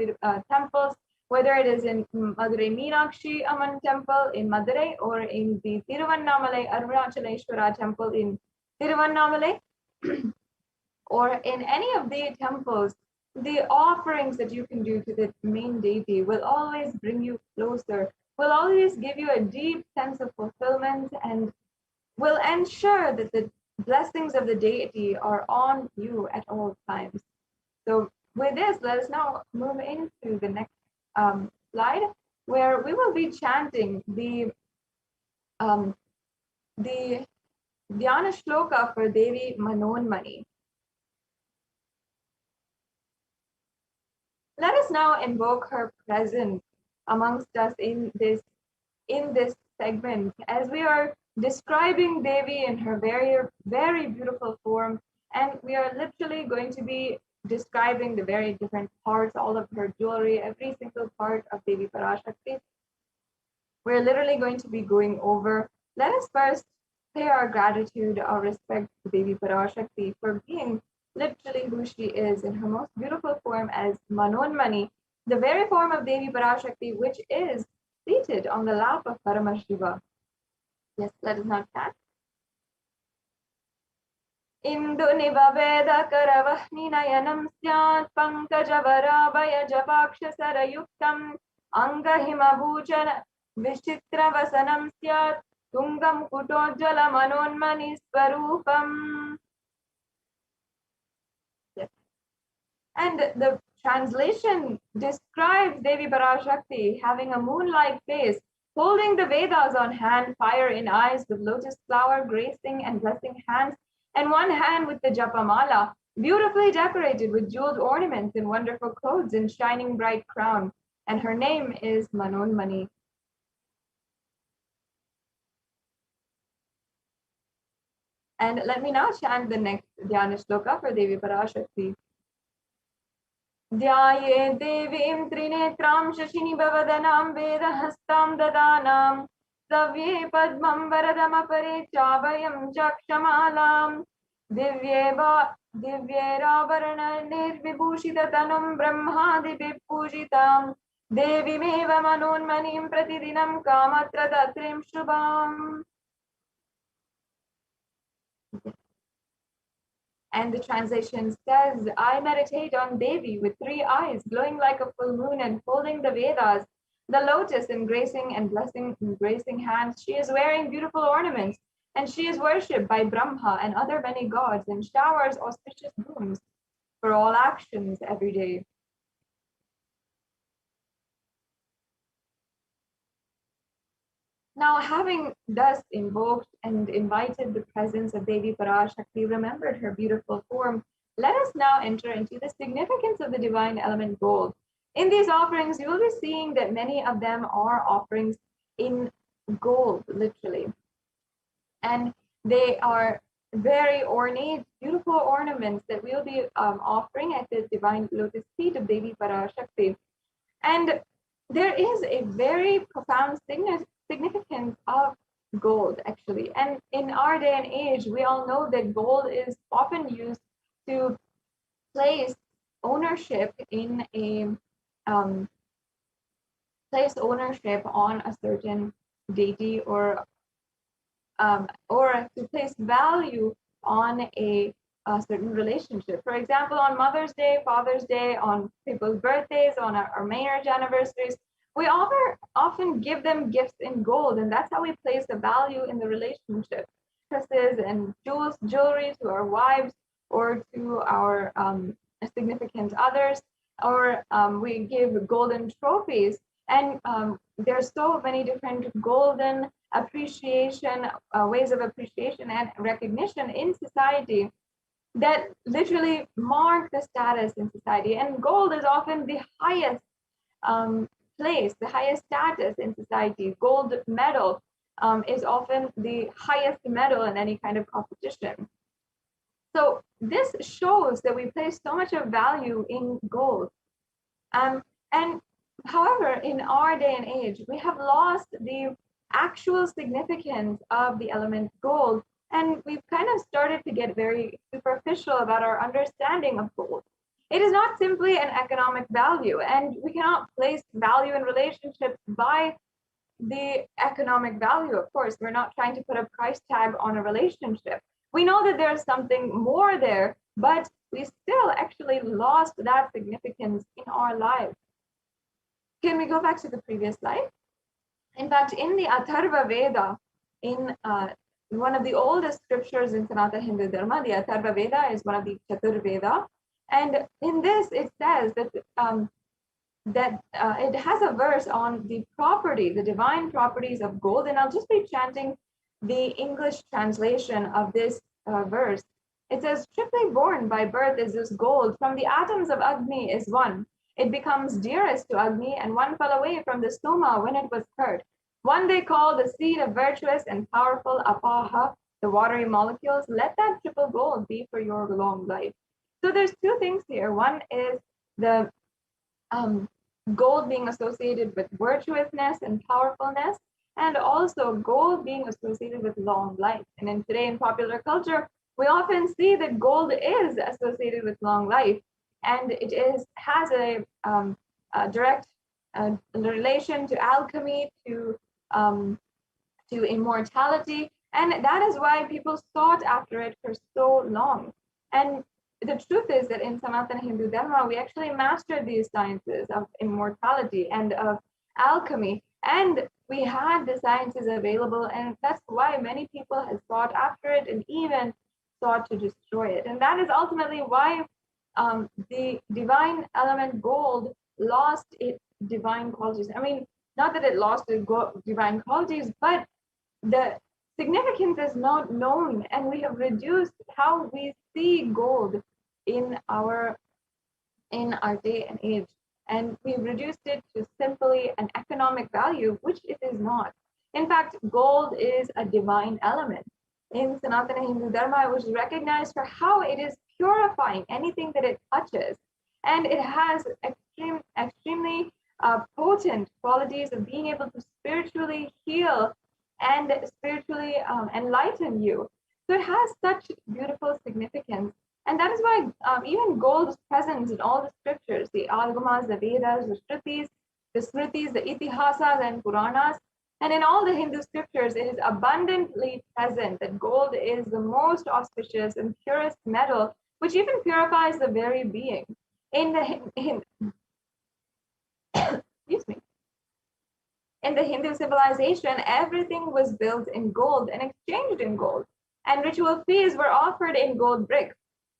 temples, whether it is in Madurai Meenakshi Amman temple in Madurai, or in the Tiruvannamalai Arunachaleshwara temple in Tiruvannamalai, or in any of the temples, the offerings that you can do to the main deity will always bring you closer, will always give you a deep sense of fulfillment, and will ensure that the blessings of the deity are on you at all times. So with this, let us now move into the next slide, where we will be chanting the Dhyana Shloka for Devi Manonmani. Let us now invoke her presence amongst us in this segment, as we are describing Devi in her very, very beautiful form, and we are literally going to be describing the very different parts, all of her jewelry, every single part of Devi Parashakti. We're literally going to be going over. Let us first pay our gratitude, our respect to Devi Parashakti for being literally who she is in her most beautiful form as Manonmani, the very form of Devi Parashakti, which is seated on the lap of Paramashiva. Yes, let us now chant. Indu nivaveda karavahni nayanam syat pankajavara japaksha sarayuktam angahima bhujana vishitra vasanam syat tungam kutojjala manonmani swarupam. Yes. And the translation describes Devi Parashakti having a moon-like face, holding the Vedas on hand, fire in eyes, with lotus flower gracing and blessing hands, and one hand with the Japamala, beautifully decorated with jeweled ornaments and wonderful clothes and shining bright crown. And her name is Manonmani. And let me now chant the next Dhyana Shloka for Devi Parashakti. ध्याये देवीं त्रिनेत्रां शशिनिभवदनां वेदहस्तां ददानां सव्ये पद्मं वरदमपरे चाभयं चक्षमालां दिव्यैराभरणैर्विभूषिततनुं ब्रह्मादिभिः पूजितां देवीमेव मनोन्मनीं प्रतिदिनं कामत्रदात्रीं शुभाम्. And the translation says, I meditate on Devi with 3 eyes, glowing like a full moon and holding the Vedas, the lotus in gracing and blessing in gracing hands. She is wearing beautiful ornaments, and she is worshipped by Brahma and other many gods, and showers auspicious boons for all actions every day. Now, having thus invoked and invited the presence of Devi Parashakti, remembered her beautiful form, let us now enter into the significance of the divine element gold. In these offerings, you will be seeing that many of them are offerings in gold, literally. And they are very ornate, beautiful ornaments that we'll be offering at the divine lotus feet of Devi Parashakti. And there is a very profound significance of gold, actually. And in our day and age, we all know that gold is often used to place ownership in a place ownership on a certain deity, or to place value on a certain relationship. For example, on Mother's Day, Father's Day, on people's birthdays, on our marriage anniversaries, we often give them gifts in gold, and that's how we place a value in the relationship. Dresses and jewelry to our wives or to our significant others, or we give golden trophies. And there's so many different golden appreciation, ways of appreciation and recognition in society that literally mark the status in society. And gold is often the highest place, the highest status in society. Gold medal is often the highest medal in any kind of competition. So this shows that we place so much of value in gold. And however, in our day and age, we have lost the actual significance of the element gold, and we've kind of started to get very superficial about our understanding of gold. It is not simply an economic value, and we cannot place value in relationships by the economic value. Of course, we're not trying to put a price tag on a relationship. We know that there's something more there, but we still actually lost that significance in our lives. Can we go back to the previous slide? In fact, in the Atharva Veda, in one of the oldest scriptures in Sanatana Hindu Dharma, the Atharva Veda is one of the Chatur Veda, and in this it says that it has a verse on the property, the divine properties of gold, and I'll just be chanting the English translation of this verse. It says, "Triply born by birth is this gold, from the atoms of Agni is one. It becomes dearest to Agni, and one fell away from the Soma when it was hurt. One they call the seed of virtuous and powerful Apaha, the watery molecules. Let that triple gold be for your long life." So there's two things here. One is the gold being associated with virtuousness and powerfulness, and also gold being associated with long life. And then today in popular culture, we often see that gold is associated with long life, and it has a direct relation to alchemy, to immortality, and that is why people sought after it for so long. And the truth is that in Sanatana Hindu Dharma, we actually mastered these sciences of immortality and of alchemy, and we had the sciences available, and that's why many people have sought after it and even sought to destroy it. And that is ultimately why the divine element gold lost its divine qualities. I mean, not that it lost its divine qualities, but the significance is not known, and we have reduced how we see gold in our day and age, and we've reduced it to simply an economic value, which it is not. In fact, gold is a divine element. In Sanatana Hindu Dharma, it was recognized for how it is purifying anything that it touches, and it has extremely potent qualities of being able to spiritually heal and spiritually enlighten you. So it has such beautiful significance. And that is why even gold is present in all the scriptures, the Agamas, the Vedas, the Shrutis, the Smritis, the Itihasas and Puranas. And in all the Hindu scriptures, it is abundantly present that gold is the most auspicious and purest metal, which even purifies the very being. Excuse me. In the Hindu civilization, everything was built in gold and exchanged in gold, and ritual feasts were offered in gold bricks.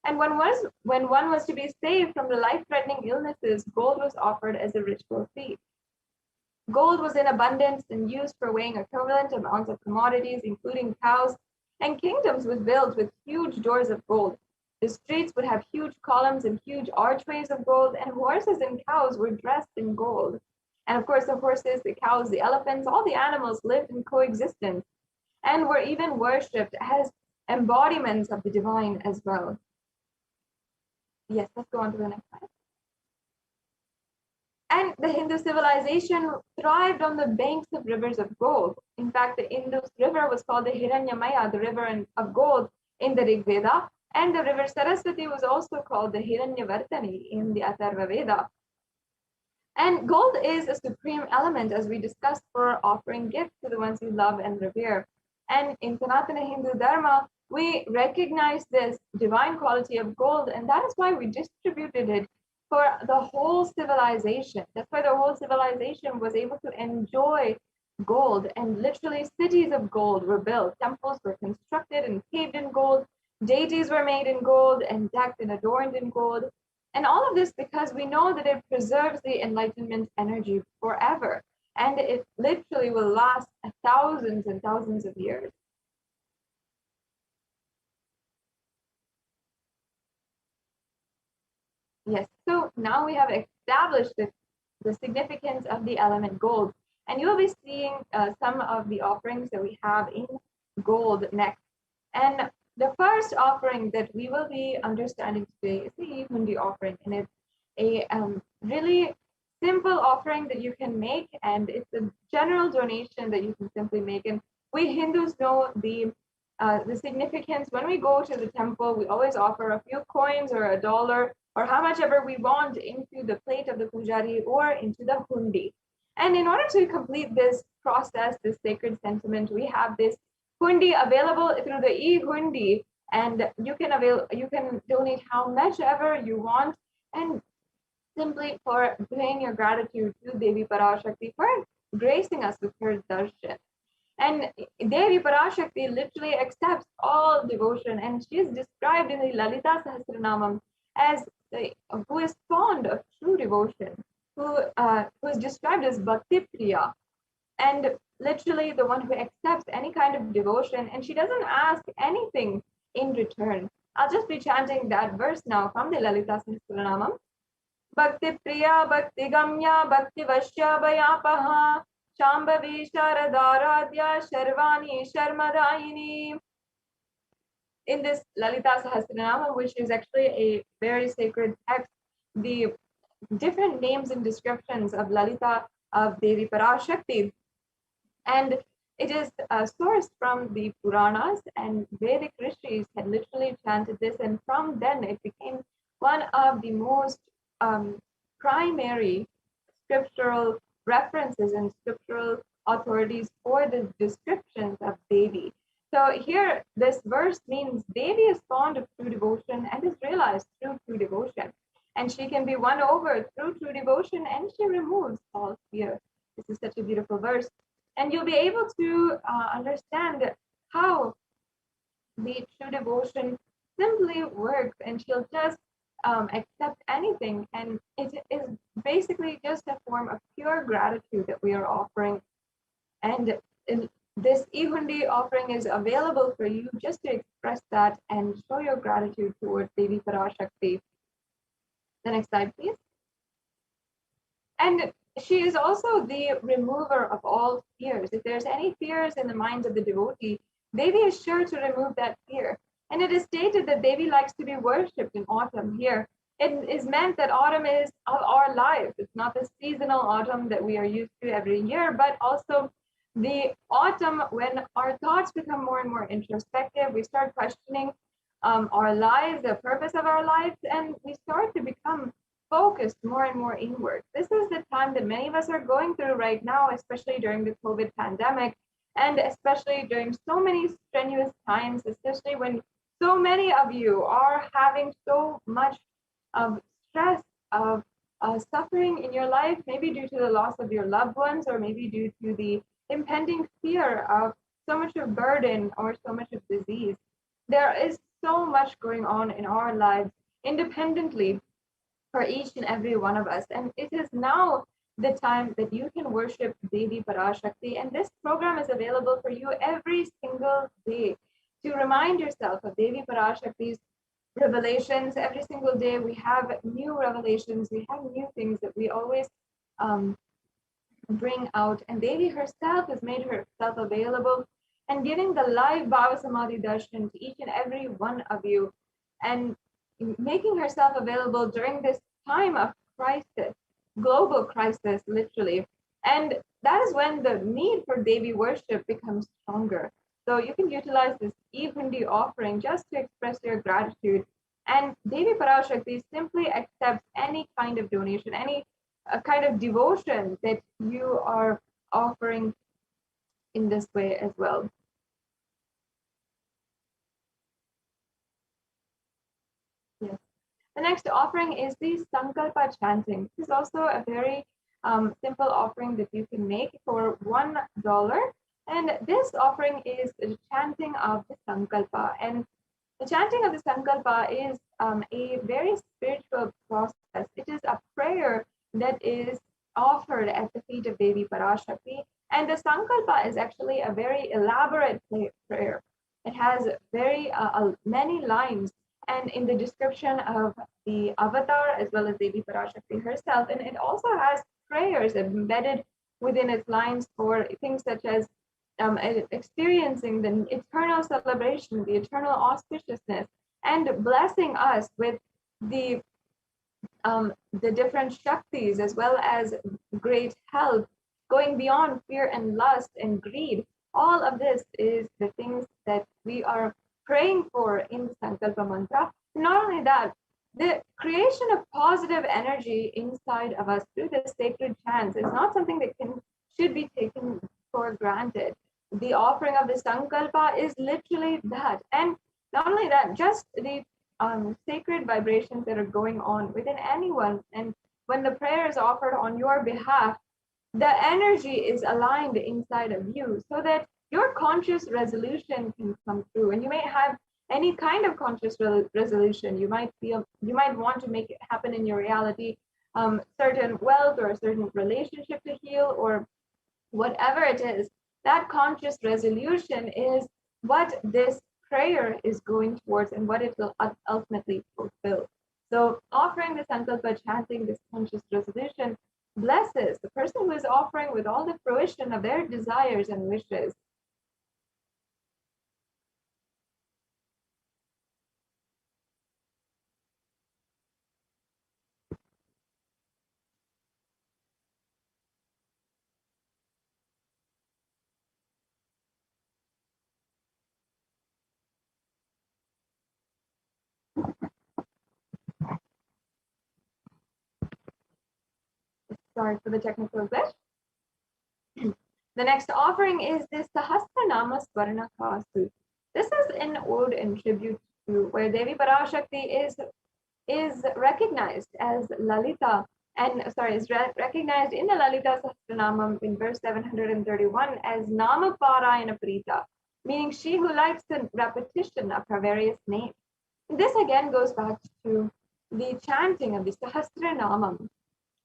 And when one was to be saved from the life-threatening illnesses, gold was offered as a ritual fee. Gold was in abundance and used for weighing equivalent amounts of commodities, including cows, and kingdoms was built with huge doors of gold. The streets would have huge columns and huge archways of gold, and horses and cows were dressed in gold. And of course, the horses, the cows, the elephants, all the animals lived in coexistence and were even worshipped as embodiments of the divine as well. Yes, let's go on to the next slide. And the Hindu civilization thrived on the banks of rivers of gold. In fact, the Indus River was called the Hiranyamaya, the river of gold in the Rig Veda, and the river Saraswati was also called the Hiranyavartani in the Atharva Veda. And gold is a supreme element, as we discussed, for offering gifts to the ones you love and revere. And in Sanatana Hindu Dharma, we recognize this divine quality of gold, and that is why we distributed it for the whole civilization. That's why the whole civilization was able to enjoy gold, and literally cities of gold were built. Temples were constructed and paved in gold. Deities were made in gold and decked and adorned in gold. And all of this because we know that it preserves the enlightenment energy forever. And it literally will last thousands and thousands of years. Yes, so now we have established the significance of the element gold. And you'll be seeing some of the offerings that we have in gold next. And the first offering that we will be understanding today is the Hundi offering. And it's a really simple offering that you can make, and it's a general donation that you can simply make. And we Hindus know the significance. When we go to the temple, we always offer a few coins or $1 or how much ever we want into the plate of the pujari or into the hundi. And in order to complete this process, this sacred sentiment, we have this hundi available through the e-hundi, And you can donate how much ever you want, and simply for paying your gratitude to Devi Parashakti for gracing us with her darshan. And Devi Parashakti literally accepts all devotion, and she is described in the Lalita Sahasranamam as who is fond of true devotion, who is described as Bhakti Priya, and literally the one who accepts any kind of devotion, and she doesn't ask anything in return. I'll just be chanting that verse now from the Lalita Sahasranamam. Bhakti Priya, Bhakti Gamya, Bhakti Vashya Bhayapaha, Shambhavi Sharadaradhya, Sharvani Sharmadayini. In this Lalita Sahasranama, which is actually a very sacred text, the different names and descriptions of Lalita of Devi Parashakti, and it is sourced from the Puranas, and Vedic rishis had literally chanted this, and from then it became one of the most primary scriptural references and scriptural authorities for the descriptions of Devi. So here, this verse means Devi is fond of true devotion and is realized through true devotion. And she can be won over through true devotion, and she removes all fear. This is such a beautiful verse. And you'll be able to understand how the true devotion simply works, and she'll just accept anything. And it is basically just a form of pure gratitude that we are offering. And this Ihundi offering is available for you just to express that and show your gratitude towards Devi Parashakti. The next slide, please. And she is also the remover of all fears. If there's any fears in the minds of the devotee, Devi is sure to remove that fear. And it is stated that Devi likes to be worshipped in autumn here. It is meant that autumn is of our life. It's not the seasonal autumn that we are used to every year, but also the autumn when our thoughts become more and more introspective. We start questioning our lives, the purpose of our lives, and we start to become focused more and more inward. This is the time that many of us are going through right now, especially during the COVID pandemic, and especially during so many strenuous times, especially when so many of you are having so much of stress, of suffering in your life, maybe due to the loss of your loved ones, or maybe due to the impending fear of so much of burden or so much of disease. There is so much going on in our lives independently for each and every one of us. And it is now the time that you can worship Devi Parashakti. And this program is available for you every single day to remind yourself of Devi Parashakti's revelations. Every single day we have new revelations, we have new things that we always bring out. And Devi herself has made herself available and giving the live Bhava Samadhi Darshan to each and every one of you, and making herself available during this time of crisis, global crisis, literally. And that is when the need for Devi worship becomes stronger. So you can utilize this Ihundi offering just to express your gratitude. And Devi Parashakti simply accepts any kind of donation, any kind of devotion that you are offering in this way as well. Yes. The next offering is the Sankalpa chanting. This is also a very simple offering that you can make for $1. And this offering is the chanting of the Sankalpa. And the chanting of the Sankalpa is a very spiritual process. It is a prayer that is offered at the feet of Devi Parashakti. And the Sankalpa is actually a very elaborate prayer. It has very many lines, and in the description of the avatar as well as Devi Parashakti herself. And it also has prayers embedded within its lines for things such as experiencing the eternal celebration, the eternal auspiciousness, and blessing us with the different Shaktis as well as great health, going beyond fear and lust and greed. All of this is the things that we are praying for in the Sankalpa mantra. Not only that, the creation of positive energy inside of us through the sacred chants is not something that should be taken for granted. The offering of the Sankalpa is literally that. And Not only that, just the sacred vibrations that are going on within anyone. And when the prayer is offered on your behalf, the energy is aligned inside of you so that your conscious resolution can come through. And you may have any kind of conscious resolution. You might feel, you might want to make it happen in your reality, certain wealth or a certain relationship to heal, or whatever it is. That conscious resolution is what this prayer is going towards and what it will ultimately fulfill. So offering the sankalpa, chanting this conscious resolution, blesses the person who is offering with all the fruition of their desires and wishes. Sorry for the technical glitch. The next offering is this Sahasranama Swarna Kasu. This is an ode and tribute to where Devi Parashakti is recognized as Lalita, and sorry, is recognized in the Lalita Sahasranamam in verse 731 as Namaparayana Prita, meaning she who likes the repetition of her various names. This again goes back to the chanting of the Sahasranamam,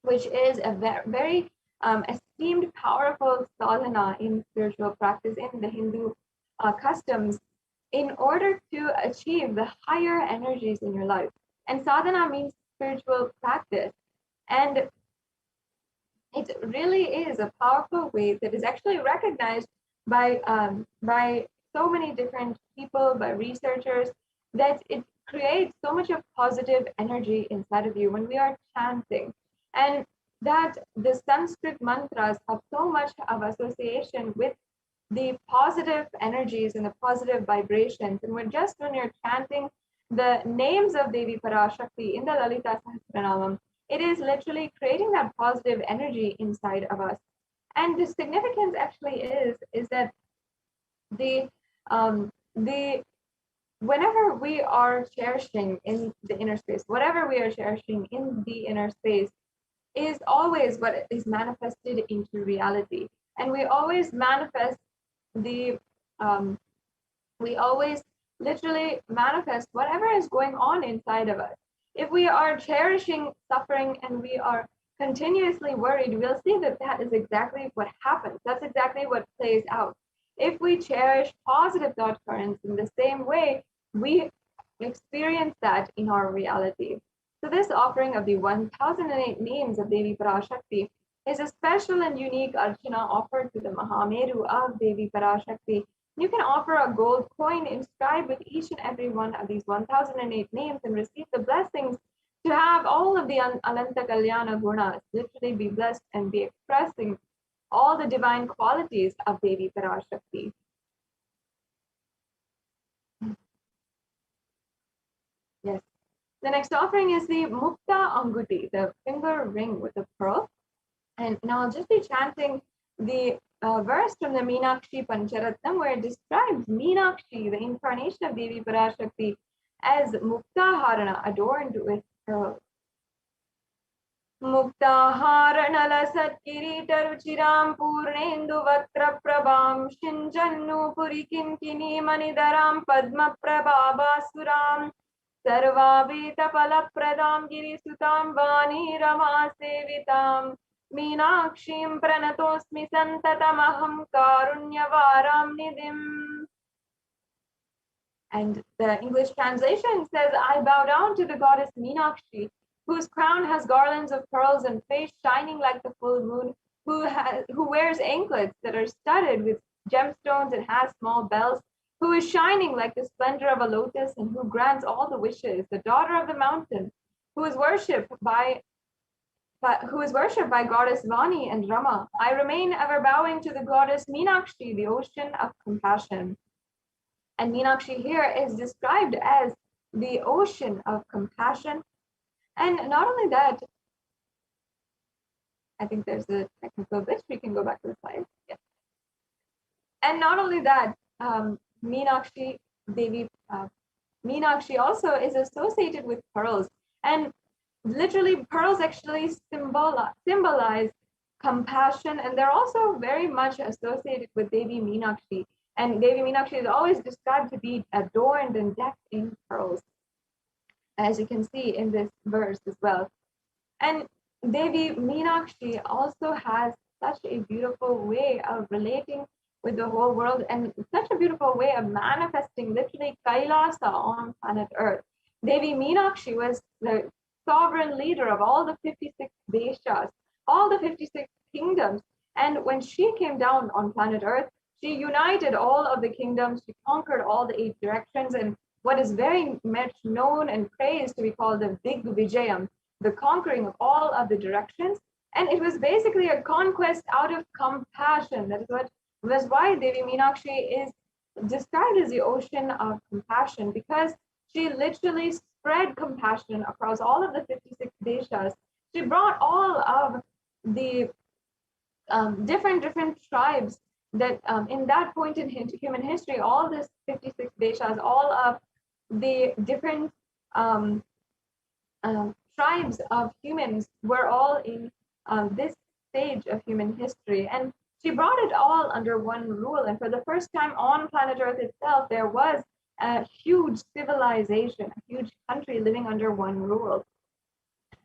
which is a very esteemed, powerful sadhana in spiritual practice in the Hindu customs, in order to achieve the higher energies in your life. And sadhana means spiritual practice. And it really is a powerful way that is actually recognized by so many different people, by researchers, that it creates so much of positive energy inside of you when we are chanting. And that the Sanskrit mantras have so much of association with the positive energies and the positive vibrations. And when you're chanting the names of Devi Parashakti in the Lalita Sahasranamam, it is literally creating that positive energy inside of us. And the significance actually is that the whenever we are cherishing in the inner space, whatever we are cherishing in the inner space is always what is manifested into reality. And we always manifest we always literally manifest whatever is going on inside of us. If we are cherishing suffering and we are continuously worried, we'll see that that is exactly what happens. That's exactly what plays out. If we cherish positive thought currents in the same way, we experience that in our reality. So this offering of the 1008 names of Devi Parashakti is a special and unique archana offered to the Mahameru of Devi Parashakti. You can offer a gold coin inscribed with each and every one of these 1008 names and receive the blessings to have all of the Ananta Kalyana Gunas, literally be blessed and be expressing all the divine qualities of Devi Parashakti. Yes. The next offering is the Mukta Anguti, the finger ring with a pearl. And now I'll just be chanting the verse from the Meenakshi Pancharatnam, where it describes Meenakshi, the incarnation of Devi Parashakti, as Muktaharana, adorned with pearls. Muktaharanala Satkiritaruchiram Purnendu Vatra Prabham Shinjannu Purikinkini Manidaram Padma Prabhabasuram Sarvavita Palapradam Girisutam Vani Rama Sevitam Meenakshim Pranatosmi Santatamaham Karunyavaram Nidim. And the English translation says, I bow down to the goddess Meenakshi, whose crown has garlands of pearls and face shining like the full moon, who wears anklets that are studded with gemstones and has small bells, who is shining like the splendor of a lotus and who grants all the wishes, the daughter of the mountain, who is worshipped by goddess Vani and Rama. I remain ever bowing to the goddess Meenakshi, the ocean of compassion. And Meenakshi here is described as the ocean of compassion. And not only that, I think there's a technical glitch. We can go back to the slide. Yes. And not only that, Meenakshi Devi Meenakshi also is associated with pearls. And literally, pearls actually symbolize compassion, and they're also very much associated with Devi Meenakshi. And Devi Meenakshi is always described to be adorned and decked in pearls, as you can see in this verse as well. And Devi Meenakshi also has such a beautiful way of relating with the whole world and such a beautiful way of manifesting literally Kailasa on planet Earth. Devi Meenakshi was the sovereign leader of all the 56 deshas, all the 56 kingdoms. And when she came down on planet Earth, she united all of the kingdoms, she conquered all the 8 directions, and what is very much known and praised to be called the Big Vijayam, the conquering of all of the directions. And it was basically a conquest out of compassion. That is what was why Devi Meenakshi is described as the ocean of compassion, because she literally spread compassion across all of the 56 deshas. She brought all of the different tribes that in that point in human history, all this 56 deshas, all of the different tribes of humans were all in this stage of human history. And she brought it all under one rule. And for the first time on planet Earth itself, there was a huge civilization, a huge country living under one rule.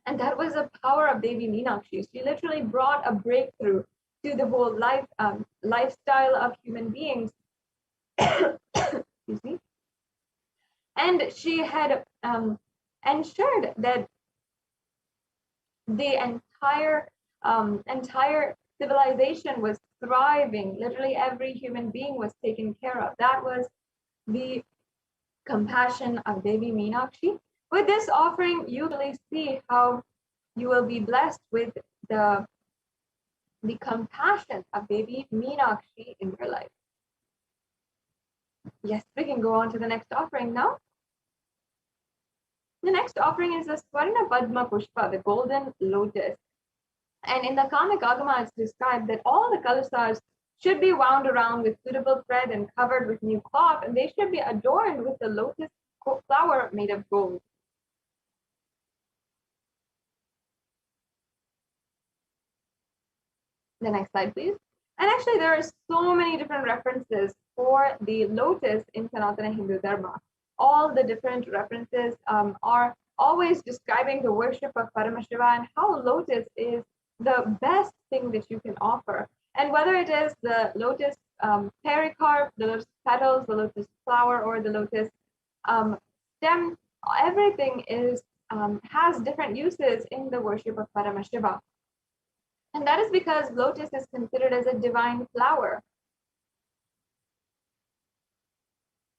And that was the power of Devi Meenakshi. She literally brought a breakthrough to the whole lifestyle of human beings. Excuse me. And she had ensured that the entire civilization was thriving. Literally every human being was taken care of. That was the compassion of Devi Meenakshi. With this offering, you really see how you will be blessed with the compassion of Devi Meenakshi in your life. Yes, we can go on to the next offering now. The next offering is the Swarna Padma Pushpa, the golden lotus. And in the Kamic Agama, it's described that all the kalasas should be wound around with suitable thread and covered with new cloth, and they should be adorned with the lotus flower made of gold. The next slide, please. And actually, there are so many different references for the lotus in Sanatana Hindu Dharma. All the different references are always describing the worship of Paramashiva and how lotus is the best thing that you can offer. And whether it is the lotus pericarp, the lotus petals, the lotus flower, or the lotus stem, everything is has different uses in the worship of Paramashiva. And that is because lotus is considered as a divine flower,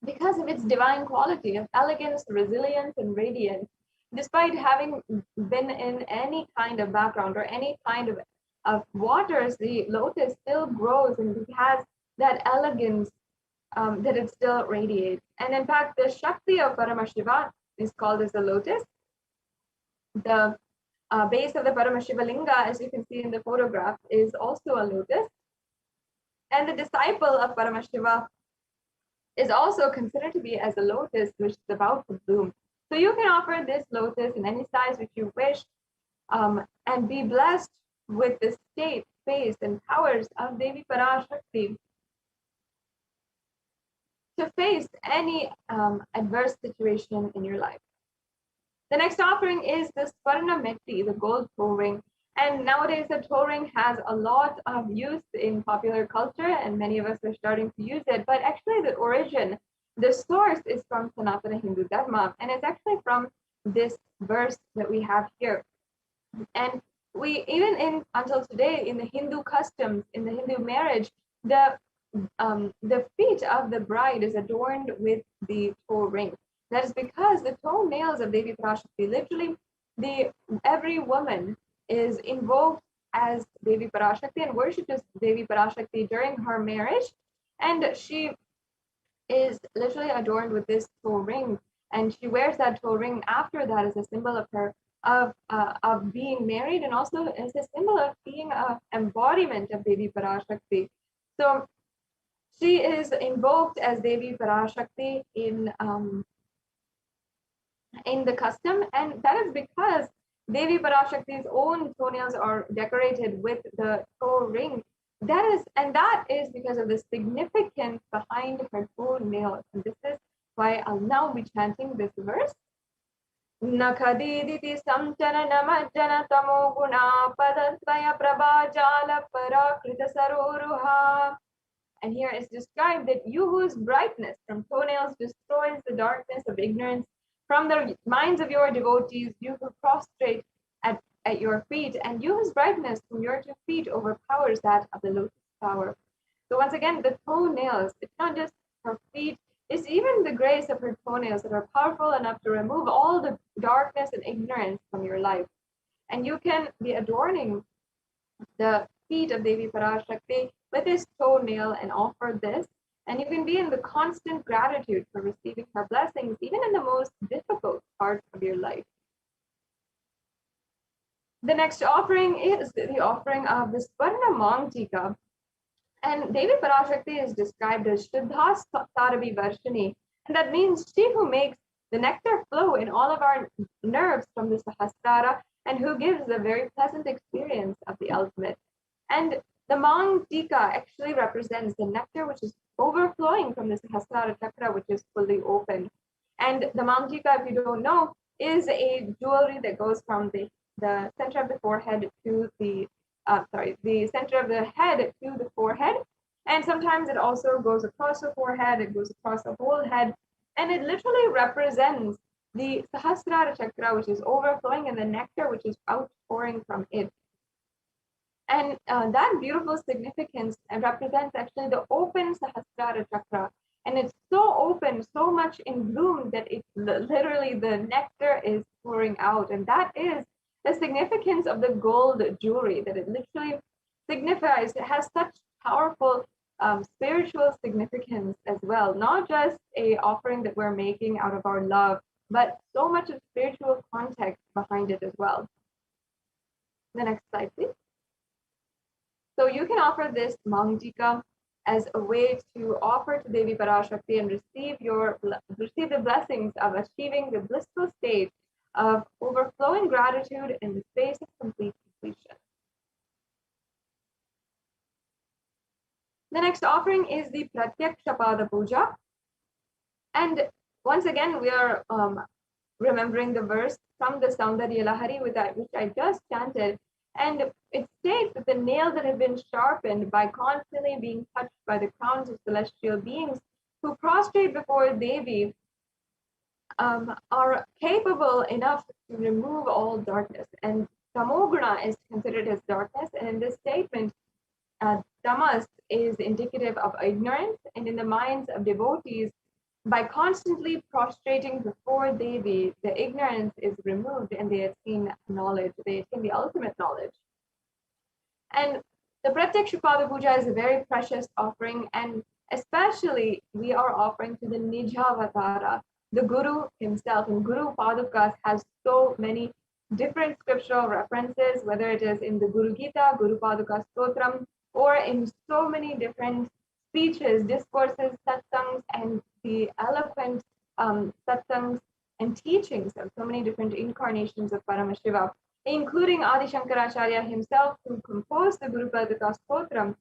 because of its divine quality of elegance, resilience, and radiance. Despite having been in any kind of background or any kind of waters, the lotus still grows and it has that elegance that it still radiates. And in fact, the Shakti of Paramashiva is called as the lotus. The base of the Paramashiva Linga, as you can see in the photograph, is also a lotus. And the disciple of Paramashiva is also considered to be as a lotus which is about to bloom. So you can offer this lotus in any size which you wish and be blessed with the state, face, and powers of Devi Parashakti to face any adverse situation in your life. The next offering is the Swarna Metti, the gold toe ring. And nowadays the toe ring has a lot of use in popular culture and many of us are starting to use it. But actually the origin, the source is from Sanatana Hindu Dharma, and it's actually from this verse that we have here. And we, even in until today, in the Hindu customs, in the Hindu marriage, the feet of the bride is adorned with the toe ring. That is because the toenails of Devi Parashakti, literally every woman is invoked as Devi Parashakti and worshipped as Devi Parashakti during her marriage. And she is literally adorned with this toe ring. And she wears that toe ring after that as a symbol of her, of being married, and also as a symbol of being an embodiment of Devi Parashakti. So she is invoked as Devi Parashakti in in the custom, and that is because Devi Parashakti's own toenails are decorated with the toe ring. That is because of the significance behind her toenails. And this is why I'll now be chanting this verse. Nakhadiditi samcharanamajjana tamo guna padadvaya prabhajala parakrita saroruha. And here is described that you whose brightness from toenails destroys the darkness of ignorance from the minds of your devotees, you who prostrate at your feet, and you whose brightness from your 2 feet overpowers that of the lotus flower. So once again, the toenails, it's not just her feet, it's even the grace of her toenails that are powerful enough to remove all the darkness and ignorance from your life. And you can be adorning the feet of Devi Parashakti with his toenail and offer this. And you can be in the constant gratitude for receiving her blessings, even in the most difficult parts of your life. The next offering is the offering of the Swarna Mangtika. And Devi Parashakti is described as Shuddha Sarabi Varshini. And that means she who makes the nectar flow in all of our nerves from the Sahasrara and who gives a very pleasant experience of the ultimate. And the Mangtika actually represents the nectar which is overflowing from the Sahasrara chakra, which is fully open. And the Mangtika, if you don't know, is a jewelry that goes from the center of the forehead to the center of the head to the forehead. And sometimes it also goes across the forehead, it goes across the whole head. And it literally represents the Sahasrara chakra, which is overflowing, and the nectar, which is outpouring from it. And that beautiful significance represents actually the open Sahasrara chakra. And it's so open, so much in bloom that it literally the nectar is pouring out. And that is the significance of the gold jewelry, that it literally signifies, it has such powerful spiritual significance as well, not just a offering that we're making out of our love, but so much of spiritual context behind it as well. The next slide, please. So you can offer this Mangtika as a way to offer to Devi Parashakti and receive the blessings of achieving the blissful state of overflowing gratitude in the space of complete completion. The next offering is the Pratyakshapada Puja. And once again, we are remembering the verse from the Saundarya Lahari which I just chanted. And it states that the nails that have been sharpened by constantly being touched by the crowns of celestial beings who prostrate before Devi are capable enough to remove all darkness. And Tamoguna is considered as darkness. And in this statement, tamas is indicative of ignorance. And in the minds of devotees, by constantly prostrating before Devi, the ignorance is removed and they attain knowledge, they attain the ultimate knowledge. And the Pratyakshapada Puja is a very precious offering, and especially we are offering to the Nijavatara, the Guru himself. And Guru Padukas has so many different scriptural references, whether it is in the Guru Gita, Guru Paduka Stotram, or in so many different speeches, discourses, satsangs, and the eloquent satsangs and teachings of so many different incarnations of Paramashiva, including Adi Shankaracharya himself, who composed the Guru Paduka Stotram,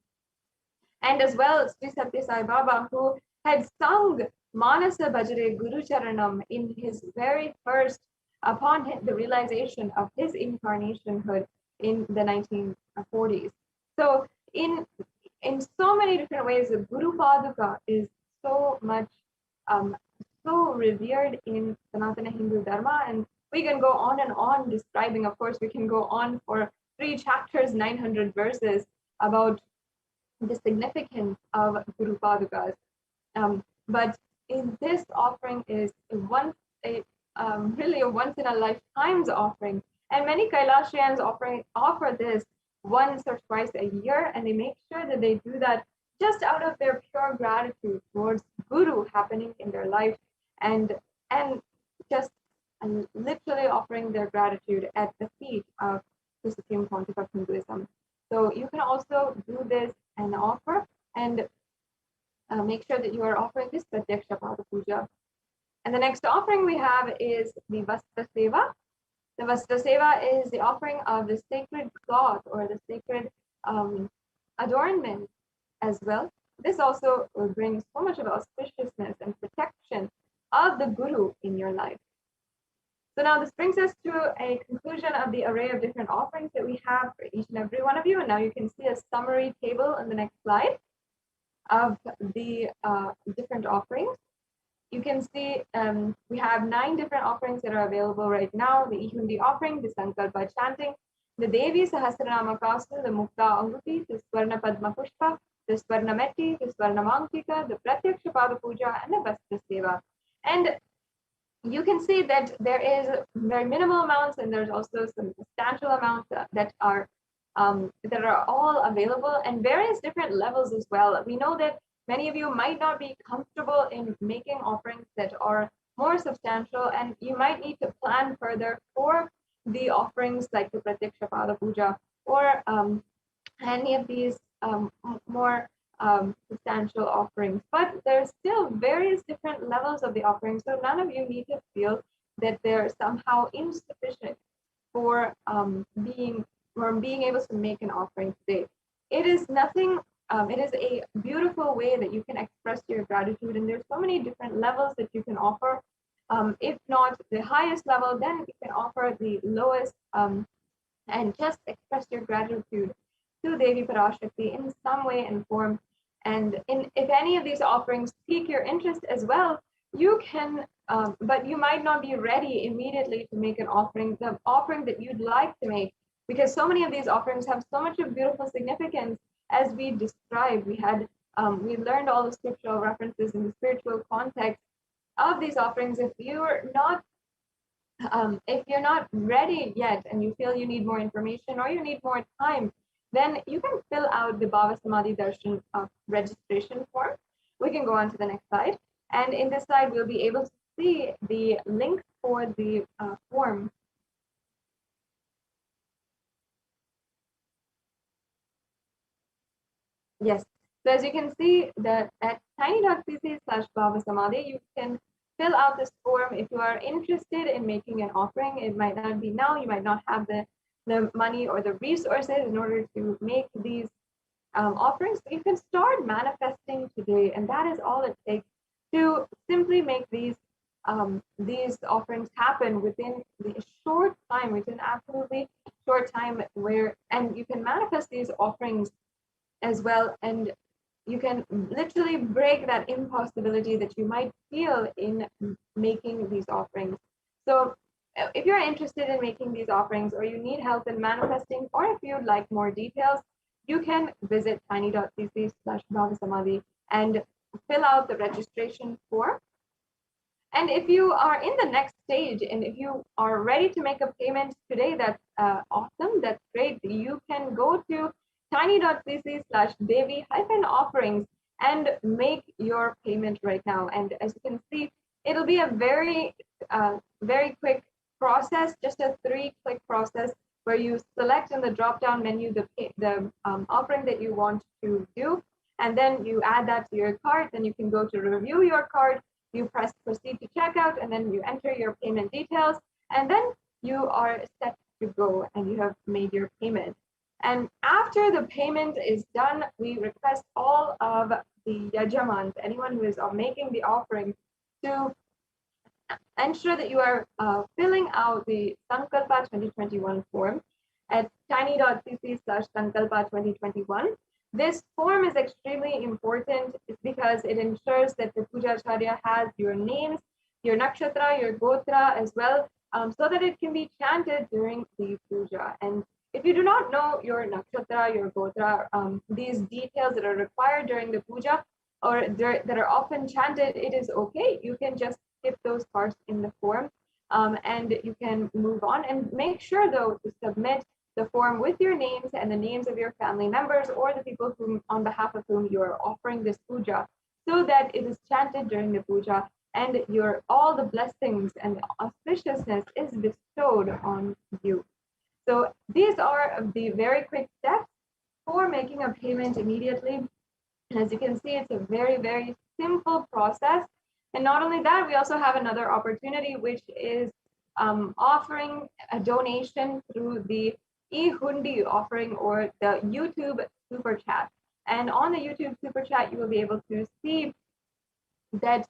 and as well Sri Satya Sai Baba, who had sung Manasa Bhajare Guru Charanam in his very first, upon the realization of his incarnationhood in the 1940s. So in so many different ways, the Guru Paduka is so much, so revered in Sanatana Hindu Dharma, and we can go on describing. Of course, we can go on for 3 chapters, 900 verses about the significance of Guru Padukas. But in this offering is really a once in a lifetime's offering, and many Kailashriyans offer this once or twice a year, and they make sure that they do that just out of their pure gratitude towards Guru happening in their life, and just literally offering their gratitude at the feet of the Supreme Pontiff of Hinduism. So you can also do this and offer, and make sure that you are offering this Pratyakshapada Puja. And the next offering we have is the Vastra Seva. The Vastra Seva is the offering of the sacred cloth or the sacred adornment as well. This also will bring so much of auspiciousness and protection of the Guru in your life. So now this brings us to a conclusion of the array of different offerings that we have for each and every one of you. And now you can see a summary table on the next slide of the different offerings. You can see we have 9 different offerings that are available right now. The Ihundi offering, the Sankalpa chanting, the Devi Sahasranama Kastu, the Mukta Anguti, the Swarna Padma Pushpa, the Swarna Meti, the Swarna Mantika, the Pratyaksha Pada Puja, and the Vastra Seva. And you can see that there is very minimal amounts, and there's also some substantial amounts that are all available, and various different levels as well. We know that many of you might not be comfortable in making offerings that are more substantial, and you might need to plan further for the offerings like the Pratyaksha Pada Puja or any of these more substantial offerings. But there's still various different levels of the offerings, so none of you need to feel that they're somehow insufficient for being able to make an offering today. It is nothing. It is a beautiful way that you can express your gratitude, and there's so many different levels that you can offer. If not the highest level, then you can offer the lowest and just express your gratitude to Devi Parashakti in some way and form. And if any of these offerings pique your interest as well, you can, but you might not be ready immediately to make an offering, the offering that you'd like to make, because so many of these offerings have so much of beautiful significance. As we described, we learned all the scriptural references in the spiritual context of these offerings. If you're not ready yet and you feel you need more information or you need more time, then you can fill out the Bhava Samadhi Darshan registration form. We can go on to the next slide. And in this slide, we'll be able to see the link for the form. Yes. So as you can see that at tiny.cc/Bhava Samadhi, you can fill out this form if you are interested in making an offering. It might not be now, you might not have the money or the resources in order to make these offerings, but you can start manifesting today, and that is all it takes to simply make these offerings happen within the short time, within absolutely short time, and you can manifest these offerings as well, and you can literally break that impossibility that you might feel in making these offerings. So if you're interested in making these offerings, or you need help in manifesting, or if you'd like more details, you can visit tiny.cc/Bhavasamadhi and fill out the registration form. And if you are in the next stage, and if you are ready to make a payment today, that's awesome, that's great. You can go to tiny.cc/Devi-offerings and make your payment right now. And as you can see, it'll be a very, very quick process, just a 3-click process where you select in the drop-down menu the offering that you want to do, and then you add that to your cart. Then you can go to review your cart, you press proceed to checkout, and then you enter your payment details, and then you are set to go and you have made your payment. And after the payment is done, we request all of the Yajamans, anyone who is making the offering, to ensure that you are filling out the Sankalpa 2021 form at tiny.cc/Sankalpa 2021. This form is extremely important because it ensures that the Puja Acharya has your names, your nakshatra, your gotra as well, so that it can be chanted during the puja. And if you do not know your nakshatra, your gotra, these details that are required during the puja or that are often chanted, it is okay. You can just skip those parts in the form, and you can move on. And make sure, though, to submit the form with your names and the names of your family members or the people on behalf of whom you are offering this puja, so that it is chanted during the puja and all the blessings and auspiciousness is bestowed on you. So these are the very quick steps for making a payment immediately. And as you can see, it's a very, very simple process. And not only that, we also have another opportunity, which is offering a donation through the e-hundi offering or the YouTube super chat. And on the YouTube super chat, you will be able to see that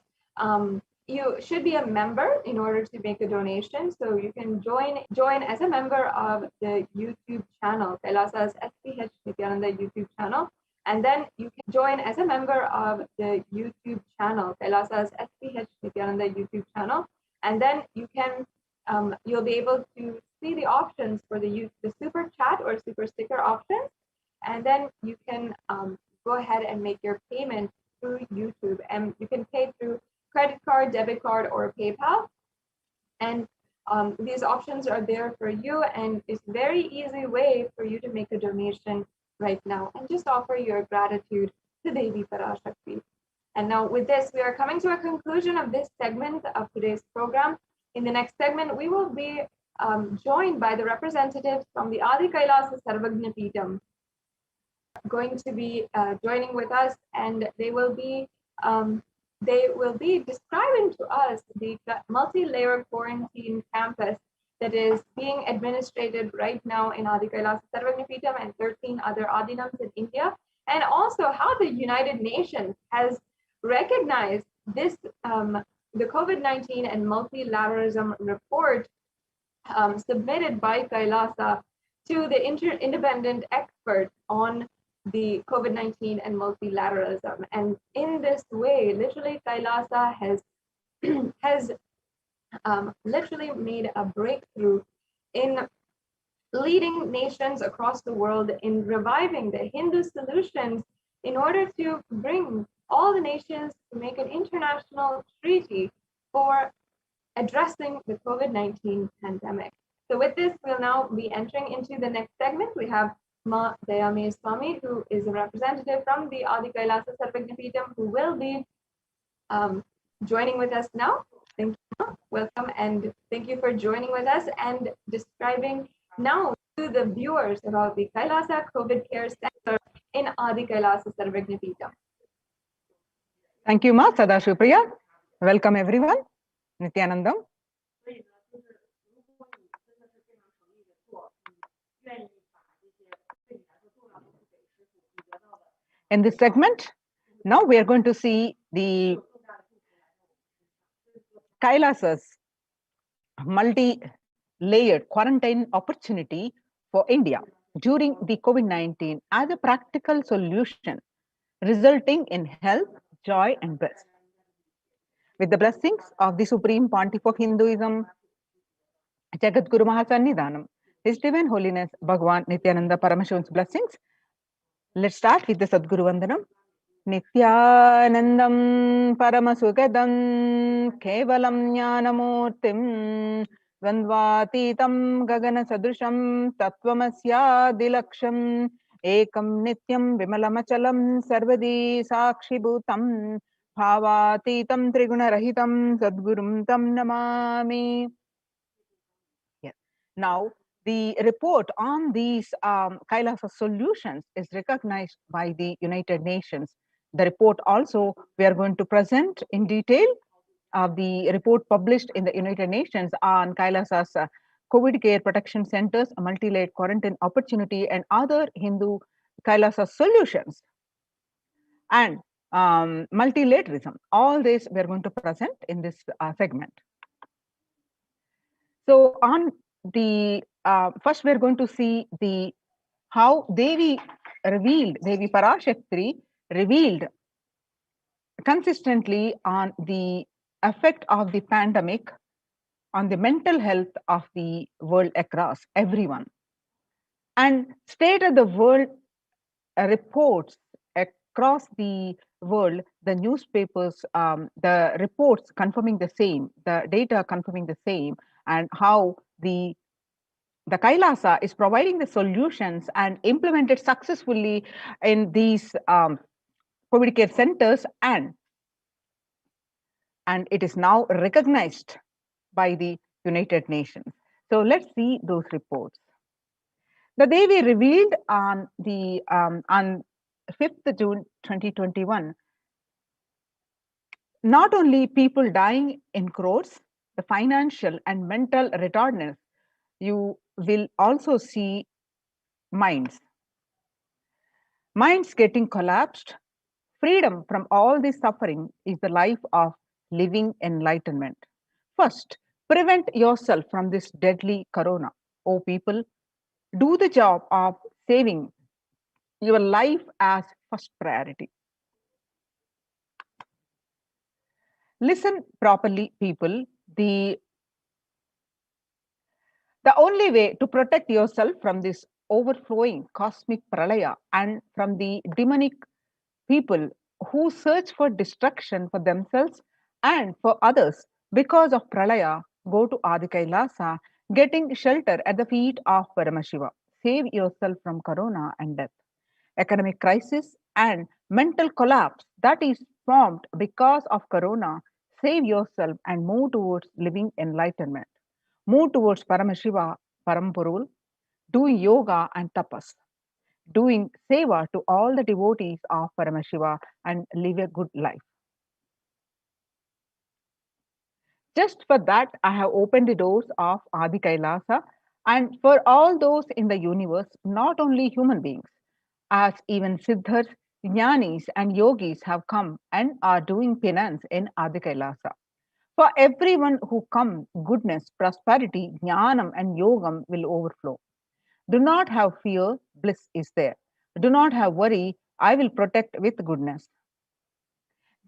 you should be a member in order to make a donation. So you can join as a member of the YouTube channel, Kailasa's HDH Nithyananda YouTube channel. And then you can join as a member of the YouTube channel, Kailasa's HDH Nithyananda YouTube channel. And then you can you'll be able to see the options for the super chat or super sticker options. And then you can go ahead and make your payment through YouTube, and you can pay through credit card, debit card, or PayPal. And these options are there for you, and it's a very easy way for you to make a donation right now and just offer your gratitude to Devi Parashakti. And now with this, we are coming to a conclusion of this segment of today's program. In the next segment, we will be joined by the representatives from the Adi Kailasa Sarvagna Peetham, going to be joining with us, and they will be describing to us the multi-layer quarantine campus that is being administrated right now in Adi Kailasa Sarvagna Peetham and 13 other Adinams in India, and also how the United Nations has recognized this the COVID-19 and multilateralism report submitted by Kailasa to the independent expert on the COVID-19 and multilateralism. And in this way, literally Kailasa has literally made a breakthrough in leading nations across the world in reviving the Hindu solutions in order to bring all the nations to make an international treaty for addressing the COVID-19 pandemic. So with this, we'll now be entering into the next segment. We have Ma Dayame Swami, who is a representative from the Adi Kailasa Sarvagna Peetham, who will be joining with us now. Thank you, Ma. Welcome, and thank you for joining with us and describing now to the viewers about the Kailasa COVID Care Center in Adi Kailasa Sarvagna Peetham. Thank you, Ma Sadashivapriya. Welcome, everyone. Nithyanandam. In this segment, now we are going to see the Kailasa's multi-layered quarantine opportunity for India during the COVID-19 as a practical solution resulting in health, joy, and bliss. With the blessings of the Supreme Pontiff of Hinduism, Jagat Guru Mahasannidhanam, His Divine Holiness Bhagwan Nithyananda Paramashivan's blessings, let's start with the Sadguru Vandanam. Nithyanandam Paramasugadam Kevalam Jnanamurtim Dvandvatitam Gagana Sadrusham Tattvamasya Dilaksham Ekam Nityam Vimalamachalam Sarvadi Sakshibhutam Bhavatitam Triguna-rahitam Sadgurum Tam Namami. Yes. Now, the report on these Kailasa solutions is recognized by the United Nations. The report also, we are going to present in detail the report published in the United Nations on Kailasa's COVID care protection centers, a multi-layered quarantine opportunity, and other Hindu Kailasa solutions. And multilateralism. All this we are going to present in this segment. So on the first, we are going to see the how Devi Parashakti revealed consistently on the effect of the pandemic on the mental health of the world across everyone, and state of the world reports across the world, the newspapers, the reports confirming the same, the data confirming the same, and how the Kailasa is providing the solutions and implemented successfully in these COVID care centers, and it is now recognized by the United Nations. So let's see those reports. The Devi revealed on the on 5th June 2021 not only people dying in crores, the financial and mental retardedness, you will also see minds. Minds getting collapsed. Freedom from all this suffering is the life of living enlightenment. First, prevent yourself from this deadly corona. Oh, people, do the job of saving your life as first priority. Listen properly, people. The only way to protect yourself from this overflowing cosmic pralaya and from the demonic people who search for destruction for themselves and for others because of pralaya go to Adi Kailasa, getting shelter at the feet of Paramashiva. Save yourself from corona and death, economic crisis, and mental collapse that is formed because of corona. Save yourself and move towards living enlightenment. Move towards Paramashiva, Parampurul, doing yoga and tapas, doing seva to all the devotees of Paramashiva and live a good life. Just for that, I have opened the doors of Adi Kailasa and for all those in the universe, not only human beings, as even Siddhas, Jnanis, and Yogis have come and are doing penance in Adi Kailasa. For everyone who come, goodness, prosperity, jnanam, and yogam will overflow. Do not have fear, bliss is there. Do not have worry, I will protect with goodness.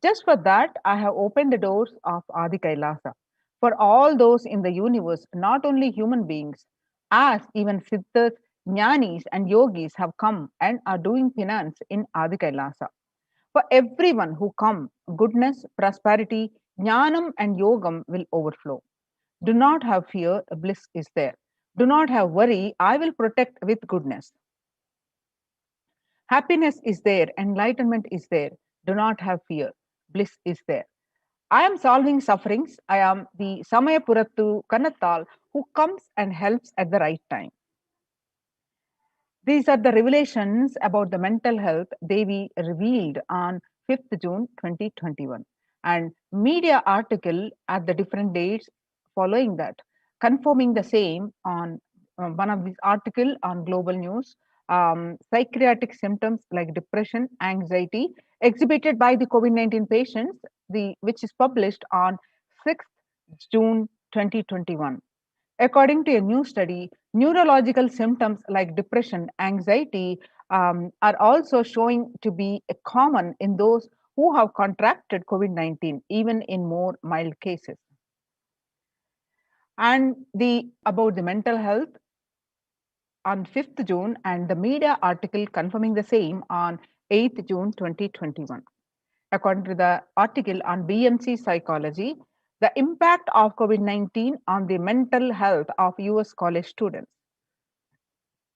Just for that, I have opened the doors of Adi Kailasa. For all those in the universe, not only human beings, as even Siddhas, Jnanis, and Yogis have come and are doing penance in Adi Kailasa. For everyone who come, goodness, prosperity, jnanam, and yogam will overflow. Do not have fear, bliss is there. Do not have worry, I will protect with goodness. Happiness is there, enlightenment is there. Do not have fear, bliss is there. I am solving sufferings. I am the Samayapurattu Kanattal who comes and helps at the right time. These are the revelations about the mental health Devi revealed on 5th June 2021. And media article at the different dates following that, confirming the same on one of these article on global news. Psychiatric symptoms like depression, anxiety exhibited by the COVID-19 patients, which is published on 6th June 2021. According to a new study, neurological symptoms like depression, anxiety are also showing to be common in those who have contracted COVID-19, even in more mild cases. And about the mental health on 5th June and the media article confirming the same on 8th June 2021. According to the article on BMC Psychology, the impact of COVID-19 on the mental health of US college students.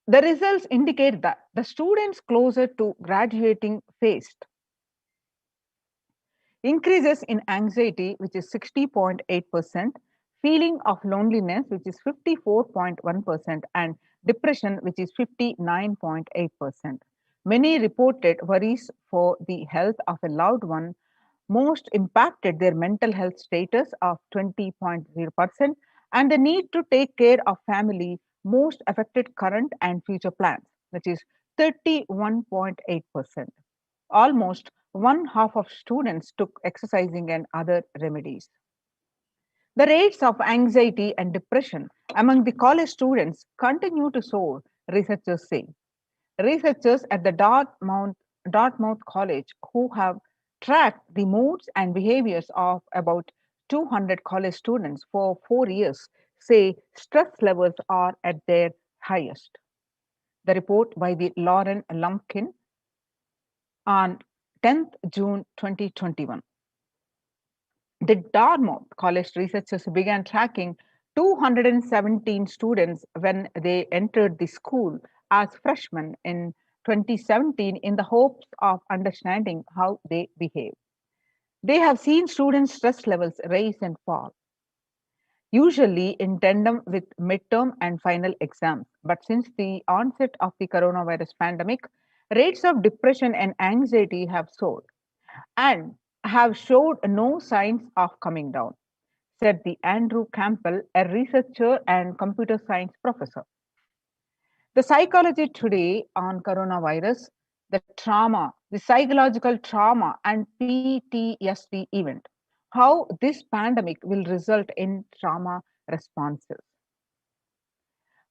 The results indicate that the students closer to graduating faced increases in anxiety, which is 60.8%, feeling of loneliness, which is 54.1%, and depression, which is 59.8%. Many reported worries for the health of a loved one, most impacted their mental health status of 20.0%, and the need to take care of family most affected current and future plans, which is 31.8%. Almost one half of students took exercising and other remedies. The rates of anxiety and depression among the college students continue to soar, researchers say. Researchers at the Dartmouth College, who have tracked the moods and behaviors of about 200 college students for 4 years, say stress levels are at their highest. The report by the Lauren Lumpkin on 10th June 2021. The Dartmouth College researchers began tracking 217 students when they entered the school as freshmen in 2017 in the hopes of understanding how they behave. They have seen students' stress levels rise and fall, usually in tandem with midterm and final exams. But since the onset of the coronavirus pandemic, rates of depression and anxiety have soared. And have showed no signs of coming down, said the Andrew Campbell, a researcher and computer science professor. The psychology today on coronavirus, the trauma, the psychological trauma and PTSD event, how this pandemic will result in trauma responses.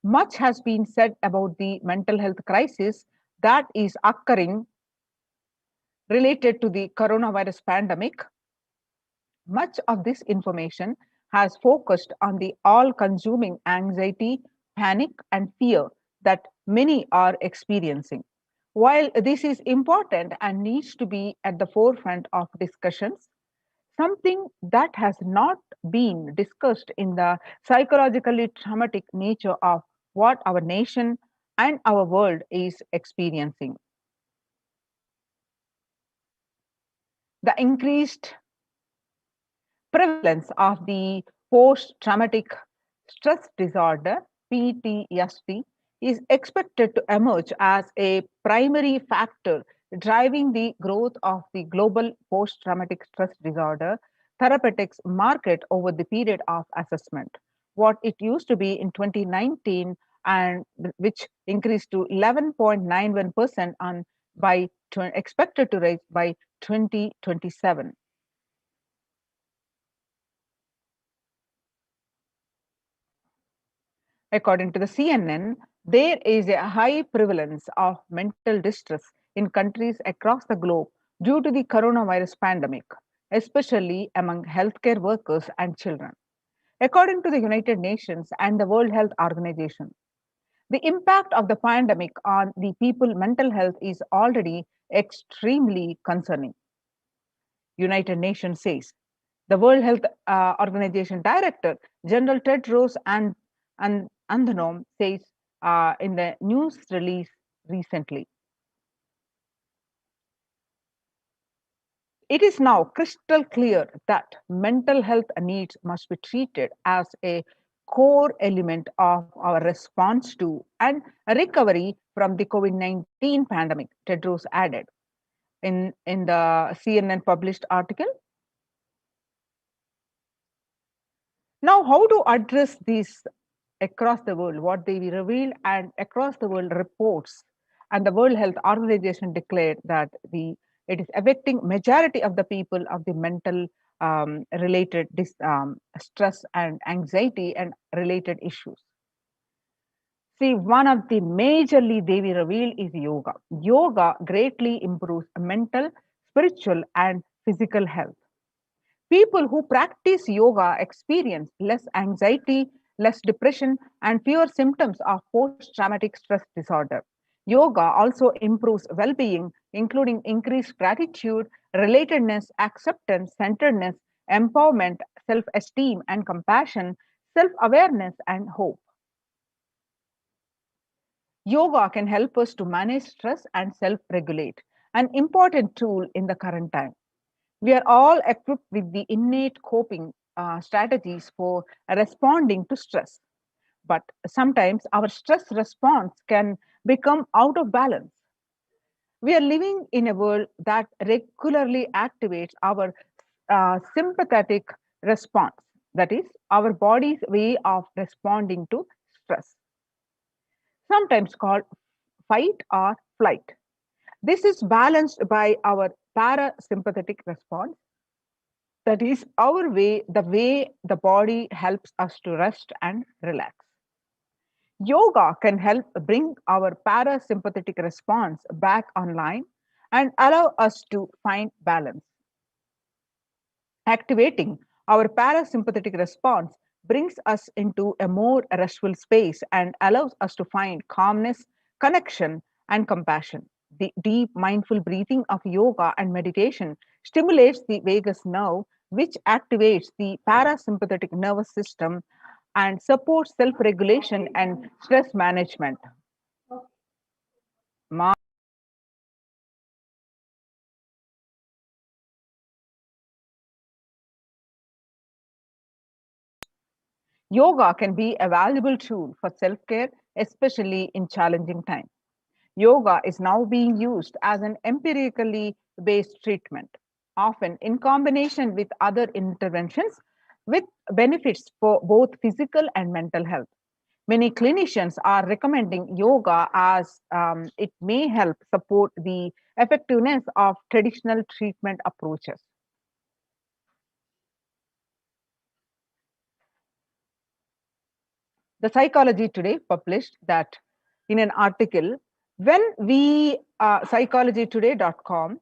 Much has been said about the mental health crisis that is occurring related to the coronavirus pandemic. Much of this information has focused on the all consuming anxiety, panic, and fear that many are experiencing. While this is important and needs to be at the forefront of discussions, something that has not been discussed in the psychologically traumatic nature of what our nation and our world is experiencing. The increased prevalence of the post traumatic stress disorder, PTSD, is expected to emerge as a primary factor driving the growth of the global post traumatic stress disorder therapeutics market over the period of assessment. What it used to be in 2019 and which increased to 11.91% on by expected to rise by 2027. According to the CNN, there is a high prevalence of mental distress in countries across the globe due to the coronavirus pandemic, especially among healthcare workers and children. According to the United Nations and the World Health Organization, the impact of the pandemic on the people's mental health is already extremely concerning. United Nations says the World Health Organization Director General Tedros Adhanom says in the news release recently. It is now crystal clear that mental health needs must be treated as a core element of our response to and recovery from the COVID-19 pandemic, Tedros added in the CNN published article. Now, how to address these across the world, what they revealed and across the world reports, and the World Health Organization declared that it is affecting majority of the people of the mental related stress and anxiety and related issues. See, one of the majorly they reveal is yoga. Yoga greatly improves mental, spiritual, and physical health. People who practice yoga experience less anxiety, less depression, and fewer symptoms of post traumatic stress disorder. Yoga also improves well being, including increased gratitude, relatedness, acceptance, centeredness, empowerment, self esteem, and compassion, self awareness, and hope. Yoga can help us to manage stress and self regulate, an important tool in the current time. We are all equipped with the innate coping strategies for responding to stress. But sometimes our stress response can become out of balance. We are living in a world that regularly activates our sympathetic response, that is, our body's way of responding to stress, sometimes called fight or flight. This is balanced by our parasympathetic response, that is the way the body helps us to rest and relax. Yoga can help bring our parasympathetic response back online and allow us to find balance. Activating our parasympathetic response brings us into a more restful space and allows us to find calmness, connection, and compassion. The deep mindful breathing of yoga and meditation stimulates the vagus nerve, which activates the parasympathetic nervous system and supports self regulation and stress management. Yoga can be a valuable tool for self care, especially in challenging times. Yoga is now being used as an empirically based treatment. often in combination with other interventions with benefits for both physical and mental health. Many clinicians are recommending yoga as it may help support the effectiveness of traditional treatment approaches. The Psychology Today published that in an article, when we, psychologytoday.com,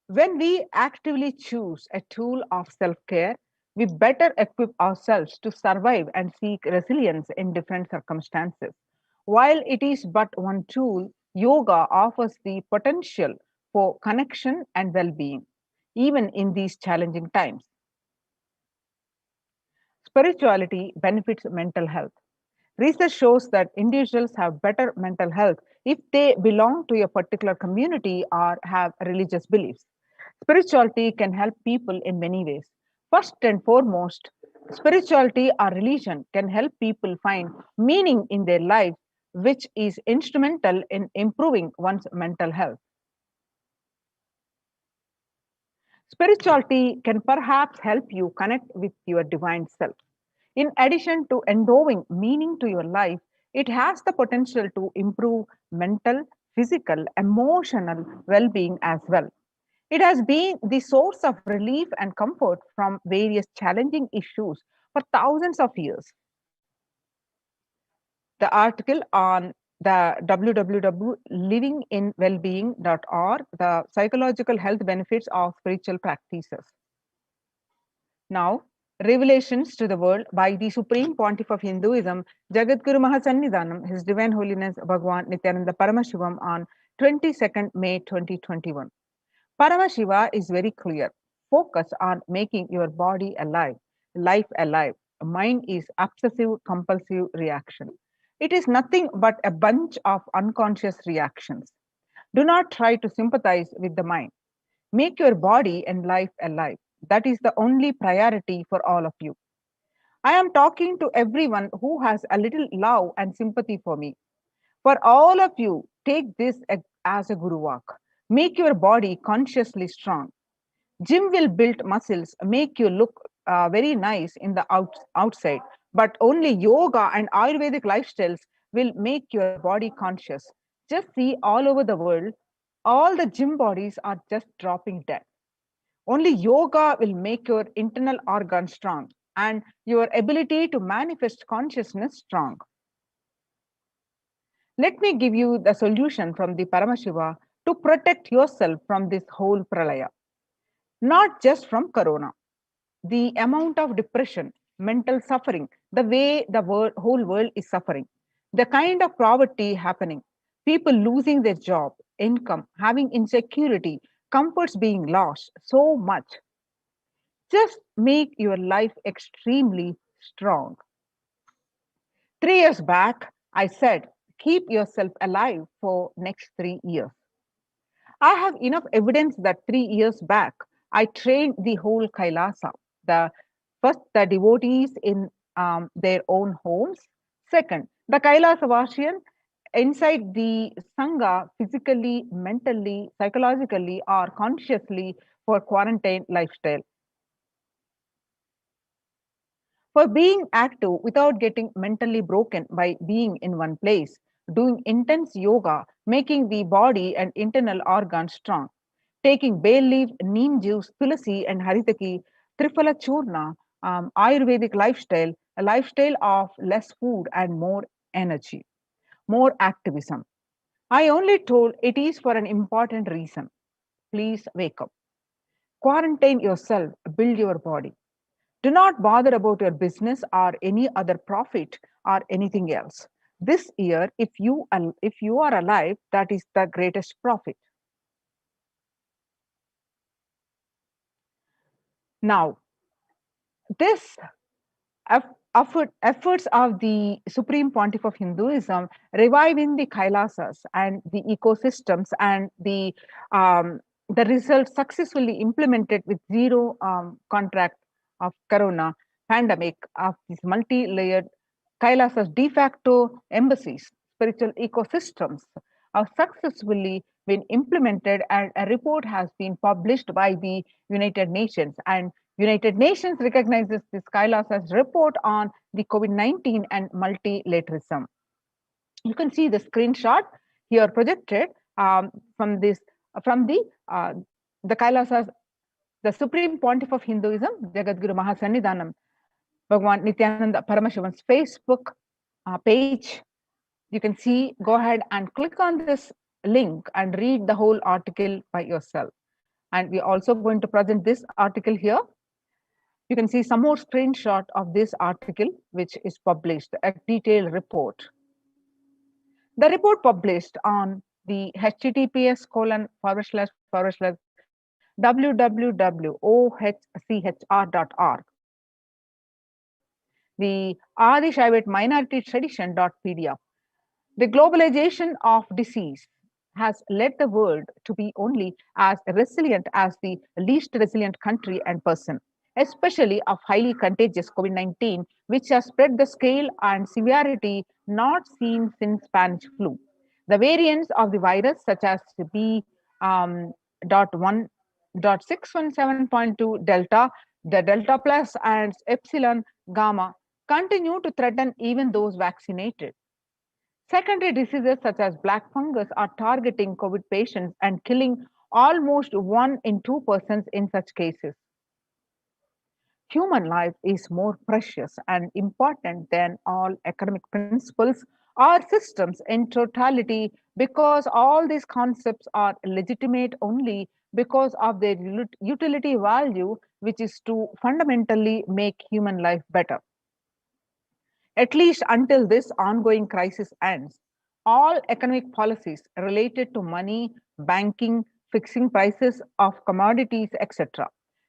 when we actively choose a tool of self care, we better equip ourselves to survive and seek resilience in different circumstances. While it is but one tool, yoga offers the potential for connection and well being, even in these challenging times. Spirituality benefits mental health. Research shows that individuals have better mental health if they belong to a particular community or have religious beliefs. Spirituality can help people in many ways. First and foremost, spirituality or religion can help people find meaning in their life, which is instrumental in improving one's mental health. Spirituality can perhaps help you connect with your divine self. In addition to endowing meaning to your life, it has the potential to improve mental, physical, emotional well being as well. It has been the source of relief and comfort from various challenging issues for thousands of years. The article on the www.livinginwellbeing.org, the psychological health benefits of spiritual practices. Now, revelations to the world by the Supreme Pontiff of Hinduism, Jagadguru Mahasannidhanam, His Divine Holiness Bhagwan Nithyananda Paramashivam on 22nd May 2021. Paramashiva is very clear. Focus on making your body alive, life alive. Mind is obsessive compulsive reaction. It is nothing but a bunch of unconscious reactions. Do not try to sympathize with the mind. Make your body and life alive. That is the only priority for all of you. I am talking to everyone who has a little love and sympathy for me. For all of you, take this as a guru walk. Make your body consciously strong. Gym will build muscles, make you look very nice in the outside, but only yoga and Ayurvedic lifestyles will make your body conscious. Just see all over the world, all the gym bodies are just dropping dead. Only yoga will make your internal organs strong and your ability to manifest consciousness strong. Let me give you the solution from the Paramashiva to protect yourself from this whole pralaya. Not just from corona. The amount of depression, mental suffering, the way the whole world is suffering, the kind of poverty happening, people losing their job, income, having insecurity, comforts being lost, so much. Just make your life extremely strong. 3 years back, I said, keep yourself alive for next 3 years. I have enough evidence that 3 years back, I trained the whole Kailasa. First, the devotees in their own homes. Second, the Kailasavasian inside the Sangha, physically, mentally, psychologically, or consciously for quarantine lifestyle. For being active without getting mentally broken by being in one place, doing intense yoga, making the body and internal organs strong, taking bay leaf, neem juice, tulasi, and haritaki, triphala churna, Ayurvedic lifestyle, a lifestyle of less food and more energy, more activism. I only told it is for an important reason. Please wake up. Quarantine yourself, build your body. Do not bother about your business or any other profit or anything else. This year, if you are alive, that is the greatest profit. Now, this efforts of the Supreme Pontiff of Hinduism reviving the Kailasas and the ecosystems and the results successfully implemented with zero contract of corona pandemic of these multi-layered Kailasas de facto embassies, spiritual ecosystems are successfully been implemented, and a report has been published by the United Nations. And United Nations recognizes this Kailasa's report on the COVID-19 and multilateralism. You can see the screenshot here projected from this from the Kailasas, the Supreme Pontiff of Hinduism, Jagadguru Mahasannidhanam, Bhagwan Nithyananda Paramashivan's Facebook page. You can see, go ahead and click on this link and read the whole article by yourself. And we're also going to present this article here. You can see some more screenshot of this article, which is published, a detailed report. The report published on the https://www.ohchr.org, the Adi Shaivat Minority Tradition.pdf. The globalization of disease has led the world to be only as resilient as the least resilient country and person, especially of highly contagious COVID-19, which has spread the scale and severity not seen since Spanish flu. The variants of the virus, such as B.1.617.2 Delta, the Delta Plus, and Epsilon Gamma, continue to threaten even those vaccinated. Secondary diseases such as black fungus are targeting COVID patients and killing almost 1 in 2 persons in such cases. Human life is more precious and important than all academic principles or systems in totality, because all these concepts are legitimate only because of their utility value, which is to fundamentally make human life better. At least until this ongoing crisis ends, all economic policies related to money, banking, fixing prices of commodities, etc.,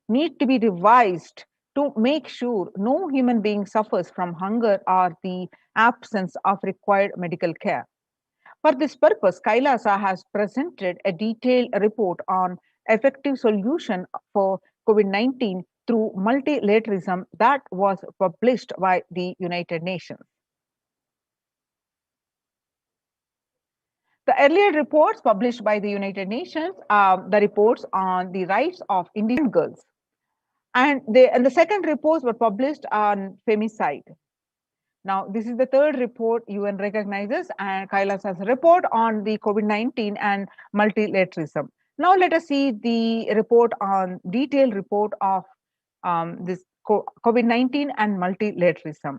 need to be revised to make sure no human being suffers from hunger or the absence of required medical care. For this purpose, Kailasa has presented a detailed report on effective solution for COVID-19 through multilateralism that was published by the United Nations. The earlier reports published by the United Nations are the reports on the rights of Indian girls. And the second reports were published on femicide. Now, this is the third report UN recognizes, and Kailasa's report on the COVID-19 and multilateralism. Now, let us see the report on detailed report of this COVID-19 and multilateralism.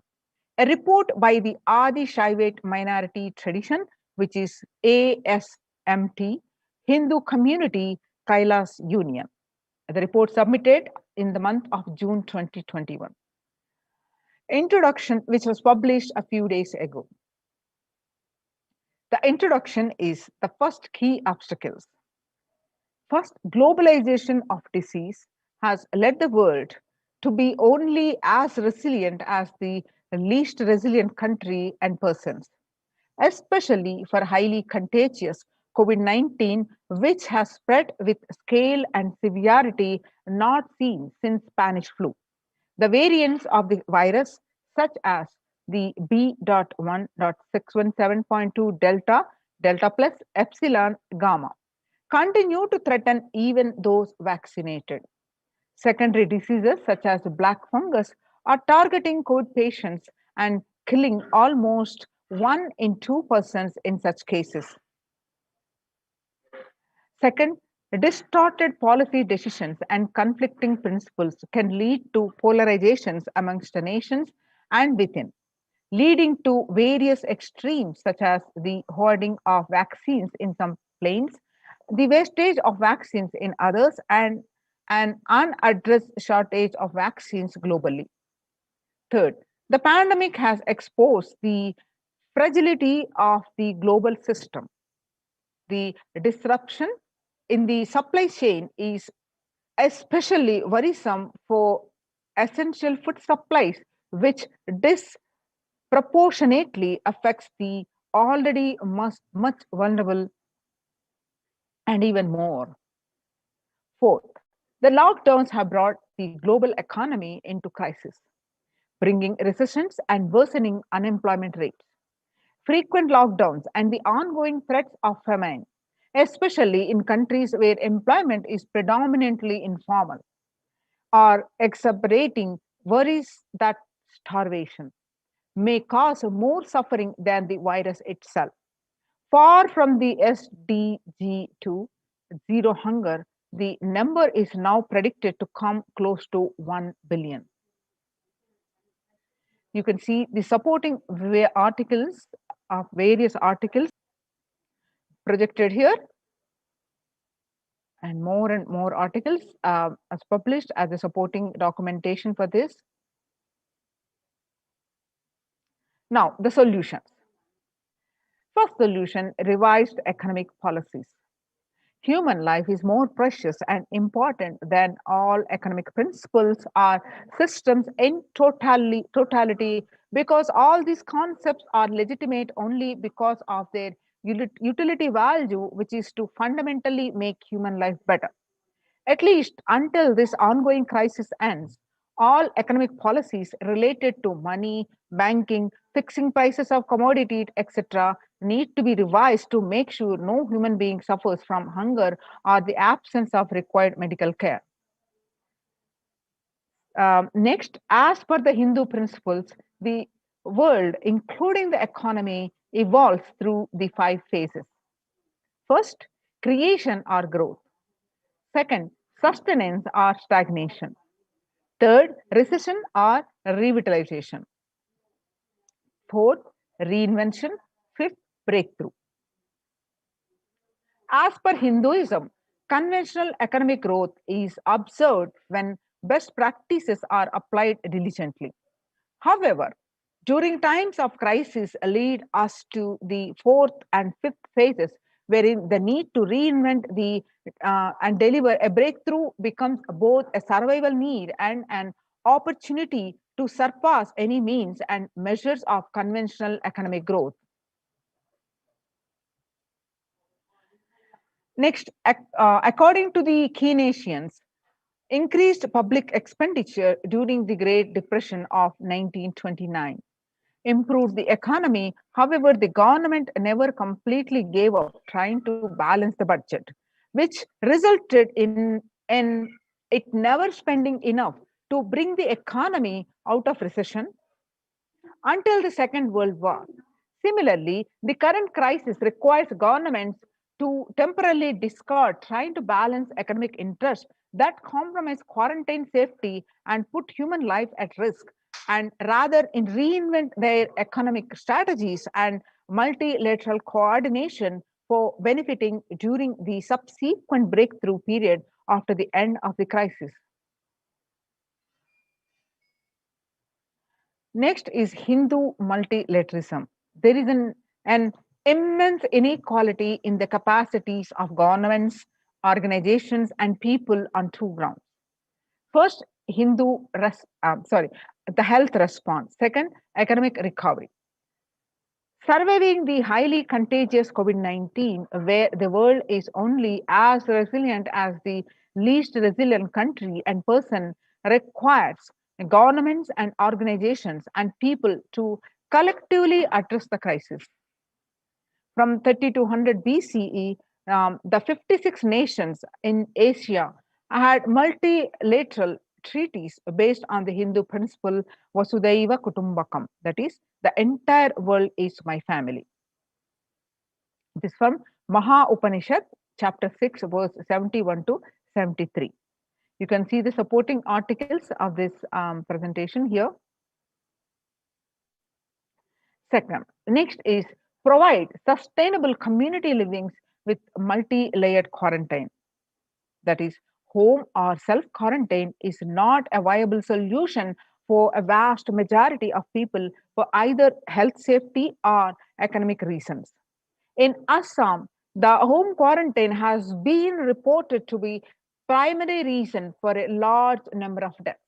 A report by the Adi Shaivat Minority Tradition, which is ASMT, Hindu Community Kailas Union. The report submitted in the month of June 2021. Introduction, which was published a few days ago. The introduction is the first key obstacles. First, globalization of disease has led the world to be only as resilient as the least resilient country and persons, especially for highly contagious COVID-19, which has spread with scale and severity not seen since Spanish flu. The variants of the virus, such as the B.1.617.2 Delta, Delta Plus, Epsilon, Gamma, continue to threaten even those vaccinated. Secondary diseases such as black fungus are targeting COVID patients and killing almost 1 in 2 persons in such cases. Second, distorted policy decisions and conflicting principles can lead to polarizations amongst the nations and within, leading to various extremes such as the hoarding of vaccines in some places, the wastage of vaccines in others, and an unaddressed shortage of vaccines globally. Third, the pandemic has exposed the fragility of the global system. The disruption in the supply chain is especially worrisome for essential food supplies, which disproportionately affects the already much vulnerable and even more. Fourth, the lockdowns have brought the global economy into crisis, bringing recessions and worsening unemployment rates. Frequent lockdowns and the ongoing threats of famine especially in countries where employment is predominantly informal, or exacerbating worries that starvation may cause more suffering than the virus itself. Far from the SDG 2, zero hunger, the number is now predicted to come close to 1 billion. You can see the supporting articles of various articles projected here, and more articles as published as a supporting documentation for this. Now, the solutions. First solution, revised economic policies. Human life is more precious and important than all economic principles or systems in totality, because all these concepts are legitimate only because of their utility value, which is to fundamentally make human life better. At least until this ongoing crisis ends, all economic policies related to money, banking, fixing prices of commodities, etc., need to be revised to make sure no human being suffers from hunger or the absence of required medical care. Next, as per the Hindu principles, the world, including the economy, evolves through the 5 phases. First, creation or growth. Second, sustenance or stagnation. Third, recession or revitalization. Fourth, reinvention. Fifth, breakthrough. As per Hinduism, conventional economic growth is observed when best practices are applied diligently. However, during times of crisis lead us to the 4th and 5th phases, wherein the need to reinvent and deliver a breakthrough becomes both a survival need and an opportunity to surpass any means and measures of conventional economic growth. Next, according to the Keynesians, increased public expenditure during the Great Depression of 1929 improved the economy. However, the government never completely gave up trying to balance the budget, which resulted in it never spending enough to bring the economy out of recession until the Second World War. Similarly, the current crisis requires governments to temporarily discard trying to balance economic interests that compromise quarantine safety and put human life at risk, and rather in reinvent their economic strategies and multilateral coordination for benefiting during the subsequent breakthrough period after the end of the crisis. Next is Hindu multilateralism. There is an immense inequality in the capacities of governments, organizations, and people on 2 grounds. First, the health response. Second, economic recovery. Surviving the highly contagious COVID-19, where the world is only as resilient as the least resilient country and person, requires governments and organizations and people to collectively address the crisis. From 3200 BCE, the 56 nations in Asia had multilateral treaties based on the Hindu principle Vasudhaiva Kutumbakam, that is, the entire world is my family. This is from Maha Upanishad, chapter 6, verse 71 to 73. You can see the supporting articles of this presentation here. Second, next is provide sustainable community livings with multi-layered quarantine. That is, home or self-quarantine is not a viable solution for a vast majority of people for either health safety or economic reasons. In Assam, the home quarantine has been reported to be primary reason for a large number of deaths.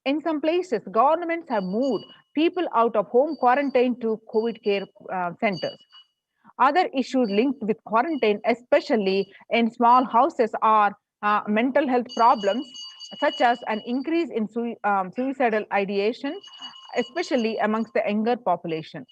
In some places, governments have moved people out of home quarantine to COVID care centers. Other issues linked with quarantine, especially in small houses, are mental health problems, such as an increase in suicidal ideation, especially amongst the younger population.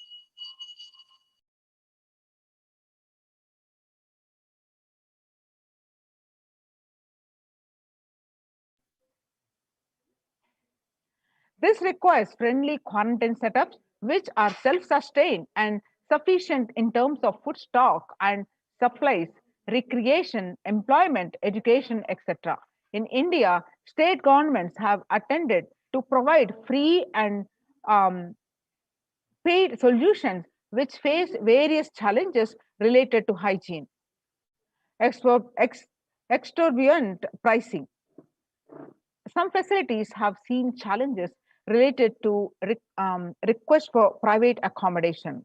This requires friendly quarantine setups which are self-sustained and sufficient in terms of food stock and supplies, recreation, employment, education, etc. In India, state governments have attended to provide free and um, paid solutions which face various challenges related to hygiene, exor- ex- exorbitant pricing. Some facilities have seen challenges related to requests for private accommodation.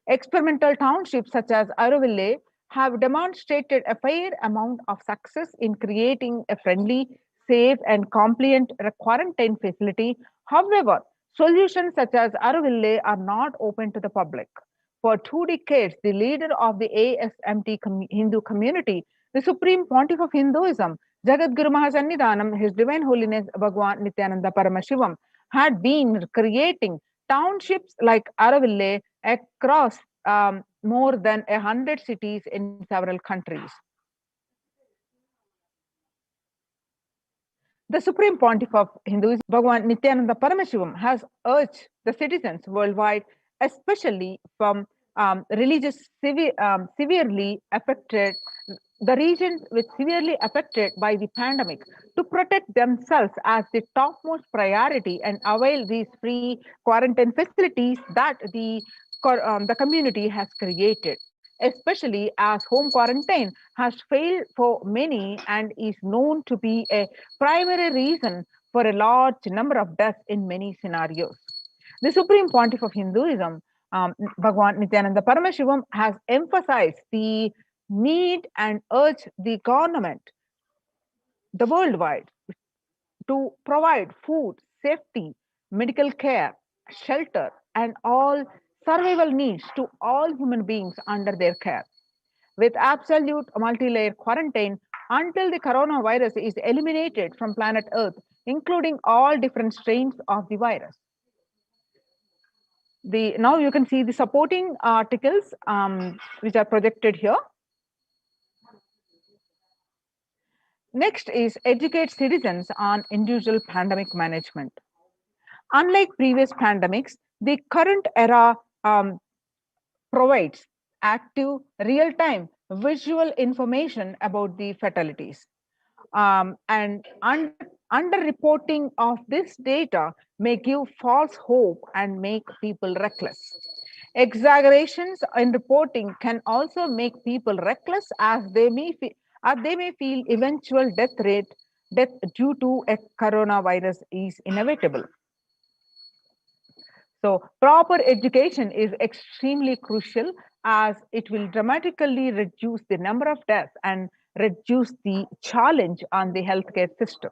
Experimental townships such as Auroville have demonstrated a fair amount of success in creating a friendly, safe, and compliant quarantine facility. However, solutions such as Auroville are not open to the public. For 2 decades, the leader of the ASMT Hindu community, the Supreme Pontiff of Hinduism, Jagadguru Mahasannidhanam, His Divine Holiness Bhagwan Nithyananda Paramashivam, had been creating townships like Auroville across more than 100 cities in several countries. The Supreme Pontiff of Hinduism, Bhagwan Nithyananda Paramashivam, has urged the citizens worldwide, especially from severely affected, the regions which severely affected by the pandemic, to protect themselves as the topmost priority and avail these free quarantine facilities that the community has created, especially as home quarantine has failed for many and is known to be a primary reason for a large number of deaths in many scenarios. The Supreme Pontiff of Hinduism, Bhagwan Nithyananda Paramashivam, has emphasized the need and urged the government, the worldwide, to provide food, safety, medical care, shelter, and all survival needs to all human beings under their care, with absolute multi-layer quarantine until the coronavirus is eliminated from planet Earth, including all different strains of the virus. Now you can see the supporting articles which are projected here. Next is educate citizens on individual pandemic management. Unlike previous pandemics, the current era provides active, real-time visual information about the fatalities. And underreporting of this data may give false hope and make people reckless. Exaggerations in reporting can also make people reckless as they may feel eventual death due to a coronavirus is inevitable. So proper education is extremely crucial as it will dramatically reduce the number of deaths and reduce the challenge on the healthcare system.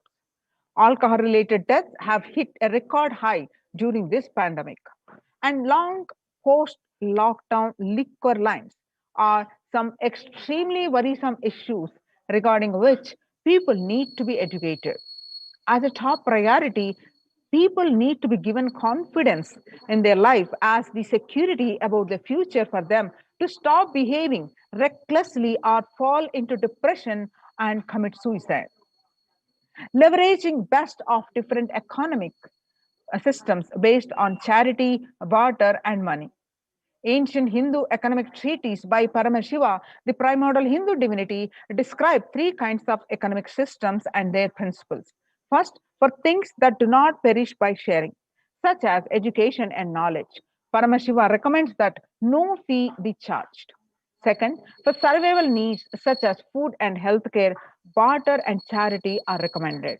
Alcohol-related deaths have hit a record high during this pandemic, and long post-lockdown liquor lines are some extremely worrisome issues regarding which people need to be educated. As a top priority, people need to be given confidence in their life as the security about the future for them to stop behaving recklessly or fall into depression and commit suicide. Leveraging best of different economic systems based on charity, barter, and money. Ancient Hindu economic treatise by Paramashiva, the primordial Hindu divinity, describe 3 kinds of economic systems and their principles. First, for things that do not perish by sharing, such as education and knowledge, Paramashiva recommends that no fee be charged. Second, for survival needs such as food and healthcare, barter and charity are recommended.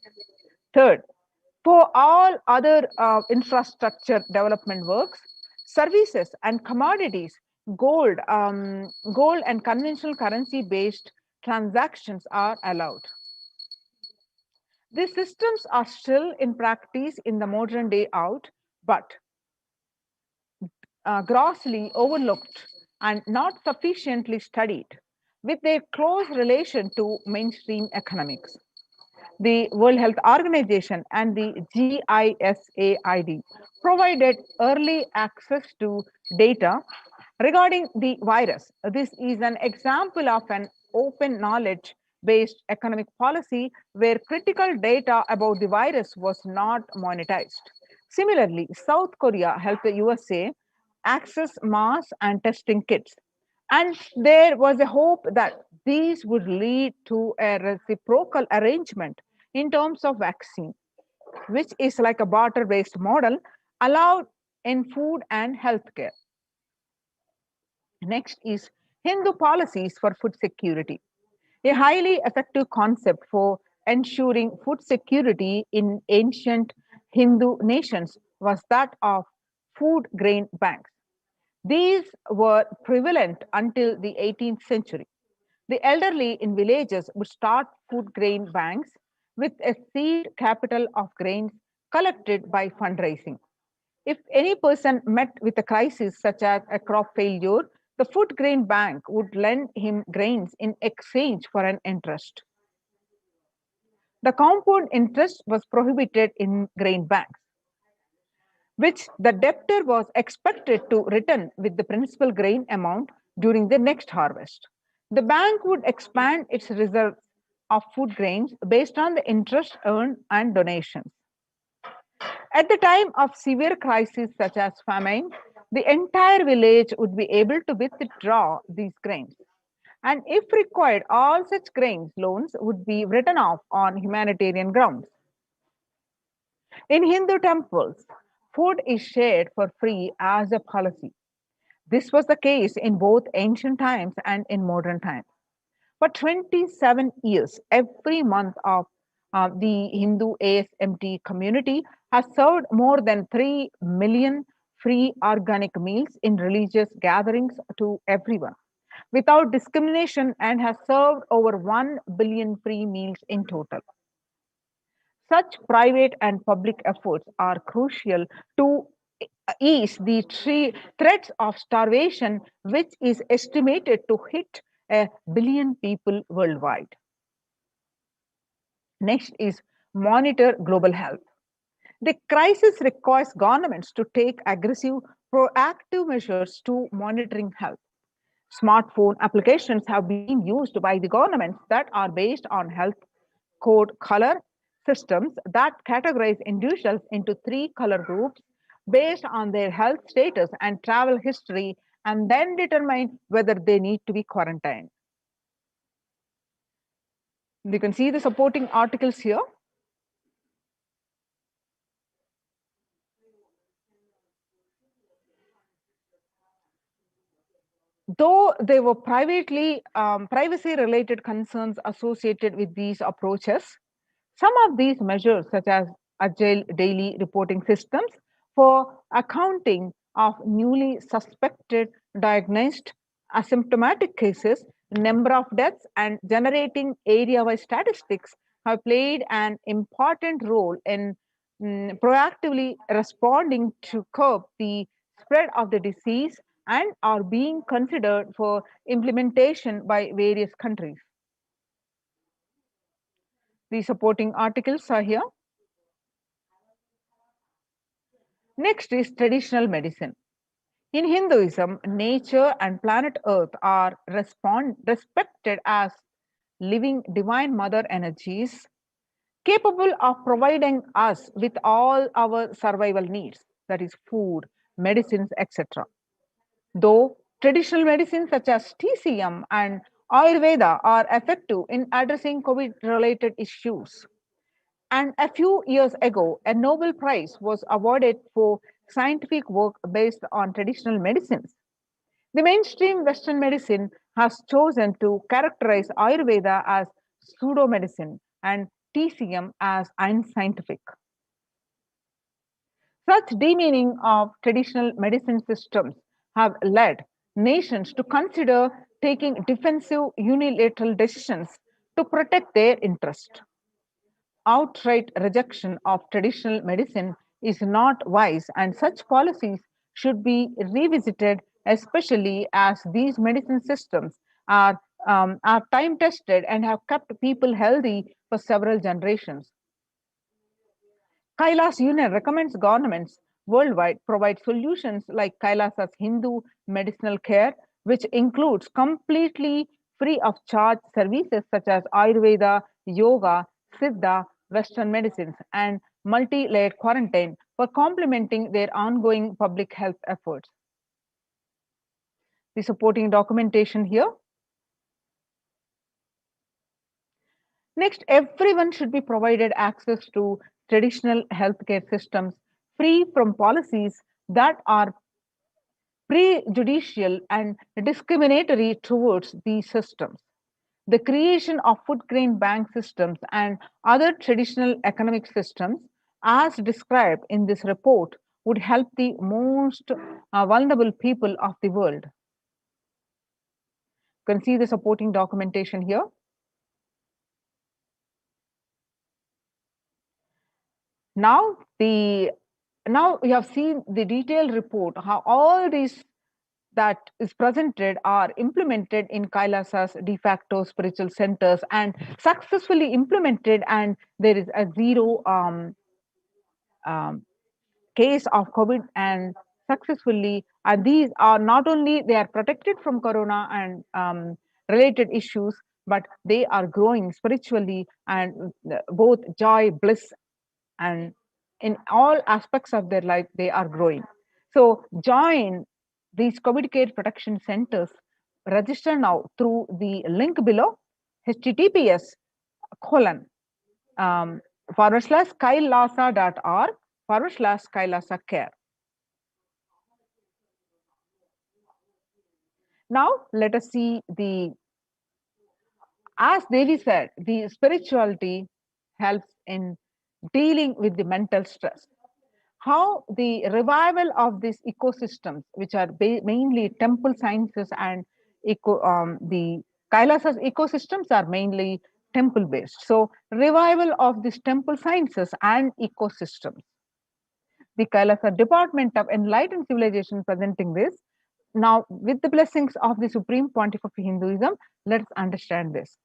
Third, for all other infrastructure development works, services and commodities, gold and conventional currency-based transactions are allowed. These systems are still in practice in the modern day out, but grossly overlooked and not sufficiently studied, with their close relation to mainstream economics. The World Health Organization and the GISAID provided early access to data regarding the virus. This is an example of an open knowledge based economic policy where critical data about the virus was not monetized. Similarly, South Korea helped the USA access mass and testing kits. And there was a hope that these would lead to a reciprocal arrangement in terms of vaccine, which is like a barter based model allowed in food and healthcare. Next is Hindu policies for food security. A highly effective concept for ensuring food security in ancient Hindu nations was that of food grain banks. These were prevalent until the 18th century. The elderly in villages would start food grain banks with a seed capital of grains collected by fundraising. If any person met with a crisis such as a crop failure, the food grain bank would lend him grains in exchange for an interest. The compound interest was prohibited in grain banks, which the debtor was expected to return with the principal grain amount during the next harvest. The bank would expand its reserves of food grains based on the interest earned and donations. At the time of severe crises such as famine, the entire village would be able to withdraw these grains. And if required, all such grains loans would be written off on humanitarian grounds. In Hindu temples, food is shared for free as a policy. This was the case in both ancient times and in modern times. For 27 years, every month of the Hindu ASMT community has served more than 3 million free organic meals in religious gatherings to everyone without discrimination and has served over 1 billion free meals in total. Such private and public efforts are crucial to ease the threats of starvation, which is estimated to hit a billion people worldwide. Next is monitor global health. The crisis requires governments to take aggressive, proactive measures to monitoring health. Smartphone applications have been used by the governments that are based on health code color systems that categorize individuals into three color groups based on their health status and travel history and then determine whether they need to be quarantined. You can see the supporting articles here. Though there were privacy-related concerns associated with these approaches, some of these measures, such as agile daily reporting systems for accounting of newly suspected, diagnosed, asymptomatic cases, number of deaths, and generating area-wide statistics, have played an important role in proactively responding to curb the spread of the disease and are being considered for implementation by various countries. The supporting articles are here. Next is traditional medicine. In Hinduism, nature and planet Earth are respected as living divine mother energies capable of providing us with all our survival needs, that is food, medicines, etc. Though traditional medicines such as TCM and Ayurveda are effective in addressing COVID-related issues. And a few years ago, a Nobel Prize was awarded for scientific work based on traditional medicines. The mainstream Western medicine has chosen to characterize Ayurveda as pseudo medicine and TCM as unscientific. Such demeaning of traditional medicine systems have led nations to consider taking defensive unilateral decisions to protect their interest. Outright rejection of traditional medicine is not wise, and such policies should be revisited, especially as these medicine systems are time tested and have kept people healthy for several generations. Kailas Union recommends governments worldwide provide solutions like Kailasa's Hindu medicinal care, which includes completely free of charge services such as Ayurveda, yoga, Siddha, Western medicines, and multi-layered quarantine for complementing their ongoing public health efforts. The supporting documentation here. Next, everyone should be provided access to traditional healthcare systems free from policies that are prejudicial and discriminatory towards these systems. The creation of food grain bank systems and other traditional economic systems, as described in this report, would help the most vulnerable people of the world. You can see the supporting documentation here. Now we have seen the detailed report, how all these that is presented are implemented in Kailasa's de facto spiritual centers and successfully implemented, and there is a zero case of COVID, and successfully, and these are not only they are protected from corona and related issues, but they are growing spiritually and both joy, bliss, and in all aspects of their life they are growing. So join these COVID care protection centers. Register now through the link below, https colon /kailasa.org/kailasa care. Now let us see the, as Devi said, the spirituality helps in dealing with the mental stress. How the revival of these ecosystems, which are mainly temple sciences and the Kailasa's ecosystems are mainly temple based. So revival of these temple sciences and ecosystems. The Kailasa Department of Enlightened Civilization presenting this. Now, with the blessings of the Supreme Pontiff of Hinduism, let's understand this.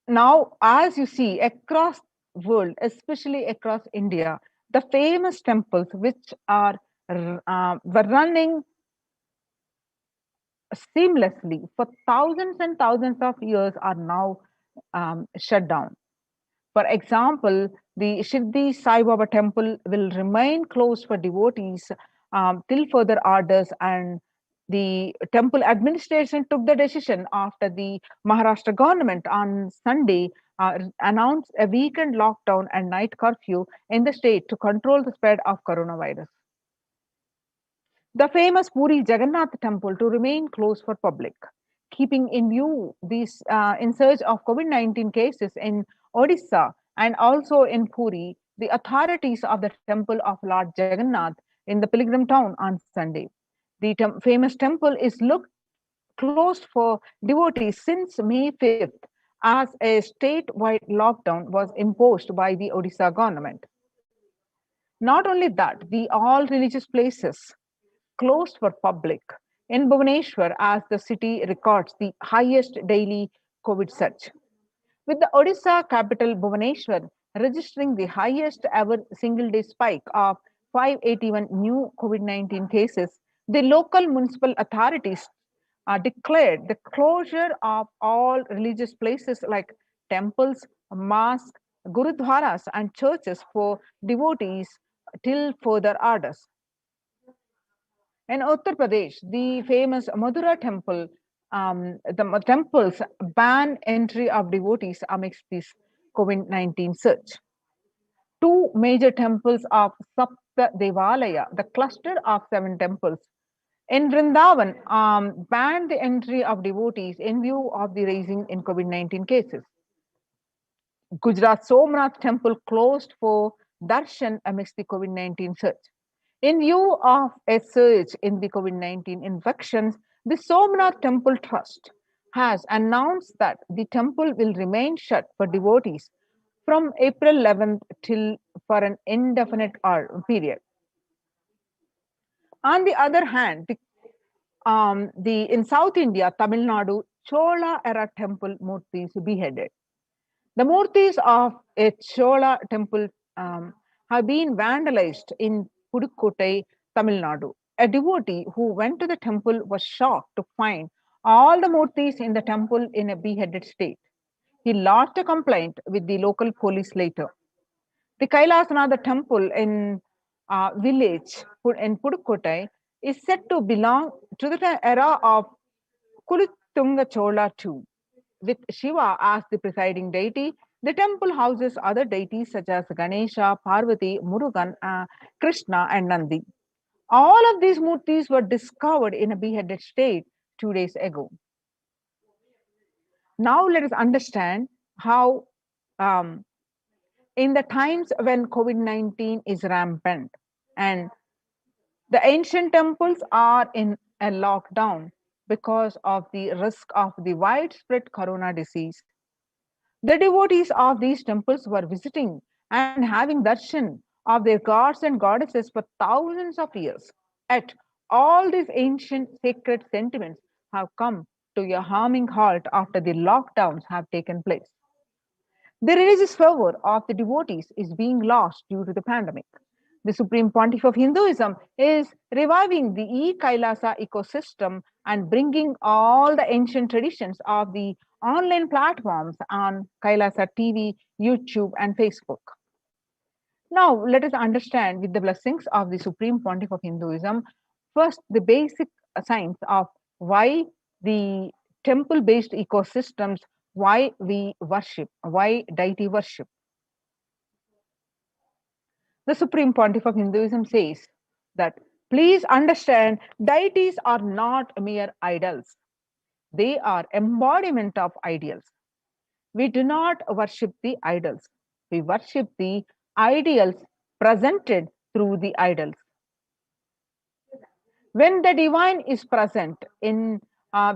Now, as you see across world, especially across India, the famous temples which are were running seamlessly for thousands and thousands of years are now shut down. For example, the Shirdi Sai Baba temple will remain closed for devotees till further orders, and the temple administration took the decision after the Maharashtra government on Sunday announced a weekend lockdown and night curfew in the state to control the spread of coronavirus. The famous Puri Jagannath temple to remain closed for public, keeping in view these in surge of COVID-19 cases in Odisha and also in Puri, the authorities of the temple of Lord Jagannath in the pilgrim town on Sunday. The famous temple is closed for devotees since May 5th as a statewide lockdown was imposed by the Odisha government. Not only that, the all religious places closed for public in Bhubaneswar as the city records the highest daily COVID surge, with the Odisha capital Bhubaneswar registering the highest ever single day spike of 581 new COVID-19 cases. The local municipal authorities declared the closure of all religious places like temples, mosques, gurudwaras, and churches for devotees till further orders. In Uttar Pradesh, the famous Madura temple, the temples ban entry of devotees amidst this COVID-19 surge. Two major temples of Sapta Devalaya, the cluster of 7 temples in Vrindavan, banned the entry of devotees in view of the rising in COVID-19 cases. Gujarat Somnath temple closed for darshan amidst the COVID-19 surge. In view of a surge in the COVID-19 infections, the Somnath Temple Trust has announced that the temple will remain shut for devotees from April 11th till for an indefinite period. On the other hand, in South India, Tamil Nadu, Chola era temple murtis beheaded. The murtis of a Chola temple have been vandalized in Pudukottai, Tamil Nadu. A devotee who went to the temple was shocked to find all the murtis in the temple in a beheaded state. He lodged a complaint with the local police later. The Kailasanatha temple in village in Pudukottai is said to belong to the era of Kulitunga Chola II. With Shiva as the presiding deity, the temple houses other deities such as Ganesha, Parvati, Murugan, Krishna, and Nandi. All of these murtis were discovered in a beheaded state 2 days ago. Now let us understand how in the times when COVID-19 is rampant and the ancient temples are in a lockdown because of the risk of the widespread corona disease. The devotees of these temples were visiting and having darshan of their gods and goddesses for thousands of years. Yet, all these ancient sacred sentiments have come to a harming halt after the lockdowns have taken place. The religious fervor of the devotees is being lost due to the pandemic. The Supreme Pontiff of Hinduism is reviving the e-Kailasa ecosystem and bringing all the ancient traditions of the online platforms on Kailasa TV, YouTube, and Facebook. Now, let us understand with the blessings of the Supreme Pontiff of Hinduism, first the basic science of why the temple-based ecosystems, why we worship, why deity worship. The Supreme Pontiff of Hinduism says that please understand deities are not mere idols. They are embodiment of ideals. We do not worship the idols. We worship the ideals presented through the idols. When the divine is present in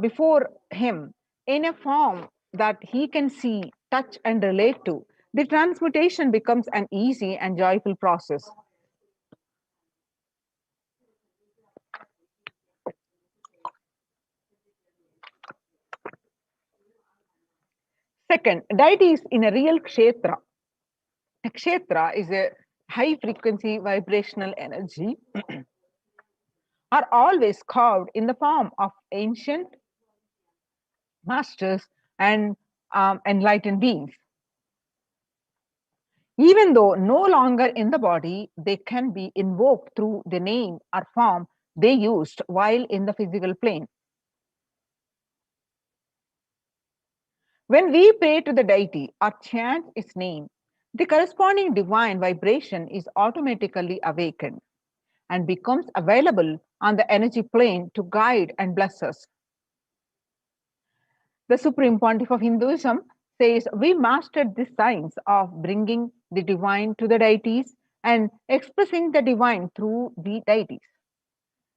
before him in a form that he can see, touch, and relate to, the transmutation becomes an easy and joyful process. Second, deities in a real kshetra. A kshetra is a high frequency vibrational energy are always carved in the form of ancient masters and enlightened beings. Even though no longer in the body, they can be invoked through the name or form they used while in the physical plane. When we pray to the deity or chant its name, the corresponding divine vibration is automatically awakened and becomes available on the energy plane to guide and bless us. The Supreme Pontiff of Hinduism says we mastered the science of bringing the divine to the deities and expressing the divine through the deities.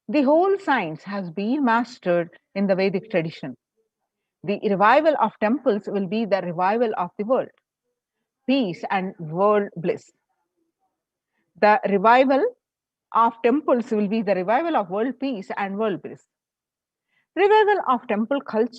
The whole science has been mastered in the Vedic tradition. The revival of temples will be the revival of the world, peace and world bliss. The revival of temples will be the revival of world peace and world bliss. Revival of temple culture